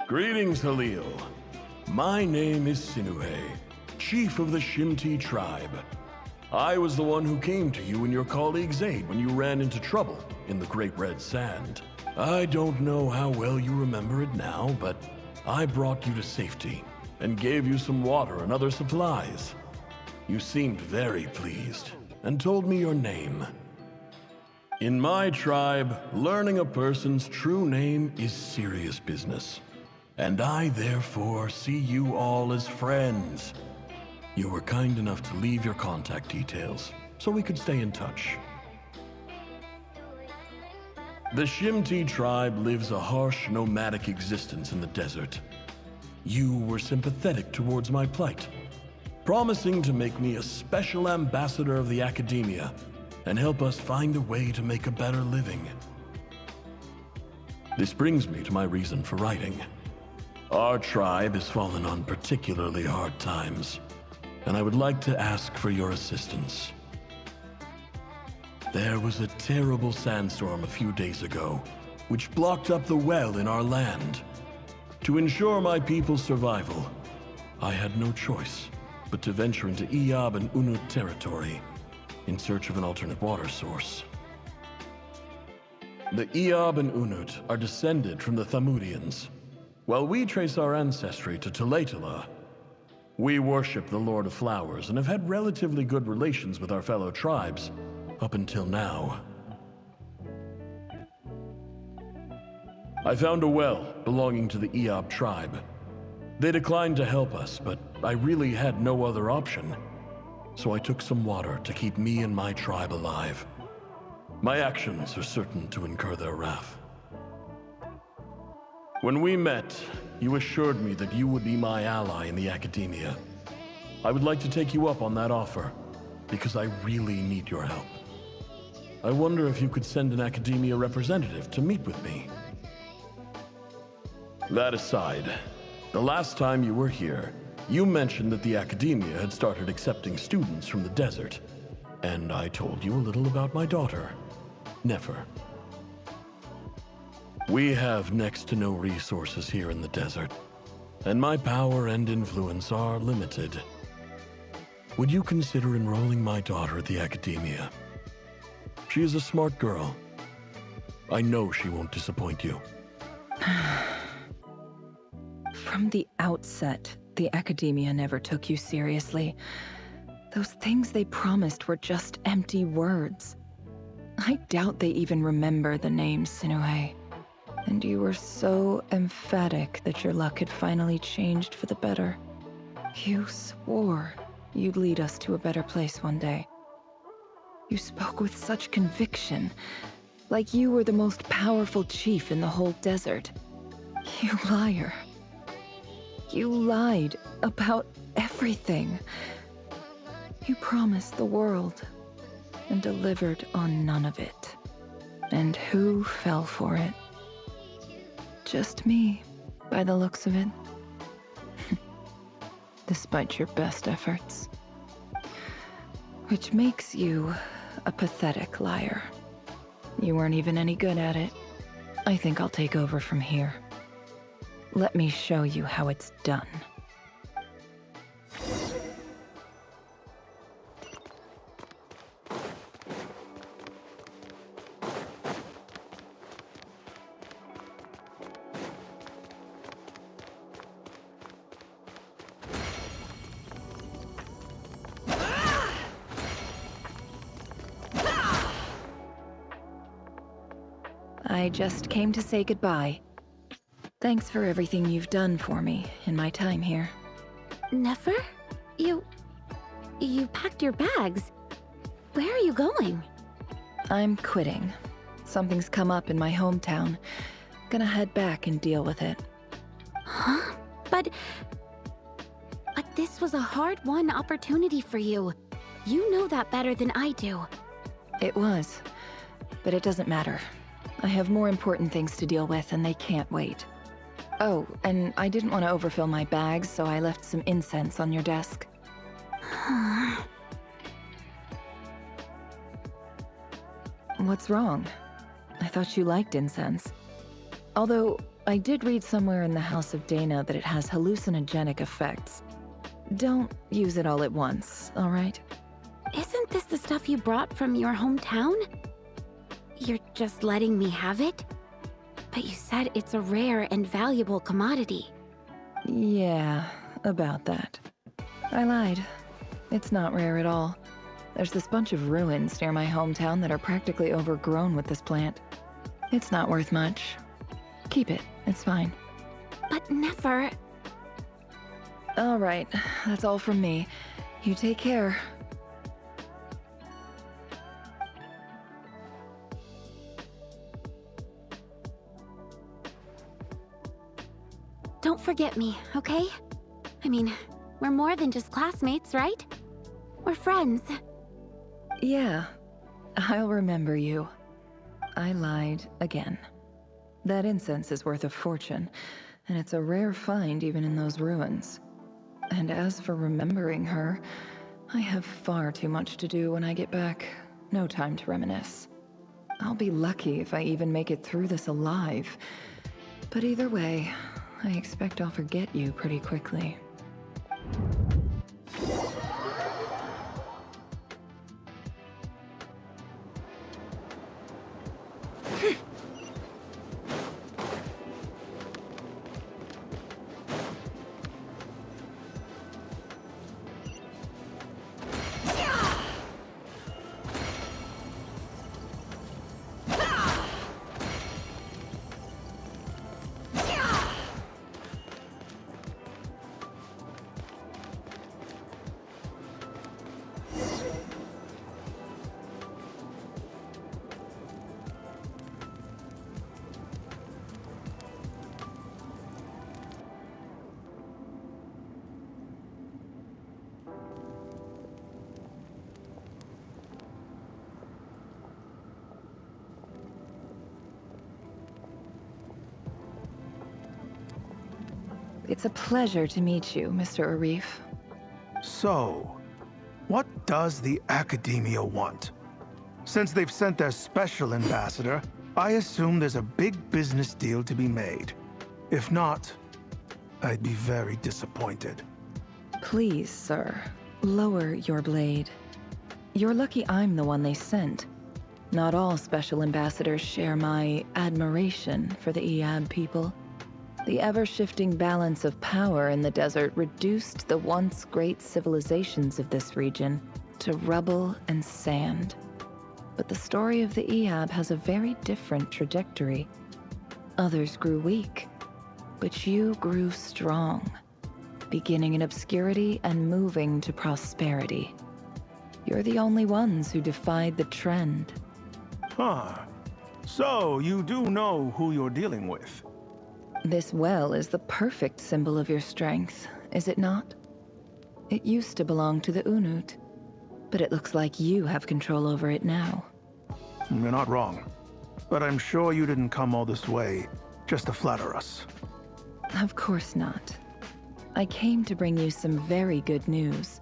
Greetings, Halil. My name is Sinuhe, chief of the Shimti tribe. I was the one who came to you and your colleague Zaid when you ran into trouble in the Great Red Sand. I don't know how well you remember it now, but I brought you to safety and gave you some water and other supplies. You seemed very pleased and told me your name. In my tribe, learning a person's true name is serious business. And I therefore see you all as friends. You were kind enough to leave your contact details, so we could stay in touch. The Shimti tribe lives a harsh, nomadic existence in the desert. You were sympathetic towards my plight, promising to make me a special ambassador of the academia and help us find a way to make a better living. This brings me to my reason for writing. Our tribe has fallen on particularly hard times, and I would like to ask for your assistance. There was a terrible sandstorm a few days ago, which blocked up the well in our land. To ensure my people's survival, I had no choice but to venture into Iyab and Unut territory in search of an alternate water source. The Iyab and Unut are descended from the Thamudians. While we trace our ancestry to Tulatala, we worship the Lord of Flowers and have had relatively good relations with our fellow tribes up until now. I found a well belonging to the Iyab tribe. They declined to help us, but I really had no other option. So I took some water to keep me and my tribe alive. My actions are certain to incur their wrath. When we met, you assured me that you would be my ally in the academia. I would like to take you up on that offer, because I really need your help. I wonder if you could send an academia representative to meet with me. That aside, the last time you were here, you mentioned that the academia had started accepting students from the desert, and I told you a little about my daughter, Nefer. We have next to no resources here in the desert, and my power and influence are limited. Would you consider enrolling my daughter at the academia? She is a smart girl. I know she won't disappoint you. From the outset, the academia never took you seriously. Those things they promised were just empty words. I doubt they even remember the name Sinuhe. And you were so emphatic that your luck had finally changed for the better. You swore you'd lead us to a better place one day. You spoke with such conviction, like you were the most powerful chief in the whole desert. You liar. You lied about everything. You promised the world and delivered on none of it. And who fell for it? Just me, by the looks of it. Despite your best efforts. Which makes you a pathetic liar. You weren't even any good at it. I think I'll take over from here. Let me show you how it's done. I just came to say goodbye. Thanks for everything you've done for me in my time here. Nefer? You packed your bags. Where are you going? I'm quitting. Something's come up in my hometown. Gonna head back and deal with it. Huh? But this was a hard-won opportunity for you. You know that better than I do. It was, but it doesn't matter. I have more important things to deal with, and they can't wait. Oh, and I didn't want to overfill my bags, so I left some incense on your desk. What's wrong? I thought you liked incense. Although, I did read somewhere in the House of Dana that it has hallucinogenic effects. Don't use it all at once, all right? Isn't this the stuff you brought from your hometown? You're just letting me have it? But you said it's a rare and valuable commodity. Yeah, about that. I lied. It's not rare at all. There's this bunch of ruins near my hometown that are practically overgrown with this plant. It's not worth much. Keep it, it's fine. But Nefer... All right, that's all from me. You take care. Don't forget me, okay? I mean, we're more than just classmates, right? We're friends. Yeah, I'll remember you. I lied again. That incense is worth a fortune, and it's a rare find even in those ruins. And as for remembering her, I have far too much to do when I get back. No time to reminisce. I'll be lucky if I even make it through this alive. But either way, I expect I'll forget you pretty quickly. It's a pleasure to meet you, Mr. Arif. So, what does the Academia want? Since they've sent their special ambassador, I assume there's a big business deal to be made. If not, I'd be very disappointed. Please, sir, lower your blade. You're lucky I'm the one they sent. Not all special ambassadors share my admiration for the Iab people. The ever-shifting balance of power in the desert reduced the once great civilizations of this region to rubble and sand. But the story of the Iab has a very different trajectory. Others grew weak, but you grew strong, beginning in obscurity and moving to prosperity. You're the only ones who defied the trend. Huh. So, you do know who you're dealing with? This well is the perfect symbol of your strength, is it not? It used to belong to the Unut, but it looks like you have control over it now. You're not wrong. But I'm sure you didn't come all this way just to flatter us. Of course not. I came to bring you some very good news.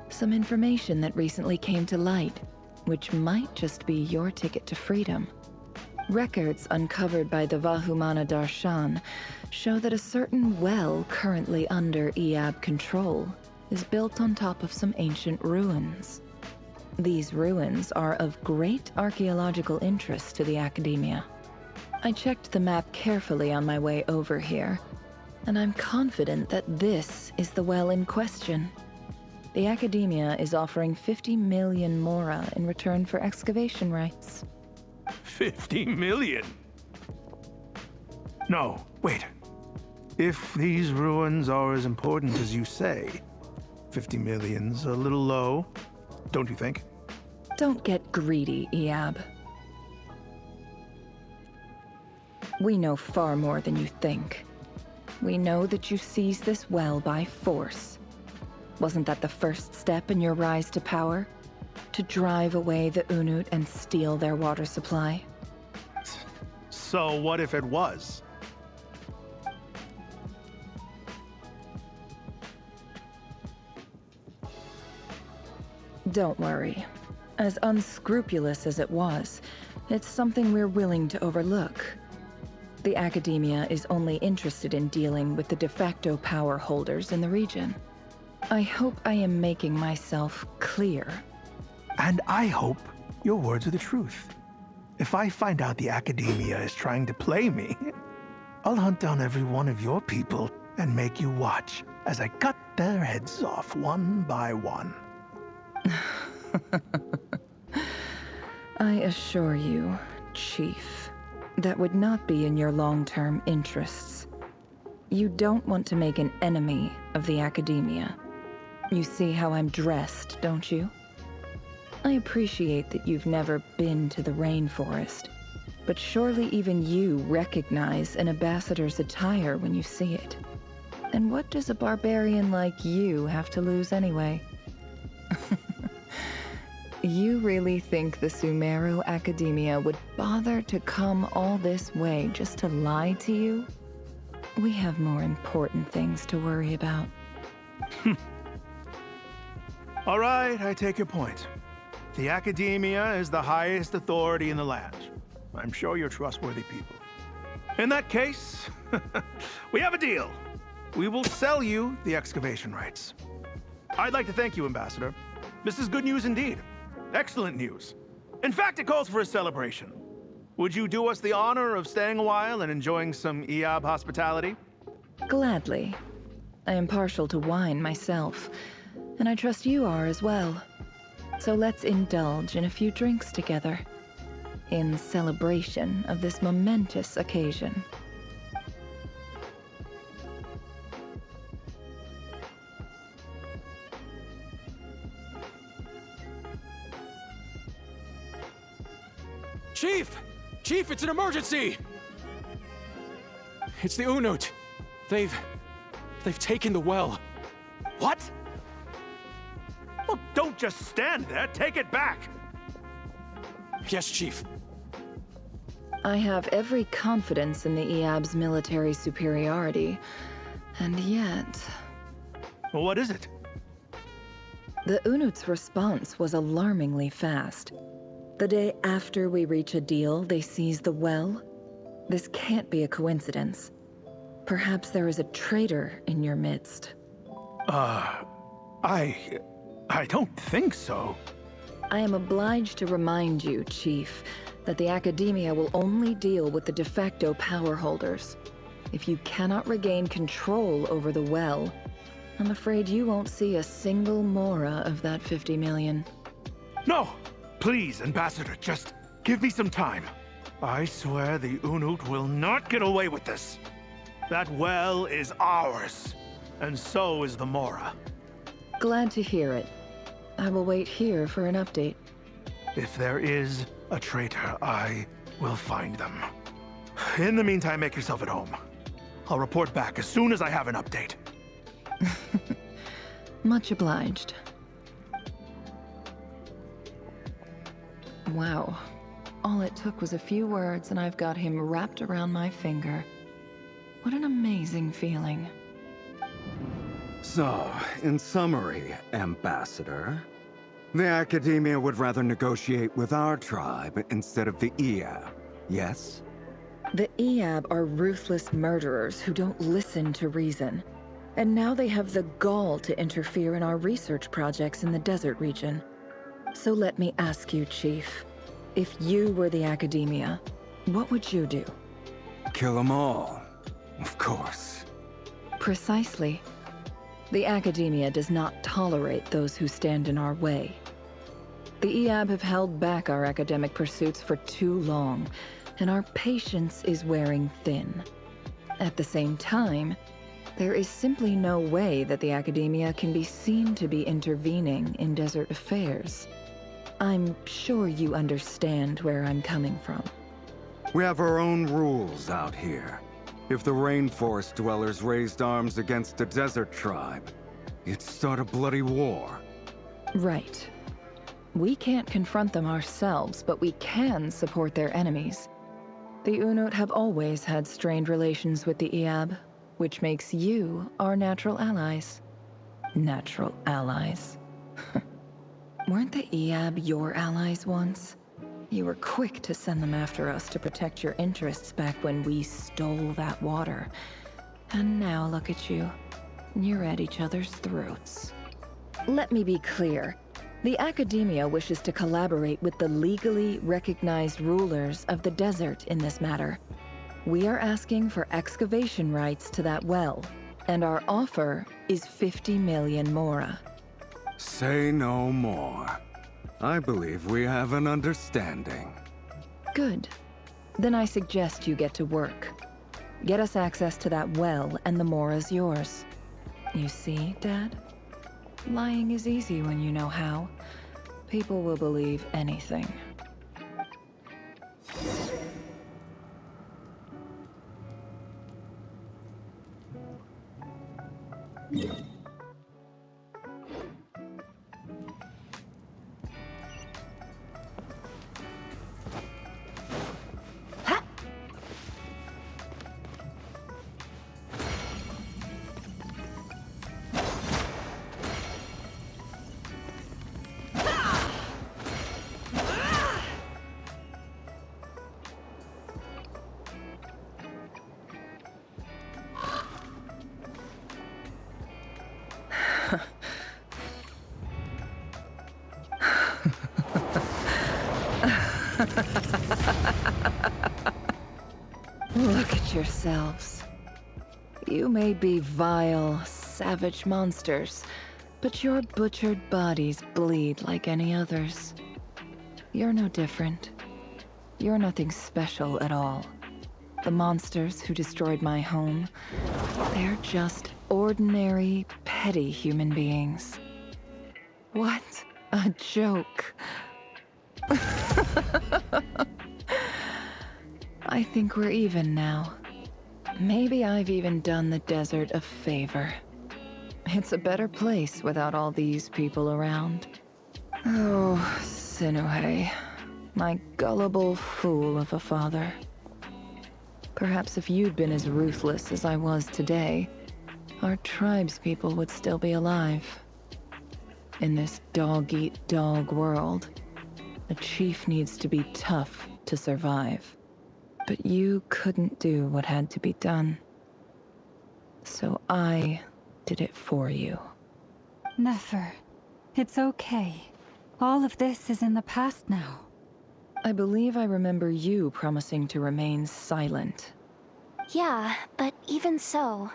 Some information that recently came to light, which might just be your ticket to freedom. Records uncovered by the Vahumana Darshan show that a certain well currently under Iab control is built on top of some ancient ruins. These ruins are of great archaeological interest to the Academia. I checked the map carefully on my way over here, and I'm confident that this is the well in question. The Academia is offering 50 million mora in return for excavation rights. 50 million? No, wait. If these ruins are as important as you say, 50 million's a little low, don't you think? Don't get greedy, Iab. We know far more than you think. We know that you seized this well by force. Wasn't that the first step in your rise to power? To drive away the Unut and steal their water supply? So what if it was? Don't worry. As unscrupulous as it was, it's something we're willing to overlook. The Academia is only interested in dealing with the de facto power holders in the region. I hope I am making myself clear. And I hope your words are the truth. If I find out the Academia is trying to play me, I'll hunt down every one of your people and make you watch as I cut their heads off one by one. I assure you, Chief, that would not be in your long-term interests. You don't want to make an enemy of the Academia. You see how I'm dressed, don't you? I appreciate that you've never been to the rainforest, but surely even you recognize an ambassador's attire when you see it. And what does a barbarian like you have to lose anyway? You really think the Sumeru Academia would bother to come all this way just to lie to you? We have more important things to worry about. All right, I take your point. The Academia is the highest authority in the land. I'm sure you're trustworthy people. In that case, we have a deal. We will sell you the excavation rights. I'd like to thank you, Ambassador. This is good news indeed. Excellent news. In fact, it calls for a celebration. Would you do us the honor of staying a while and enjoying some EAB hospitality? Gladly. I am partial to wine myself, and I trust you are as well. So let's indulge in a few drinks together, in celebration of this momentous occasion. Chief! Chief, it's an emergency! It's the Unut. They've taken the well. What? Well, don't just stand there. Take it back. Yes, Chief. I have every confidence in the EAB's military superiority, and yet... Well, what is it? The Unut's response was alarmingly fast. The day after we reach a deal, they seize the well. This can't be a coincidence. Perhaps there is a traitor in your midst. I don't think so. I am obliged to remind you, Chief, that the Academia will only deal with the de facto power holders. If you cannot regain control over the well, I'm afraid you won't see a single mora of that 50 million. No! Please, Ambassador, just give me some time. I swear the Unut will not get away with this. That well is ours, and so is the mora. Glad to hear it. I will wait here for an update. If there is a traitor, I will find them. In the meantime, make yourself at home. I'll report back as soon as I have an update. Much obliged. Wow. All it took was a few words and I've got him wrapped around my finger. What an amazing feeling. So, in summary, Ambassador, the Academia would rather negotiate with our tribe instead of the EAB, yes? The EAB are ruthless murderers who don't listen to reason. And now they have the gall to interfere in our research projects in the desert region. So let me ask you, Chief, if you were the Academia, what would you do? Kill them all, of course. Precisely. The Academia does not tolerate those who stand in our way. The EAB have held back our academic pursuits for too long, and our patience is wearing thin. At the same time, there is simply no way that the Academia can be seen to be intervening in desert affairs. I'm sure you understand where I'm coming from. We have our own rules out here. If the rainforest dwellers raised arms against a desert tribe, it'd start a bloody war. Right. We can't confront them ourselves, but we can support their enemies. The Unut have always had strained relations with the EAB, which makes you our natural allies. Natural allies. Weren't the EAB your allies once? You were quick to send them after us to protect your interests back when we stole that water. And now look at you. You're at each other's throats. Let me be clear. The Academia wishes to collaborate with the legally recognized rulers of the desert in this matter. We are asking for excavation rights to that well, and our offer is 50 million mora. Say no more. I believe we have an understanding. Good. Then I suggest you get to work. Get us access to that well, and the mora's yours. You see, Dad? Lying is easy when you know how. People will believe anything. yourselves. You may be vile, savage monsters, but your butchered bodies bleed like any others. You're no different. You're nothing special at all. The monsters who destroyed my home, they're just ordinary, petty human beings. What a joke. I think we're even now. Maybe I've even done the desert a favor. It's a better place without all these people around. Oh, Sinuhe, my gullible fool of a father. Perhaps if you'd been as ruthless as I was today, our tribespeople would still be alive. In this dog-eat-dog world, a chief needs to be tough to survive. But you couldn't do what had to be done. So I did it for you. Nefer, it's okay. All of this is in the past now. I believe I remember you promising to remain silent. Yeah, but even so...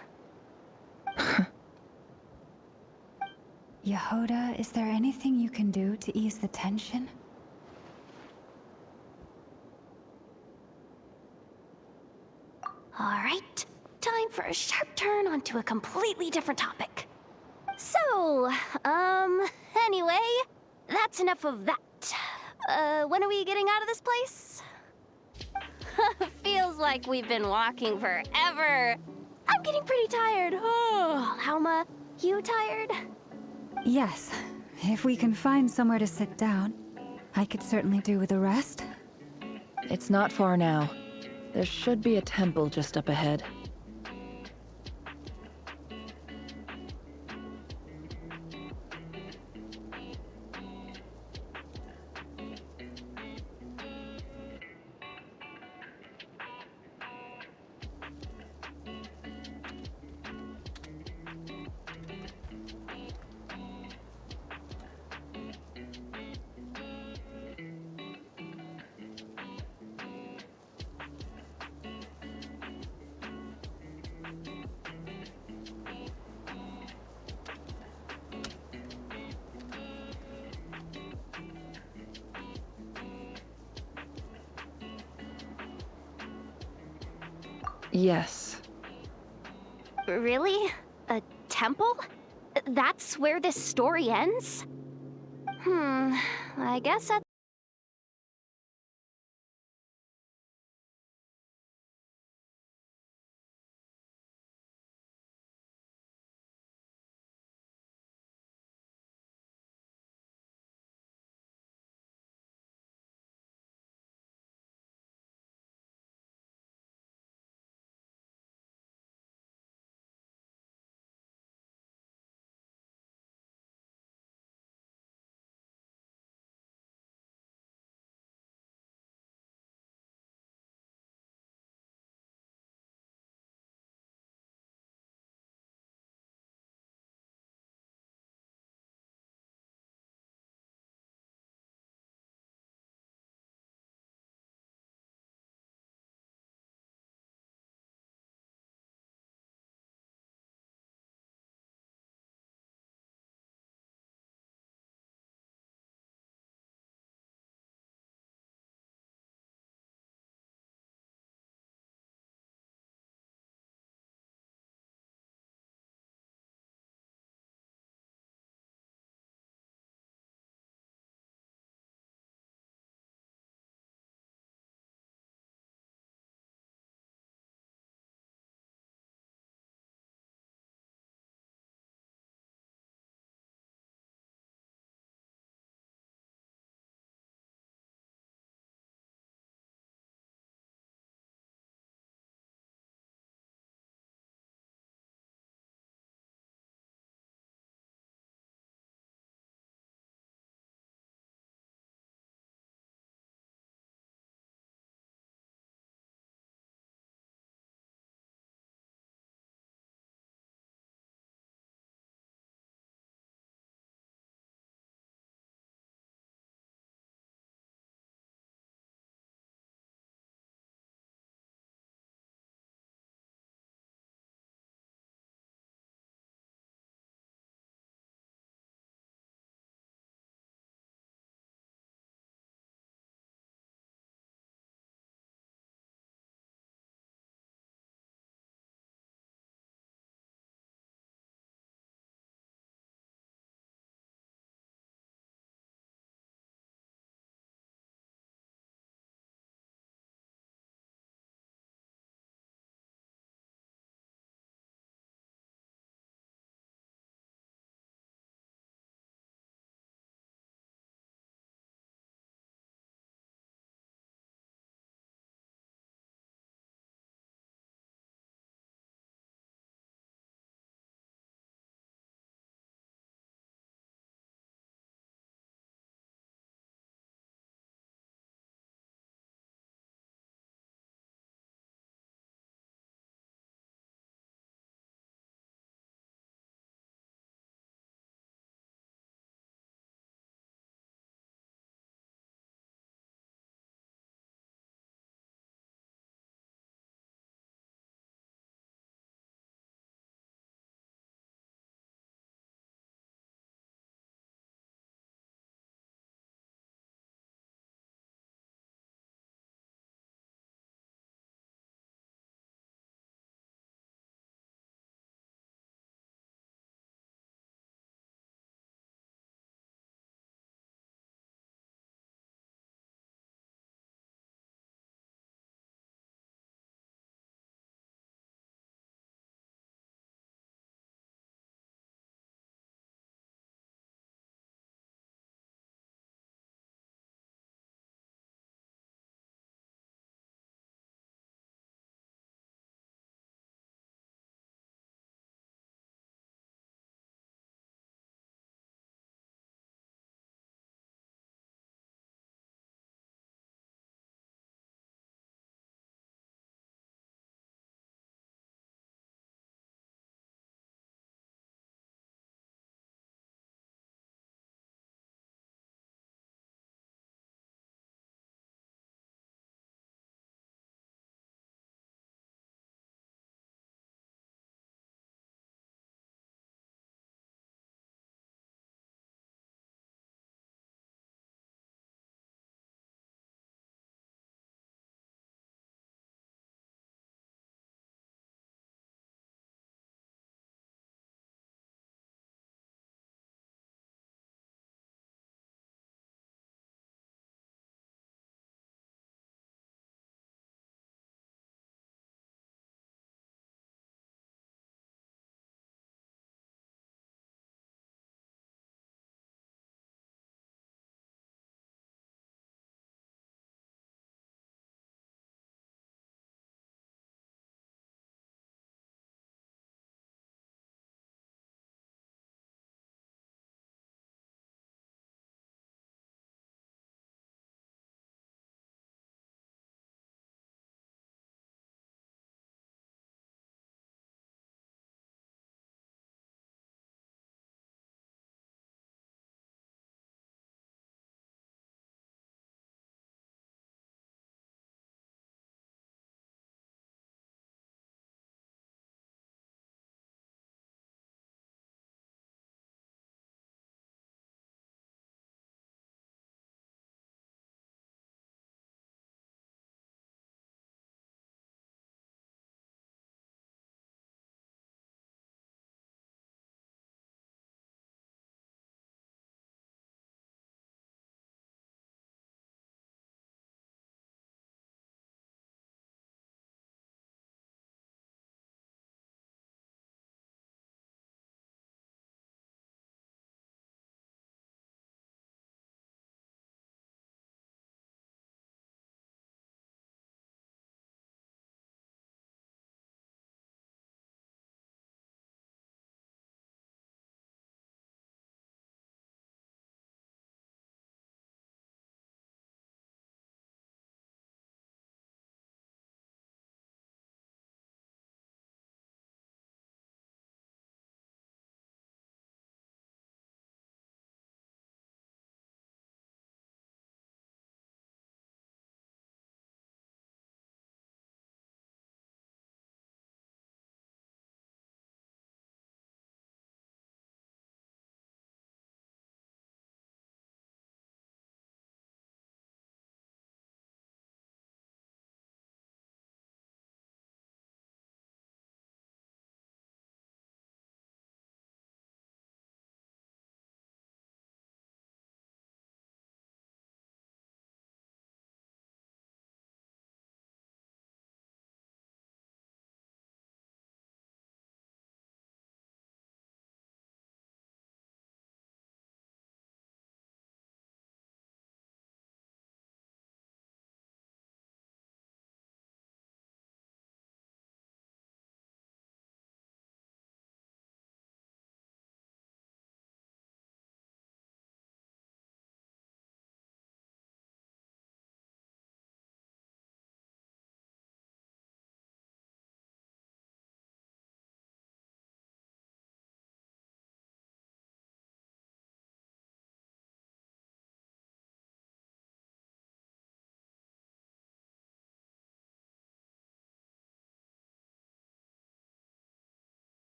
Yehoda, is there anything you can do to ease the tension? Alright, time for a sharp turn onto a completely different topic. So, anyway, that's enough of that. When are we getting out of this place? Feels like we've been walking forever. I'm getting pretty tired. Oh, Halma, you tired? Yes. If we can find somewhere to sit down, I could certainly do with a rest. It's not far now. There should be a temple just up ahead. Yes. Really? A temple? That's where this story ends? I guess that's